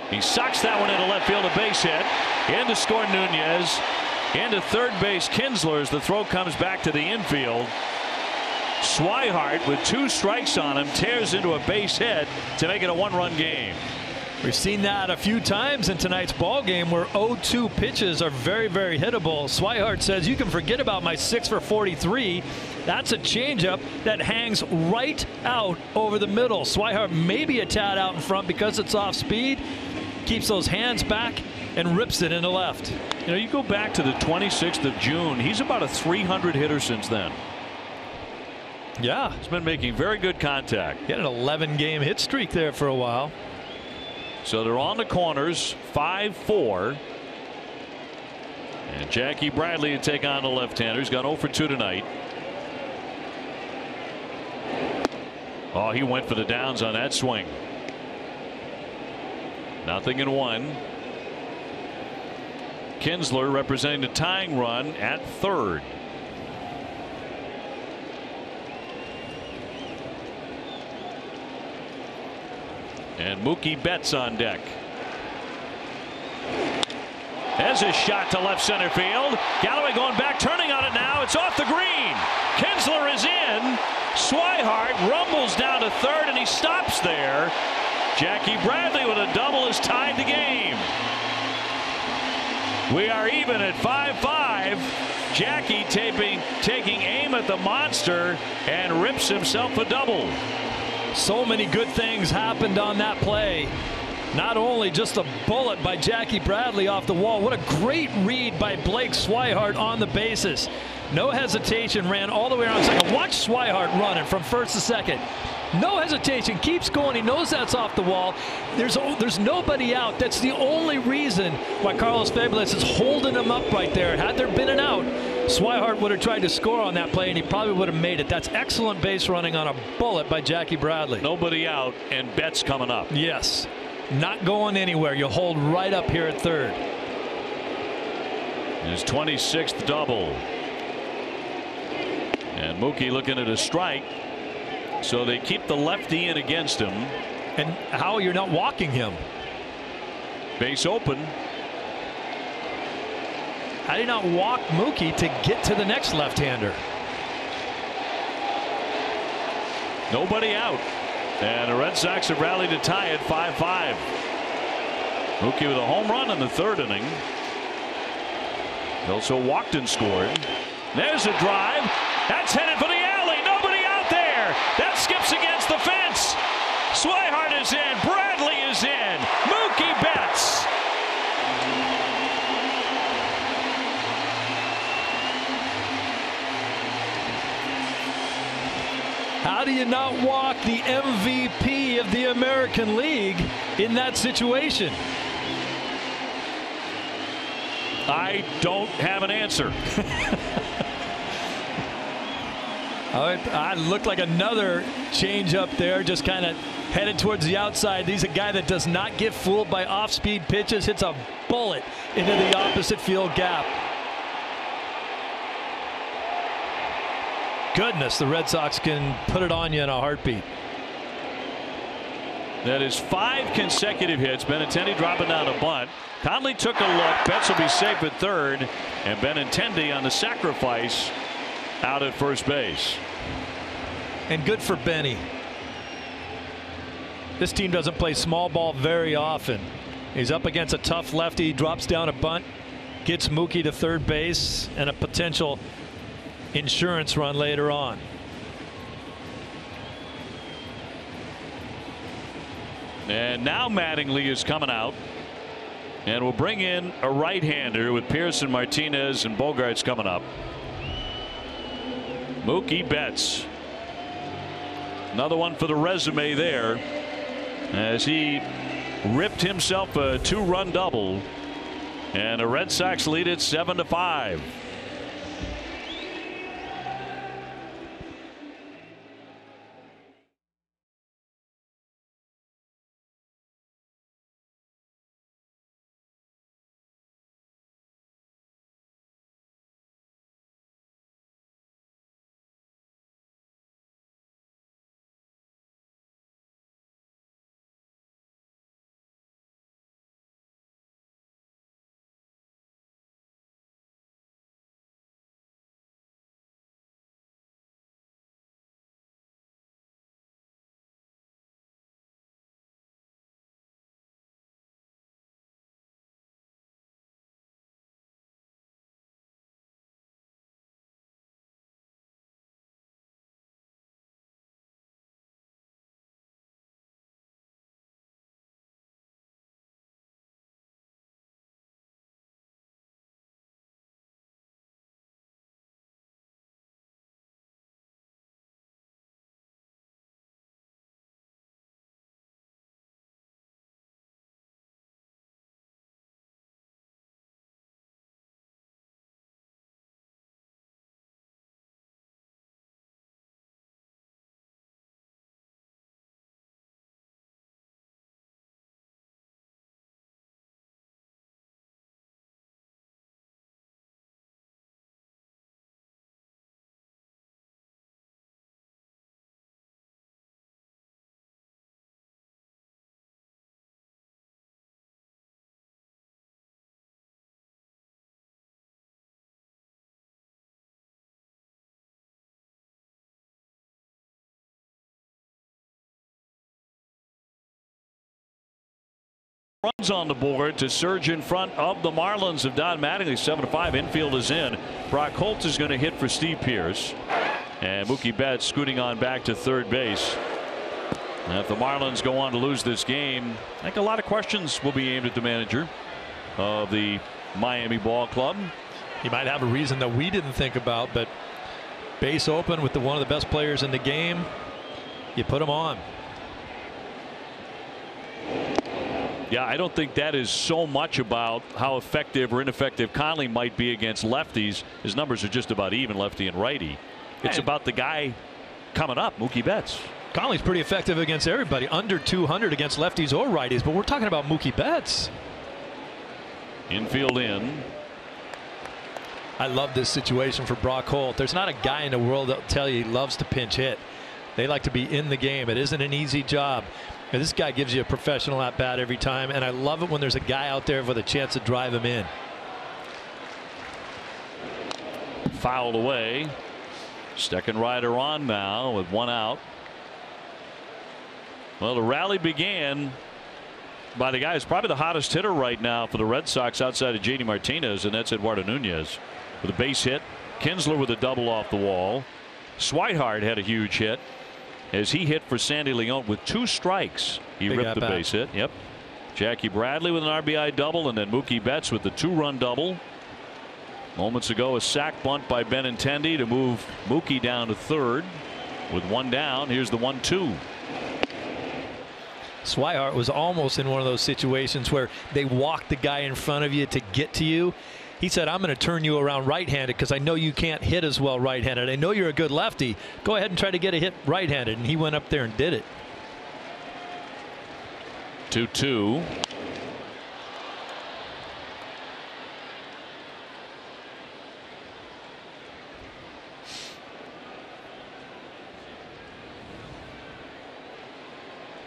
He sucks that one into left field, a base hit. In to score Nunez. Into third base Kinsler as the throw comes back to the infield. Swihart with 2 strikes on him tears into a base hit to make it a 1-run game. We've seen that a few times in tonight's ball game where 0-2 pitches are very, very hittable. Swihart says, you can forget about my 6 for 43. That's a changeup that hangs right out over the middle. Swihart maybe a tad out in front because it's off speed. Keeps those hands back and rips it into left. You know, you go back to the 26th of June. He's about a 300 hitter since then. Yeah. He's been making very good contact. He had an 11-game hit streak there for a while. So they're on the corners, 5-4. And Jackie Bradley to take on the left-hander. He's gone 0 for 2 tonight. Oh, he went for the downs on that swing. 0-1. Kinsler representing the tying run at third. And Mookie Betts on deck. There's a shot to left center field. Galloway going back, turning on it now. It's off the green. Kinsler is in. Swihart rumbles down to third, and he stops there. Jackie Bradley with a double has tied the game. We are even at 5-5. Jackie taking aim at the monster and rips himself a double. So many good things happened on that play. Not only just a bullet by Jackie Bradley off the wall. What a great read by Blake Swihart on the bases. No hesitation, ran all the way around second. Watch Swihart running from first to second. No hesitation, keeps going. He knows that's off the wall. There's nobody out. That's the only reason why Carlos Fabulas is holding him up right there. Had there been an out, Swihart would have tried to score on that play, and he probably would have made it. That's excellent base running on a bullet by Jackie Bradley. Nobody out, and Betts coming up. Yes. Not going anywhere. You hold right up here at third. His 26th double. And Mookie looking at a strike. So they keep the lefty in against him. And how you're not walking him? Base open. How do you not walk Mookie to get to the next left-hander? Nobody out. And the Red Sox have rallied to tie it 5-5. Mookie with a home run in the third inning. He also walked and scored. There's a drive. That's headed for the alley. Nobody out there. That skips against the fence. Swihart is in. Bradley is in. Mookie Betts. How do you not walk the MVP of the American League in that situation? I don't have an answer. I looked like another change up there, just kind of headed towards the outside. He's a guy that does not get fooled by off-speed pitches, hits a bullet into the opposite field gap. Goodness, the Red Sox can put it on you in a heartbeat. That is 5 consecutive hits. Benintendi dropping down a bunt. Conley took a look. Betts will be safe at third, and Benintendi on the sacrifice out at first base. And good for Benny. This team doesn't play small ball very often. He's up against a tough lefty, drops down a bunt, gets Mookie to third base, and a potential insurance run later on. And now Mattingly is coming out, and we'll bring in a right-hander with Pearson, Martinez, and Bogarts coming up. Mookie Betts, another one for the resume there, as he ripped himself a 2-run double, and the Red Sox lead it 7-5. runs on the board to surge in front of the Marlins of Don Mattingly. 7-5. Infield is in. Brock Holt is going to hit for Steve Pearce. And Mookie Betts scooting on back to third base. And if the Marlins go on to lose this game, I think a lot of questions will be aimed at the manager of the Miami Ball Club. He might have a reason that we didn't think about, but base open with one of the best players in the game, you put him on. Yeah, I don't think that is so much about how effective or ineffective Conley might be against lefties. His numbers are just about even, lefty and righty. It's about the guy coming up, Mookie Betts. Conley's pretty effective against everybody, under 200 against lefties or righties, but we're talking about Mookie Betts. Infield in. I love this situation for Brock Holt. There's not a guy in the world that'll tell you he loves to pinch hit. They like to be in the game. It isn't an easy job. And this guy gives you a professional at bat every time, and I love it when there's a guy out there with a chance to drive him in. Fouled away. Second rider on now with one out. Well, the rally began by the guy who's probably the hottest hitter right now for the Red Sox outside of JD Martinez, and that's Eduardo Nunez with a base hit. Kinsler with a double off the wall. Swihart had a huge hit as he hit for Sandy Leon with 2 strikes. He ripped the base hit. Yep. Jackie Bradley with an RBI double, and then Mookie Betts with the 2-run double. Moments ago, a sac bunt by Benintendi to move Mookie down to third. With one down, here's the 1-2. Swihart was almost in one of those situations where they walk the guy in front of you to get to you. He said, I'm going to turn you around right-handed because I know you can't hit as well right-handed. I know you're a good lefty. Go ahead and try to get a hit right-handed. And he went up there and did it. 2-2.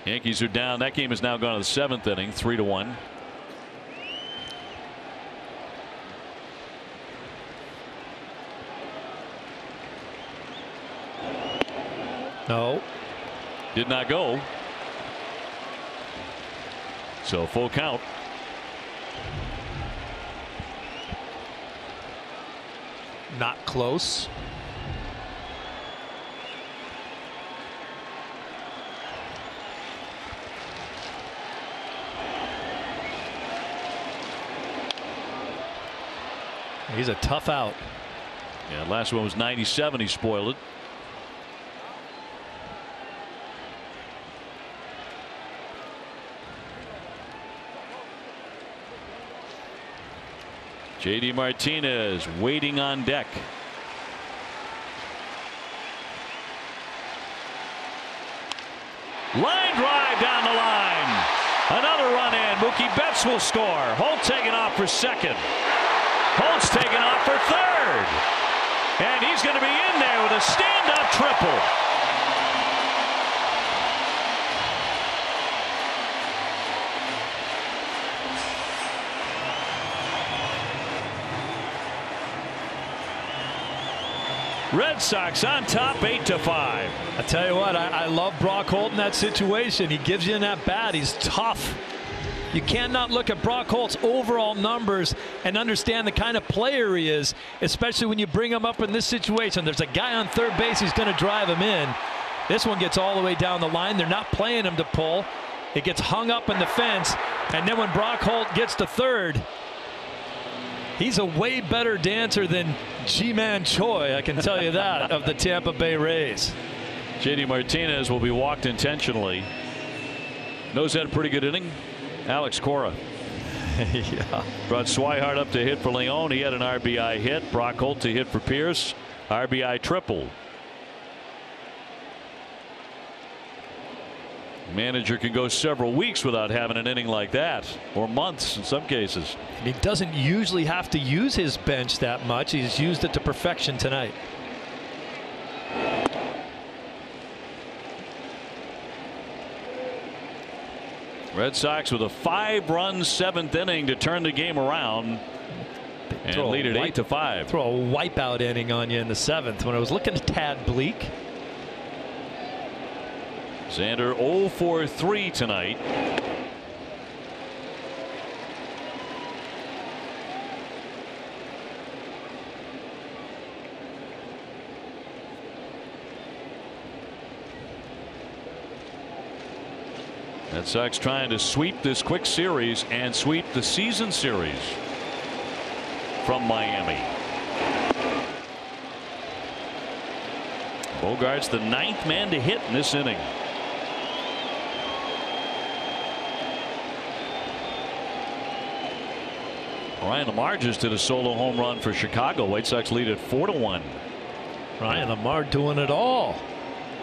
Yankees are down. That game has now gone to the 7th inning, 3-1. No. Did not go. So full count. Not close. He's a tough out. Yeah, last one was 97. He spoiled it. JD Martinez waiting on deck. Line drive down the line. Another run in. Mookie Betts will score. Holt taking off for second. Holt's taking off for third. And he's going to be in there with a stand-up triple. Red Sox on top 8-5. I tell you what, I love Brock Holt in that situation. He gives you in that bat. He's tough. You cannot look at Brock Holt's overall numbers and understand the kind of player he is, especially when you bring him up in this situation. There's a guy on third base who's going to drive him in. This one gets all the way down the line. They're not playing him to pull. It gets hung up in the fence. And then when Brock Holt gets to third, he's a way better dancer than G-Man Choi, I can tell you that, of the Tampa Bay Rays. JD Martinez will be walked intentionally. Knows that a pretty good inning. Alex Cora. Yeah. Brought Swihart up to hit for Leon. He had an RBI hit. Brock Holt to hit for Pierce. RBI triple. Manager can go several weeks without having an inning like that, or months in some cases. And he doesn't usually have to use his bench that much. He's used it to perfection tonight. Red Sox with a 5-run 7th inning to turn the game around and lead it 8-5. Throw a wipeout inning on you in the 7th when it was looking a tad bleak. Xander 0 for 3 tonight. Red Sox trying to sweep this quick series and sweep the season series from Miami. Bogart's the 9th man to hit in this inning. Ryan Lamar just did a solo home run for Chicago. White Sox lead at 4-1. Ryan Lamar doing it all.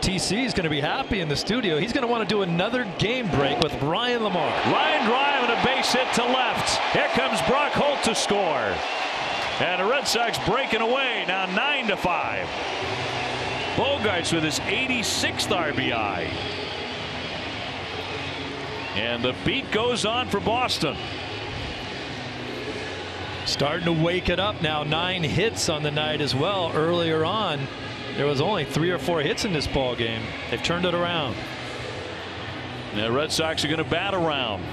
TC is going to be happy in the studio. He's going to want to do another game break with Ryan Lamar. Line drive and a base hit to left. Here comes Brock Holt to score. And the Red Sox breaking away now 9-5. Bogarts with his 86th RBI. And the beat goes on for Boston. Starting to wake it up now. 9 hits on the night as well. Earlier on, there was only 3 or 4 hits in this ball game. They've turned it around. The Red Sox are going to bat around.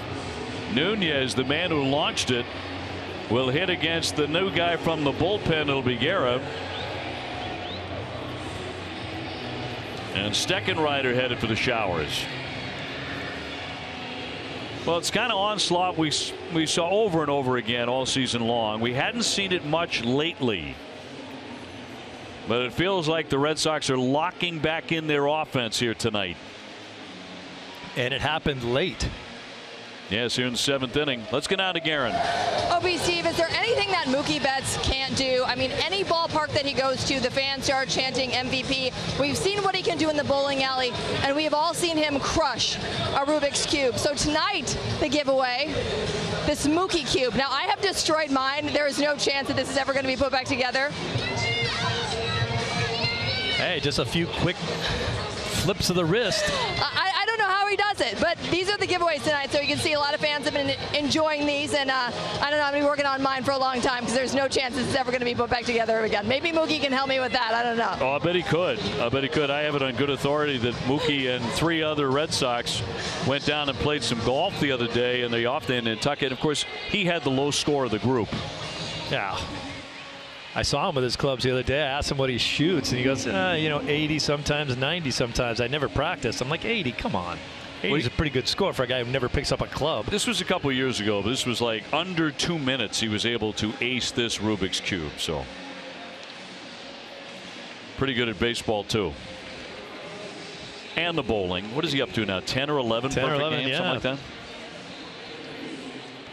Nunez, the man who launched it, will hit against the new guy from the bullpen. It'll be Guerra. And Steckenrider headed for the showers. Well, it's kind of onslaught we saw over and over again all season long. We hadn't seen it much lately. But it feels like the Red Sox are locking back in their offense here tonight. And it happened late. Yes, here in the 7th inning. Let's get out to Guerin. OB Steve, is there anything that Mookie Betts can't do? I mean, any ballpark that he goes to, the fans start chanting MVP. We've seen what he can do in the bowling alley, and we have all seen him crush a Rubik's Cube. So tonight, the giveaway, this Mookie Cube. Now, I have destroyed mine. There is no chance that this is ever going to be put back together. Hey, just a few quick flips of the wrist. I don't know how he does it, but these are the giveaways tonight, so you can see a lot of fans have been enjoying these, and I don't know, I'm going to be working on mine for a long time because there's no chance this is ever going to be put back together again. Maybe Mookie can help me with that. I don't know. Oh, I bet he could. I bet he could. I have it on good authority that Mookie and 3 other Red Sox went down and played some golf the other day in the off day in Nantucket. Of course, he had the low score of the group. Yeah. I saw him with his clubs the other day. I asked him what he shoots, and he goes, 80 sometimes, 90 sometimes. I never practiced. I'm like, 80, come on. 80 is a pretty good score for a guy who never picks up a club. This was a couple of years ago, but this was like under 2 minutes he was able to ace this Rubik's Cube. So pretty good at baseball, too. And the bowling. What is he up to now? 10 or 11 10 or 11, games, yeah. something like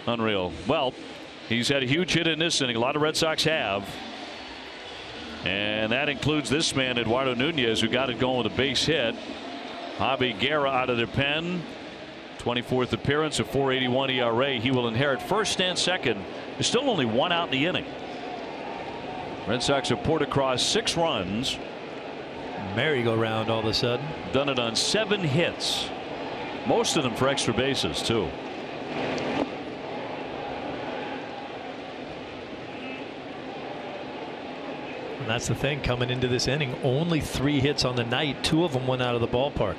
that? Unreal. Well, he's had a huge hit in this inning. A lot of Red Sox have. And that includes this man, Eduardo Nunez, who got it going with a base hit. Javi Guerra out of their pen. 24th appearance, a 4.81 ERA. He will inherit first and second. There's still only 1 out in the inning. Red Sox have poured across 6 runs. Merry-go-round all of a sudden. Done it on 7 hits. Most of them for extra bases, too. And that's the thing, coming into this inning, only 3 hits on the night. 2 of them went out of the ballpark.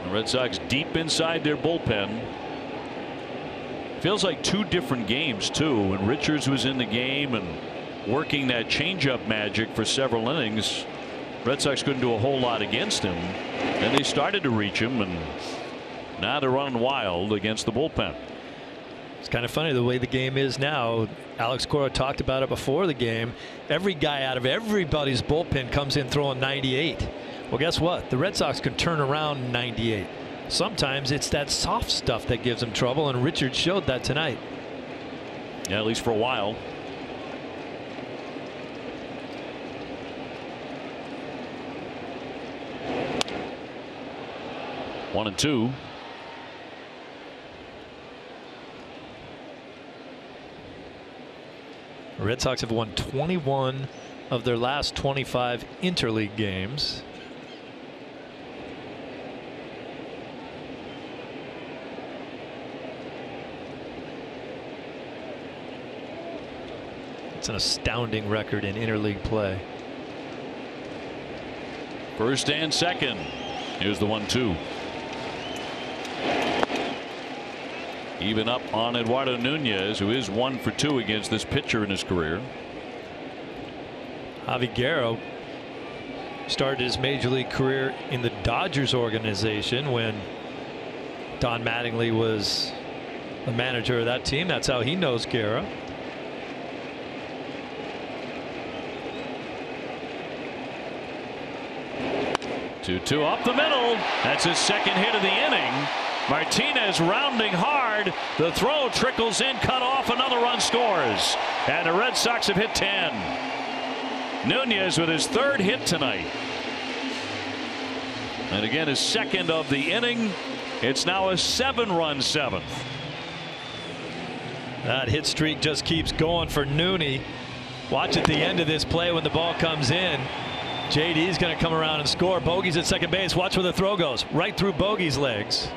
The Red Sox deep inside their bullpen. Feels like 2 different games, too. When Richards was in the game and working that changeup magic for several innings, Red Sox couldn't do a whole lot against him. Then they started to reach him, and now they're running wild against the bullpen. It's kind of funny the way the game is now. Alex Cora talked about it before the game. Every guy out of everybody's bullpen comes in throwing 98. Well, guess what? The Red Sox can turn around 98. Sometimes it's that soft stuff that gives them trouble, and Richards showed that tonight. Yeah, at least for a while. One and two. The Red Sox have won 21 of their last 25 interleague games. It's an astounding record in interleague play. First and second. Here's the 1-2. Even up on Eduardo Nunez, who is 1 for 2 against this pitcher in his career. Javi Guerra Started his major league career in the Dodgers organization when Don Mattingly was the manager of that team. That's how he knows Guerra. Two up the middle. That's his second hit of the inning. Martinez rounding hard. The throw trickles in, cut off. Another run scores. And the Red Sox have hit 10. Nunez with his third hit tonight. And again, his second of the inning. It's now a 7-run seventh. That hit streak just keeps going for Nooney. Watch at the end of this play when the ball comes in. JD's going to come around and score. Bogey's at second base. Watch where the throw goes. Right through Bogey's legs.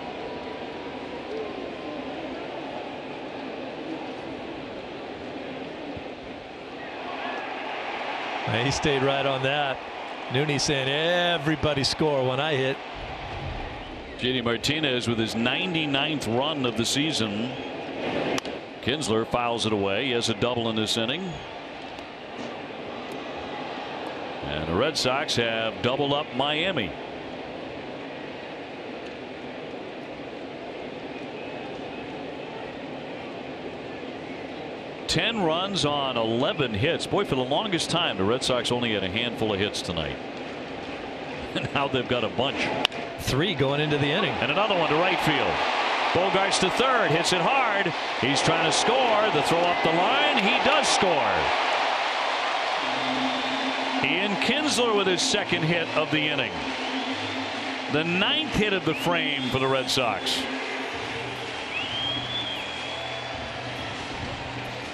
He stayed right on that. Nooney saying everybody score when I hit. JD Martinez with his 99th run of the season. Kinsler fouls it away. He has a double in this inning. And the Red Sox have doubled up Miami. Ten runs on 11 hits. Boy, for the longest time, the Red Sox only had a handful of hits tonight. And now they've got a bunch. 3 going into the inning. And another one to right field. Bogarts to third. Hits it hard. He's trying to score. The throw up the line. He does score. Ian Kinsler with his second hit of the inning. The 9th hit of the frame for the Red Sox.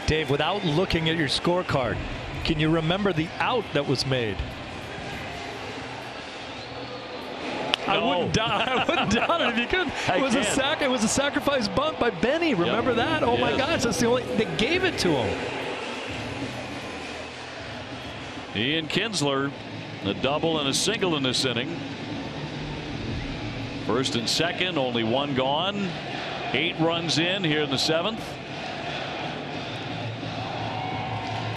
Dave, without looking at your scorecard, can you remember the out that was made? No. I wouldn't doubt it if you could. It was a sacrifice bunt by Benny. Remember that? Oh my gosh, that's the only they gave it to him. Ian Kinsler, a double and a single in this inning. First and second, only one gone. 8 runs in here in the 7th.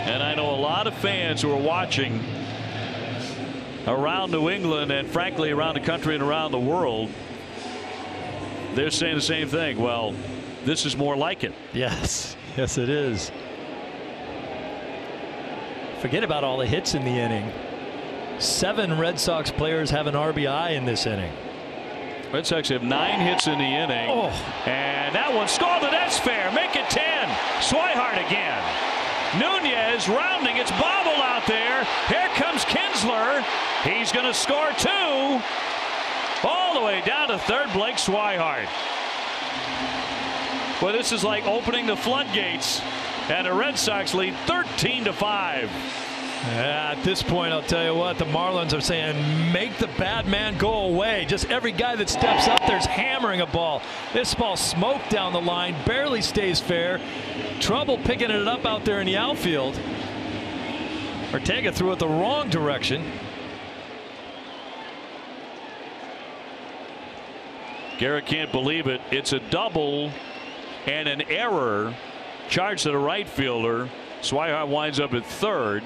And I know a lot of fans who are watching around New England and frankly around the country and around the world. They're saying the same thing. Well, this is more like it. Yes, yes, it is. Forget about all the hits in the inning. 7 Red Sox players have an RBI in this inning. Red Sox have 9 hits in the inning. Oh. And that one scored. That's fair. Make it 10. Swihart again. Nunez rounding. It's bobbled out there. Here comes Kinsler. He's going to score 2. All the way down to third. Blake Swihart. Well, this is like opening the floodgates. And the Red Sox lead 13-5. At this point, I'll tell you what, the Marlins are saying, make the bad man go away. Just every guy that steps up there's hammering a ball. This ball smoked down the line, barely stays fair. Trouble picking it up out there in the outfield. Ortega threw it the wrong direction. Garrett can't believe it. It's a double and an error charged to the right fielder. Swihart winds up at third.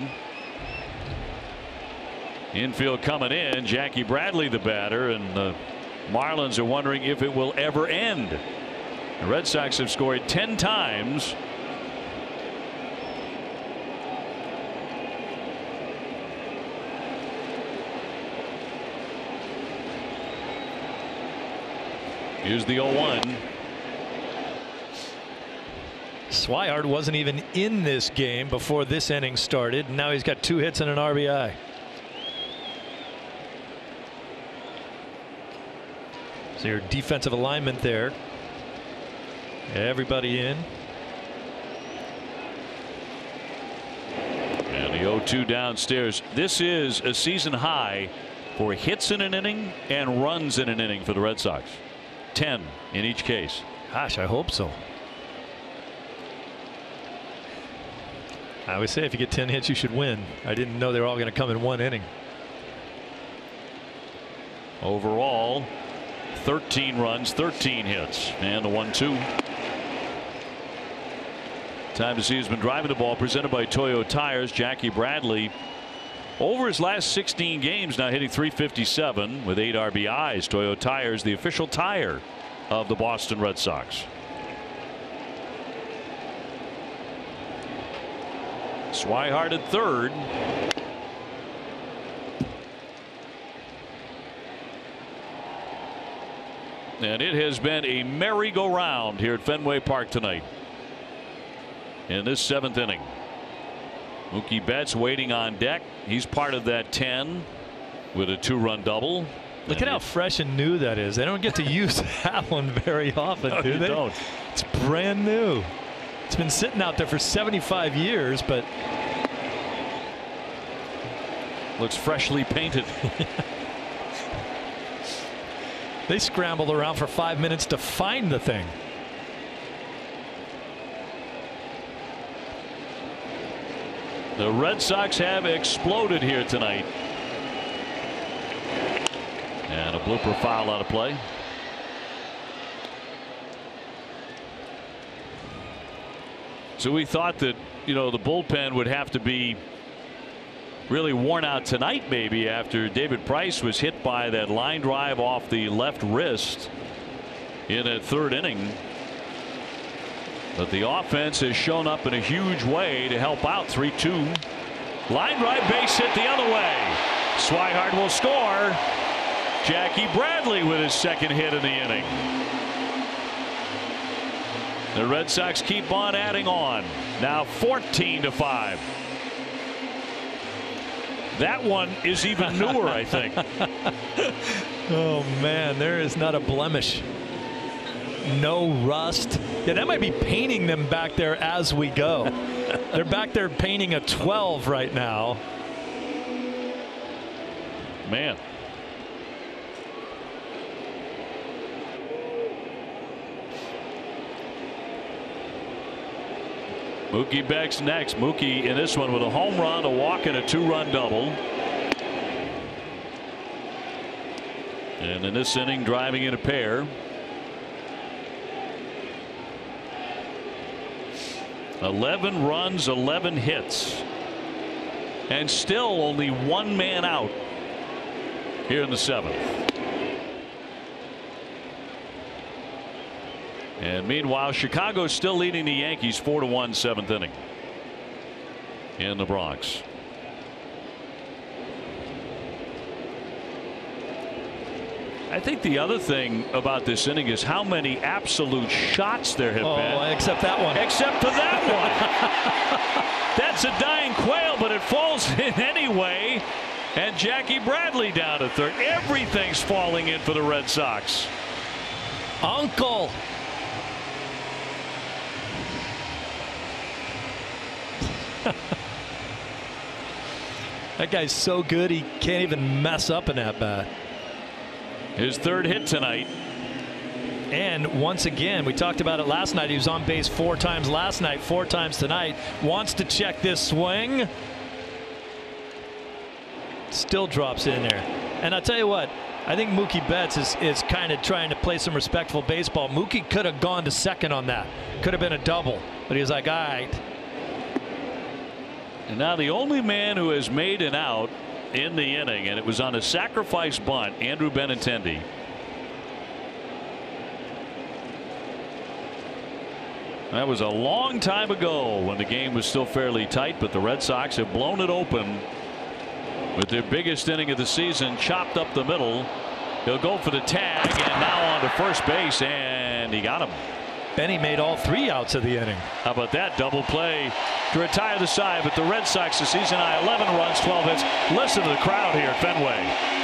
Infield coming in. Jackie Bradley the batter, and the Marlins are wondering if it will ever end. The Red Sox have scored 10 times. Here's the 0-1. Swihart wasn't even in this game before this inning started. Now he's got 2 hits and an RBI. So your defensive alignment there. Everybody in. And the 0-2 downstairs. This is a season high for hits in an inning and runs in an inning for the Red Sox. 10 in each case. Gosh, I hope so. I always say if you get 10 hits, you should win. I didn't know they were all going to come in one inning. Overall, 13 runs, 13 hits, and the 1-2. Time to see who's been driving the ball. Presented by Toyo Tires. Jackie Bradley Over his last 16 games, now hitting .357 with 8 RBIs. Toyo Tires, the official tire of the Boston Red Sox. Swihart at third. And it has been a merry-go-round here at Fenway Park tonight in this 7th inning. Mookie Betts waiting on deck. He's part of that 10 with a 2-run double. Look at how fresh and new that is. They don't get to use that one very often, No, do you they? don't. It's brand new. It's been sitting out there for 75 years, but looks freshly painted. they scrambled around for 5 minutes to find the thing. The Red Sox have exploded here tonight. And a blooper foul out of play. So we thought that, you know, the bullpen would have to be really worn out tonight, maybe, after David Price was hit by that line drive off the left wrist in that 3rd inning. But the offense has shown up in a huge way to help out. 3-2. Line drive, base hit the other way. Swihart will score. Jackie Bradley with his 2nd hit in the inning. The Red Sox keep on adding on. Now 14-5. That one is even newer, I think. Oh man, there is not a blemish. No rust. Yeah, that might be painting them back there as we go. They're back there painting a 12 right now. Man. Mookie Betts next. Mookie in this one with a home run, a walk, and a 2-run double. And in this inning, driving in a pair. 11 runs, 11 hits, and still only 1 man out here in the 7th. And meanwhile, Chicago's still leading the Yankees 4-1 7th inning in the Bronx. I think the other thing about this inning is how many absolute shots there have been. Except that one. Except for that one. That's a dying quail, but it falls in anyway. And Jackie Bradley down to third. Everything's falling in for the Red Sox. Uncle. That guy's so good he can't even mess up an at-bat. His 3rd hit tonight. And once again, we talked about it last night. He was on base 4 times last night, 4 times tonight. Wants to check this swing. Still drops in there. And I'll tell you what, I think Mookie Betts is kind of trying to play some respectful baseball. Mookie could have gone to second on that. Could have been a double. But he was like, all right. And now the only man who has made an out in the inning, and it was on a sacrifice bunt, Andrew Benintendi. That was a long time ago when the game was still fairly tight, but the Red Sox have blown it open with their biggest inning of the season. Chopped up the middle. He'll go for the tag, and now on to first base, and he got him. Benny made all 3 outs of the inning. How about that double play to retire the side? But the Red Sox, the season high 11 runs, 12 hits. Listen to the crowd here at Fenway.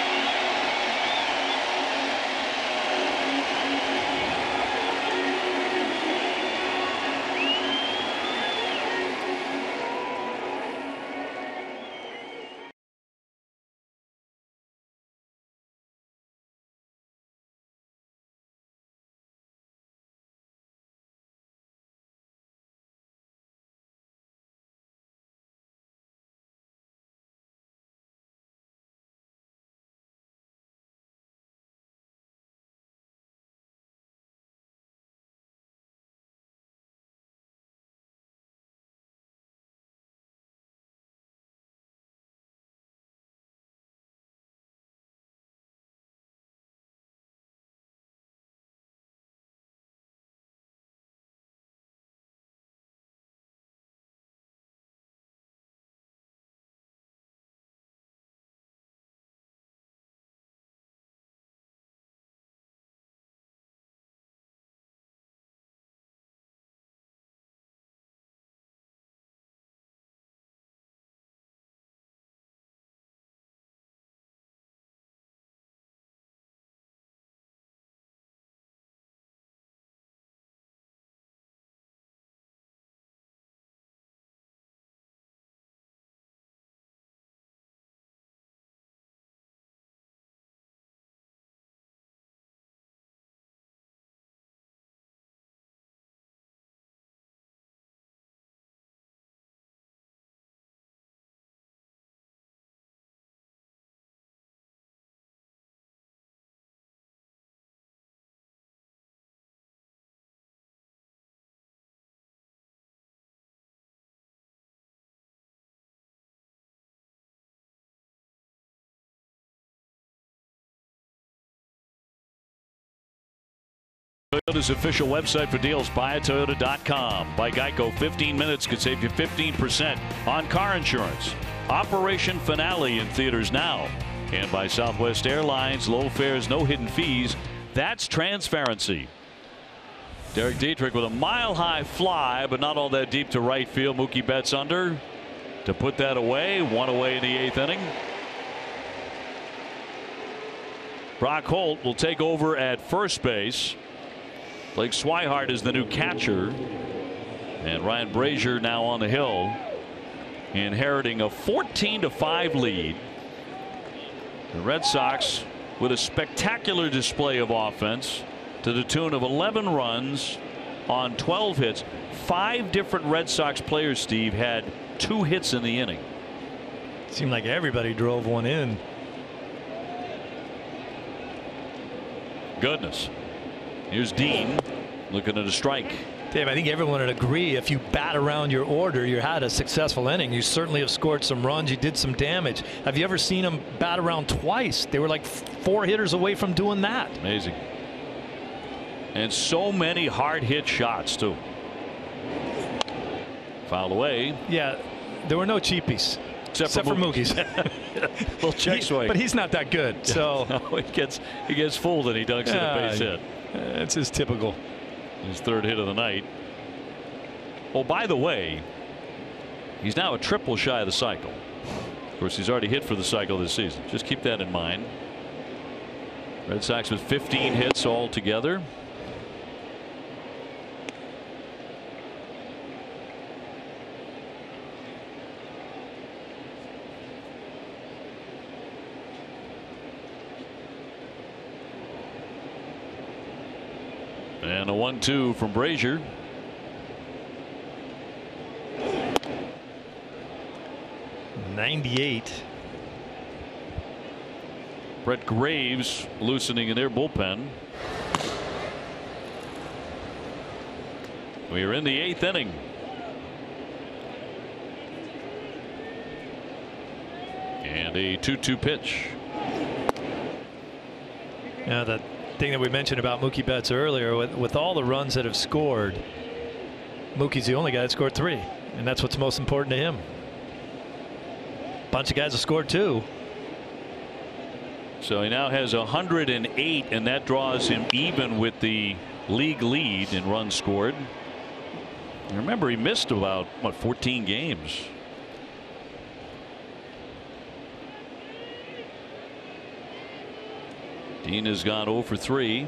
Toyota's official website for deals, buyatoyota.com. By Geico, 15 minutes could save you 15% on car insurance. Operation Finale in theaters now. And by Southwest Airlines, low fares, no hidden fees. That's transparency. Derek Dietrich with a mile-high fly, but not all that deep to right field. Mookie Betts under to put that away. One away in the 8th inning. Brock Holt will take over at first base. Blake Swihart is the new catcher. And Ryan Brazier now on the hill, inheriting a 14-5 lead. The Red Sox with a spectacular display of offense to the tune of 11 runs on 12 hits. 5 different Red Sox players, Steve, had 2 hits in the inning. Seemed like everybody drove one in. Goodness. Here's Dean looking at a strike. Dave, I think everyone would agree if you bat around your order, you had a successful inning. You certainly have scored some runs. You did some damage. Have you ever seen them bat around twice? They were like 4 hitters away from doing that. Amazing. And so many hard hit shots too. Foul away. Yeah, there were no cheapies. Except for Mookie's. Little check swing. But he's not that good. So no, he gets fooled and he dunks in a base hit. It's his typical. His 3rd hit of the night. Oh, by the way, he's now a triple shy of the cycle. Of course, he's already hit for the cycle this season. Just keep that in mind. Red Sox with 15 hits altogether. And a 1-2 from Brazier. .98. Brett Graves loosening in their bullpen. We are in the 8th inning. And a 2-2 pitch. Yeah, the thing that we mentioned about Mookie Betts earlier, with all the runs that have scored, Mookie's the only guy that scored 3, and that's what's most important to him. Bunch of guys have scored 2. So he now has 108, and that draws him even with the league lead in runs scored. Remember, he missed about 14 games. Dean has gone 0 for 3.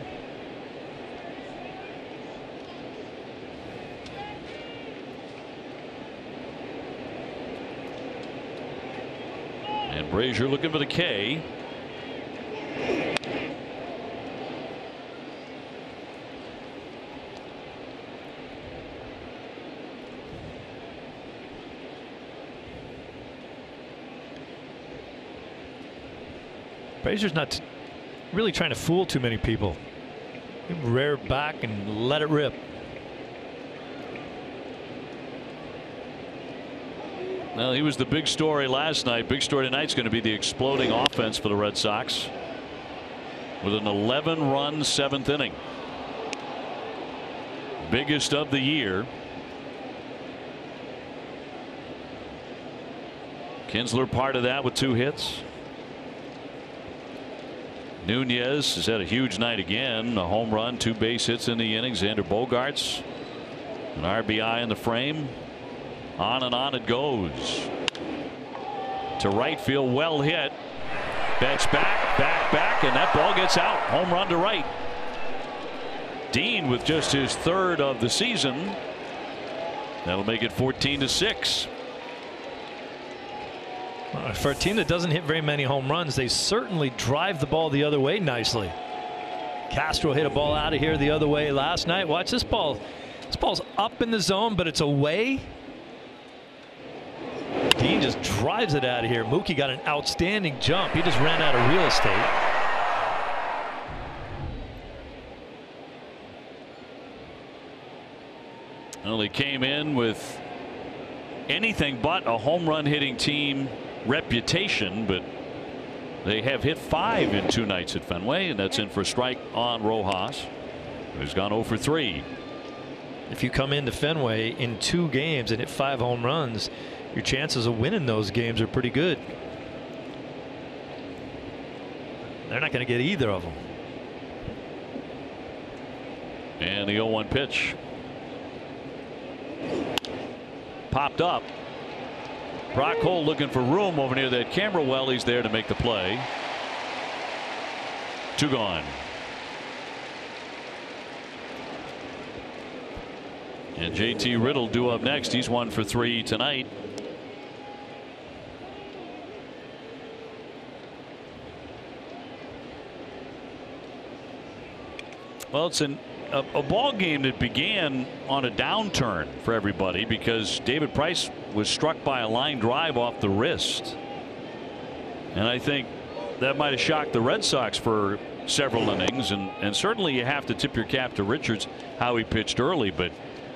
And Brazier looking for the K. Brazier's not really trying to fool too many people. Rear back and let it rip. Well, he was the big story last night. Big story tonight's going to be the exploding offense for the Red Sox with an 11-run 7th inning. Biggest of the year. Kinsler part of that with 2 hits. Nunez has had a huge night again. A home run, 2 base hits in the inning. Xander Bogaerts, an RBI in the frame. On and on it goes. To right field, well hit. Betts back, and that ball gets out. Home run to right. Dean with just his 3rd of the season. That'll make it 14-6. For a team that doesn't hit very many home runs, they certainly drive the ball the other way nicely. Castro hit a ball out of here the other way last night. Watch this ball. This ball's up in the zone, but it's away. Dean just drives it out of here. Mookie got an outstanding jump. He just ran out of real estate. Well, he came in with anything but a home run hitting team reputation, but they have hit 5 in 2 nights at Fenway, and that's in for a strike on Rojas. who's gone 0 for 3. If you come into Fenway in 2 games and hit 5 home runs, your chances of winning those games are pretty good. They're not going to get either of them. And the 0-1 pitch. Popped up. Brock Holt looking for room over near that camera well. He's there to make the play. 2 gone. And JT Riddle due up next. He's 1 for 3 tonight. Well, it's a ball game that began on a downturn for everybody because David Price was struck by a line drive off the wrist. And I think that might have shocked the Red Sox for several innings. And certainly you have to tip your cap to Richards how he pitched early. But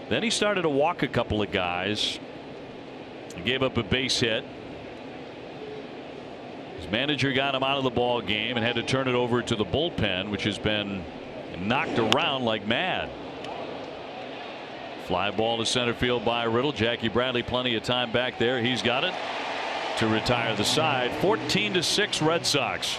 then he started to walk a couple of guys. He gave up a base hit. His manager got him out of the ball game and had to turn it over to the bullpen, which has been knocked around like mad. Fly ball to center field by Riddle. Jackie Bradley plenty of time back there. He's got it to retire the side. 14-6 Red Sox.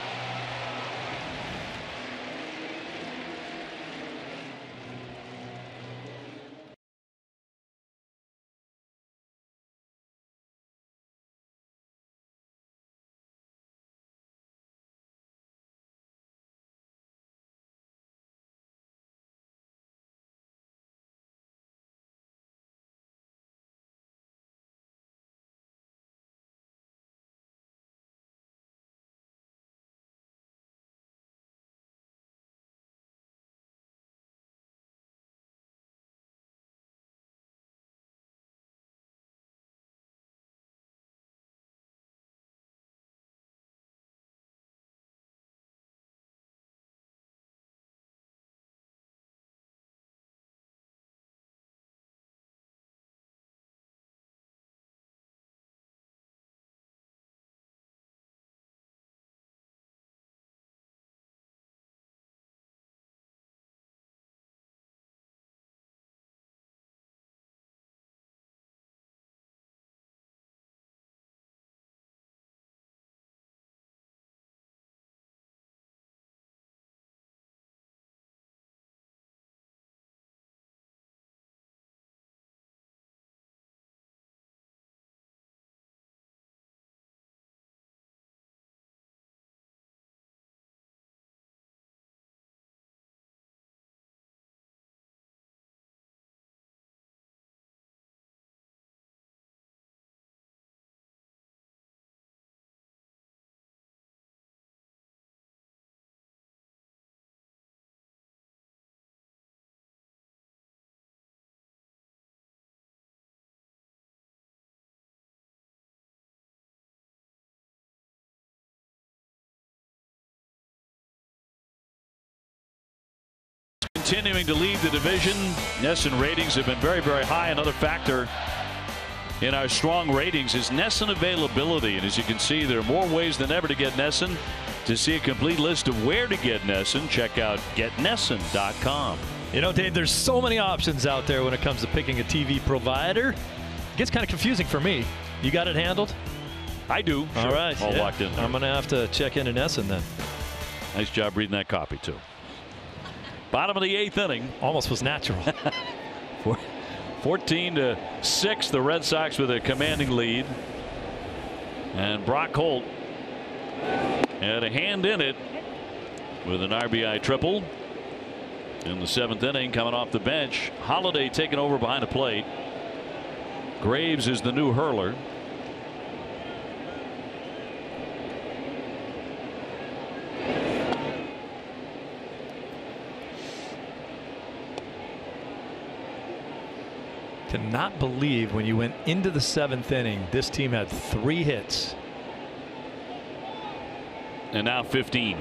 Continuing to lead the division. NESN ratings have been very, very high. Another factor in our strong ratings is NESN availability. And as you can see, there are more ways than ever to get NESN. To see a complete list of where to get NESN, check out getnesn.com. You know, Dave, there's so many options out there when it comes to picking a TV provider. It gets kind of confusing for me. You got it handled? I do. All sure. right. All locked in there. I'm going to have to check into NESN then. Nice job reading that copy, too. Bottom of the 8th inning. Almost was natural. 14-6, the Red Sox with a commanding lead. And Brock Holt had a hand in it with an RBI triple in the 7th inning, coming off the bench. Holiday taking over behind the plate. Graves is the new hurler. Cannot believe when you went into the 7th inning, this team had 3 hits. And now 15.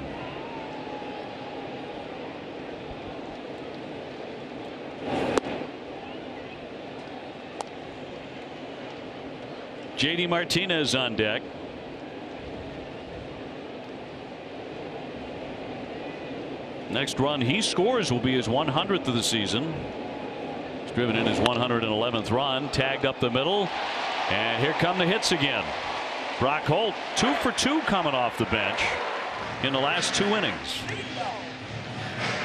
JD Martinez on deck. Next run he scores will be his 100th of the season. He's driven in his 111th run, tagged up the middle, and here come the hits again. Brock Holt 2 for 2 coming off the bench in the last 2 innings.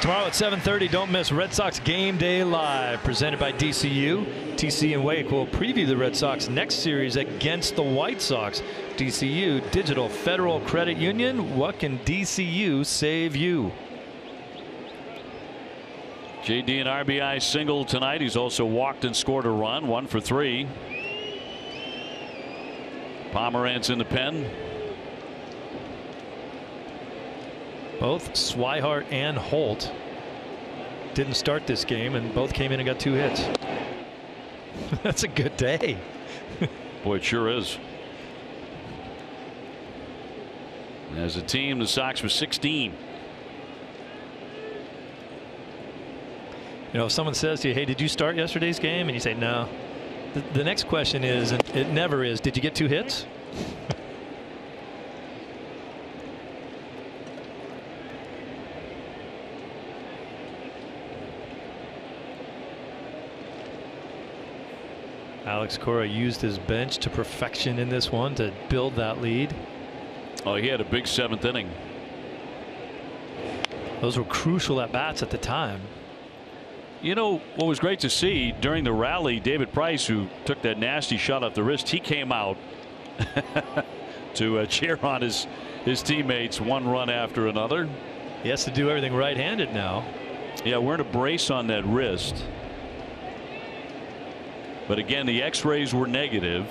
Tomorrow at 7:30, don't miss Red Sox Game Day Live, presented by DCU. TC and Wake will preview the Red Sox next series against the White Sox. DCU, Digital Federal Credit Union. What can DCU save you? JD an RBI single tonight. He's also walked and scored a run, 1 for 3. Pomeranz in the pen. Both Swihart and Holt didn't start this game, and both came in and got 2 hits. That's a good day. Boy, it sure is. As a team, the Sox were 16. You know, if someone says to you, hey, did you start yesterday's game? And you say, no. The next question is, and it never is, did you get 2 hits? Alex Cora used his bench to perfection in this one to build that lead. Oh, he had a big 7th inning. Those were crucial at bats at the time. You know what was great to see during the rally, David Price, who took that nasty shot off the wrist, he came out to cheer on his teammates, 1 run after another. He has to do everything right-handed now. Yeah, wearing a brace on that wrist. But again, the X-rays were negative.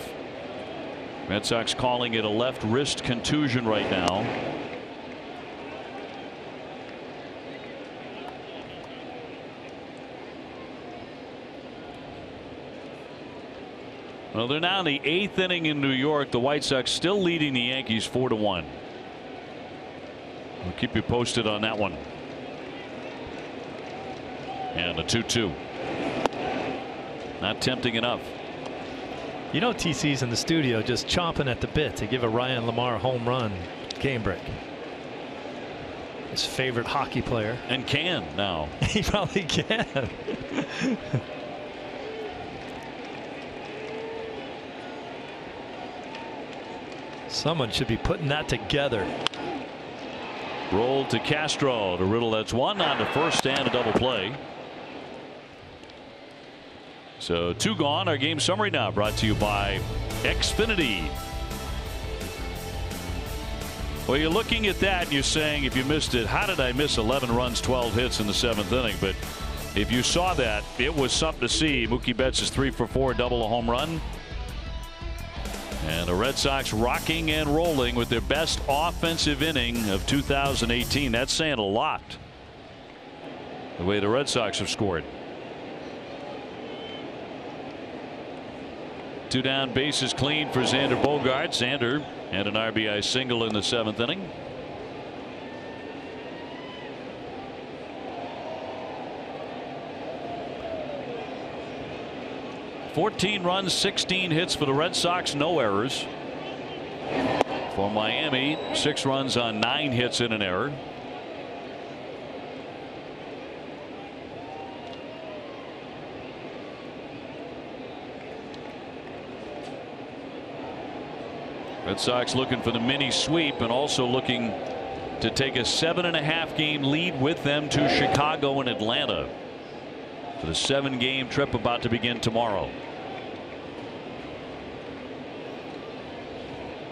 Red Sox calling it a left wrist contusion right now. Well, they're now in the 8th inning in New York. The White Sox still leading the Yankees 4-1. We'll keep you posted on that one. And a 2-2. Not tempting enough. You know, TC's in the studio just chomping at the bit to give a Ryan Lamar home run game break. His favorite hockey player. And can now. He probably can. Someone should be putting that together. Rolled to Castro to Riddle. That's 1 on to first and a double play. So 2 gone. Our game summary now brought to you by Xfinity. Well, you're looking at that and you're saying, if you missed it, how did I miss 11 runs, 12 hits in the 7th inning? But if you saw that, it was something to see. Mookie Betts is 3 for 4, double a home run. And the Red Sox rocking and rolling with their best offensive inning of 2018. That's saying a lot, the way the Red Sox have scored. 2 down, bases clean for Xander Bogaerts. Xander had an RBI single in the 7th inning. $14 runs, 16 hits for the Red Sox, no errors. For Miami, 6 runs on 9 hits and an error. Red Sox looking for the mini sweep and also looking to take a 7.5 game lead with them to Chicago and Atlanta for the 7-game trip about to begin tomorrow.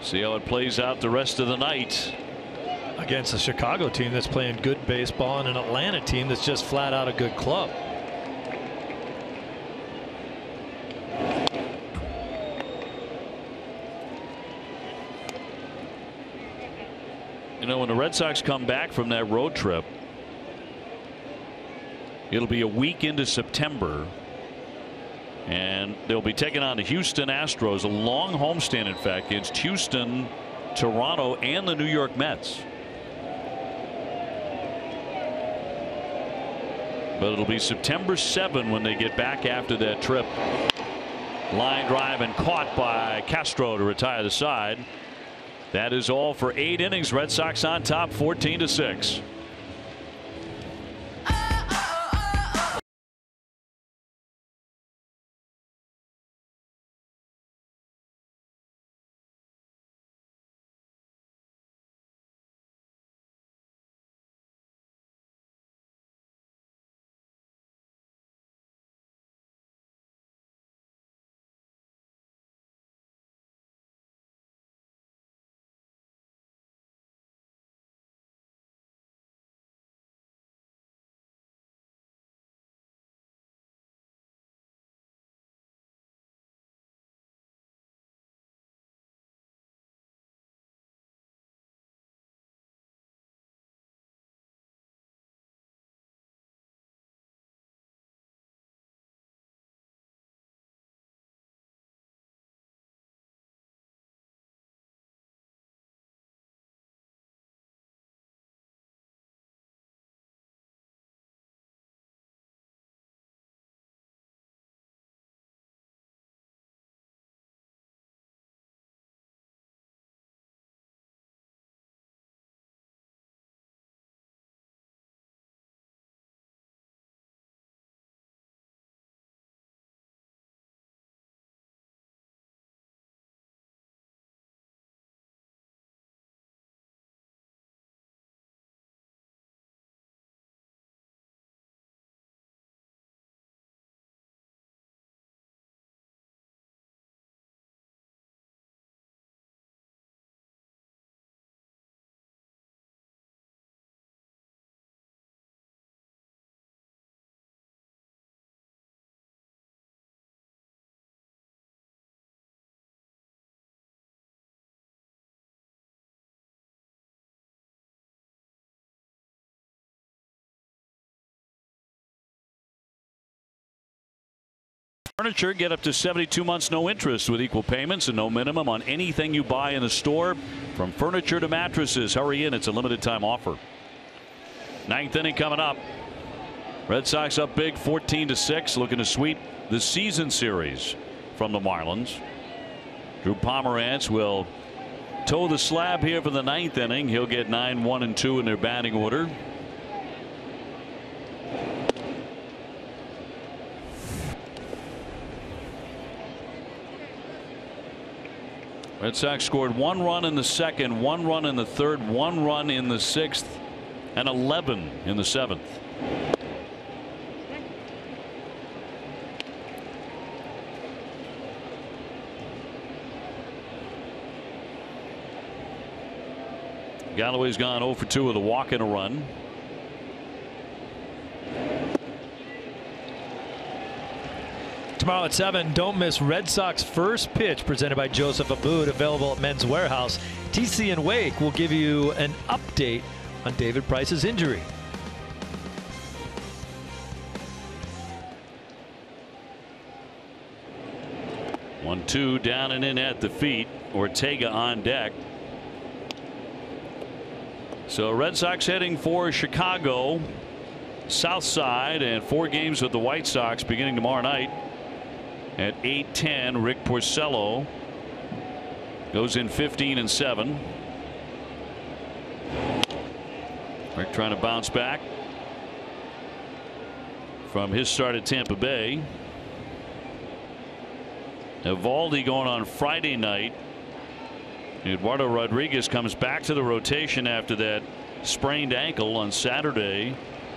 See how it plays out the rest of the night Against a Chicago team that's playing good baseball and an Atlanta team that's just flat out a good club. You know, when the Red Sox come back from that road trip, it'll be a week into September, and they'll be taking on the Houston Astros, a long homestand, in fact, against Houston, Toronto, and the New York Mets. But it'll be September 7 when they get back after that trip. Line drive and caught by Castro to retire the side. That is all for 8 innings. Red Sox on top 14-6. Furniture, get up to 72 months no interest with equal payments and no minimum on anything you buy in the store. From furniture to mattresses, hurry in. It's a limited time offer. Ninth inning coming up. Red Sox up big 14-6, looking to sweep the season series from the Marlins. Drew Pomerantz will toe the slab here for the ninth inning. He'll get 9, 1, and 2 in their batting order. Red Sox scored 1 run in the second, 1 run in the third, 1 run in the sixth, and 11 in the seventh. Galloway's gone 0 for 2 with a walk and a run. Tomorrow at 7, don't miss Red Sox first pitch presented by Joseph Abboud, available at Men's Warehouse. TC and Wake will give you an update on David Price's injury. One, two, down and in at the feet. Ortega on deck. So Red Sox heading for Chicago, South Side, and 4 games with the White Sox beginning tomorrow night. At 8:10, Rick Porcello goes in 15-7. Rick trying to bounce back from his start at Tampa Bay. Evaldi going on Friday night. Eduardo Rodriguez comes back to the rotation after that sprained ankle on Saturday,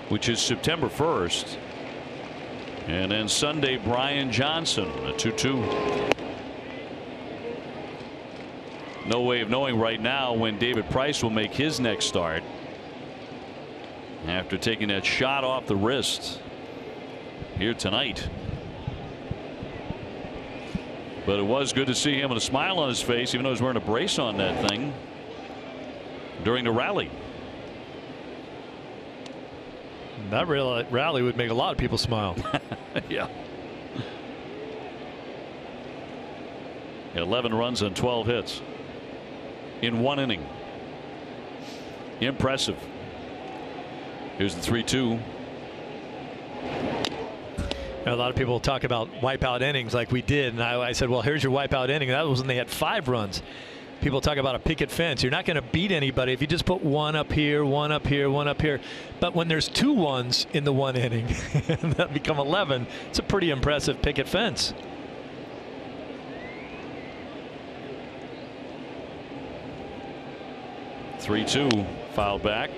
which is September 1st. And then Sunday, Brian Johnson, a 2-2. No way of knowing right now when David Price will make his next start after taking that shot off the wrist here tonight. But it was good to see him with a smile on his face, even though he was wearing a brace on that thing during the rally. That rally would make a lot of people smile. Yeah. 11 runs on 12 hits in 1 inning. Impressive. Here's the 3-2. A lot of people talk about wipeout innings like we did, and I said, well, here's your wipeout inning. That was when they had 5 runs. People talk about a picket fence. You're not going to beat anybody if you just put 1 up here, 1 up here, 1 up here. But when there's 2 1s in the 1 inning, that become 11. It's a pretty impressive picket fence. (3-2) fouled back.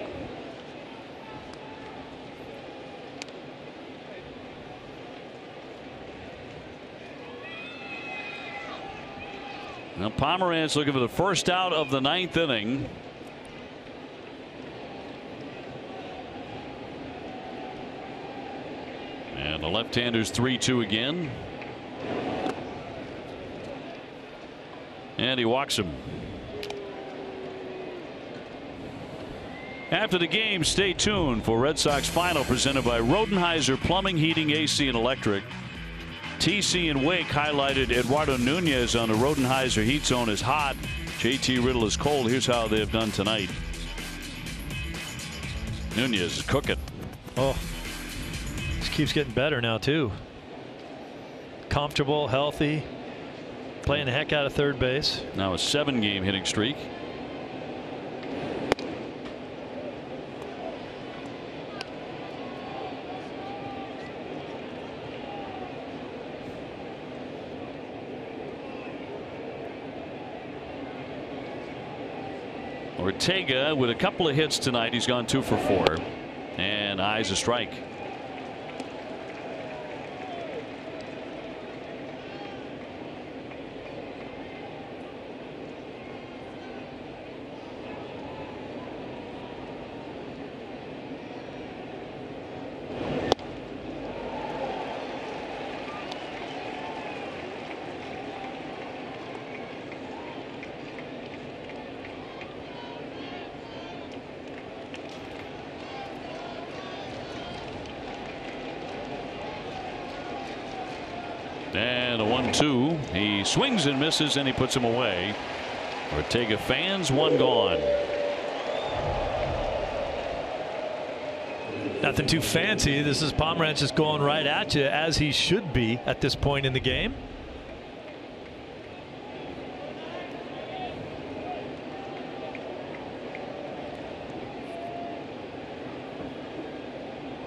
Now Pomerantz looking for the first out of the 9th inning. And the left-hander's 3-2 again. And he walks him. After the game, stay tuned for Red Sox Final presented by Rodenheiser Plumbing, Heating, AC, and Electric. TC and Wake highlighted Eduardo Nunez on the Rodenheiser heat zone is hot. JT Riddle is cold. Here's how they have done tonight. Nunez is cooking. Oh, this keeps getting better now too. Comfortable, healthy, playing the heck out of third base. Now a 7-game hitting streak. Ortega with a couple of hits tonight. He's gone 2 for 4 and eyes a strike. 1-2. He swings and misses, and he puts him away. Ortega fans, one gone. Nothing too fancy. This is Pomeranz just going right at you, as he should be at this point in the game.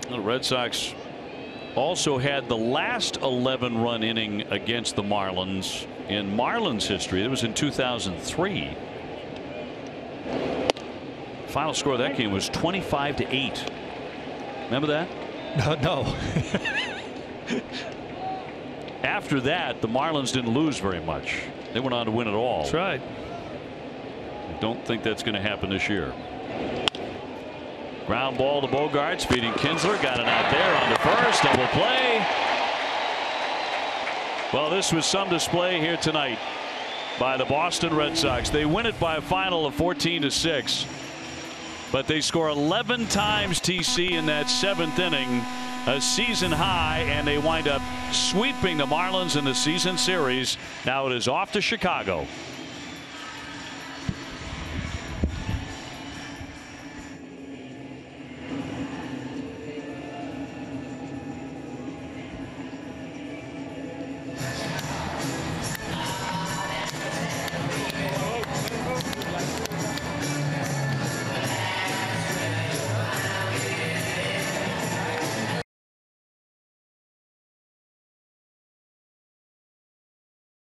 The Red Sox also had the last 11-run inning against the Marlins in Marlins history. It was in 2003. Final score of that game was 25-8. Remember that? No. After that, the Marlins didn't lose very much. They went on to win it all. That's right. I don't think that's going to happen this year. Ground ball to Bogaerts, feeding Kinsler. Got it out there on the first. Double play. Well, this was some display here tonight by the Boston Red Sox. They win it by a final of 14-6. But they score 11 times TC in that 7th inning, a season high, and they wind up sweeping the Marlins in the season series. Now it is off to Chicago.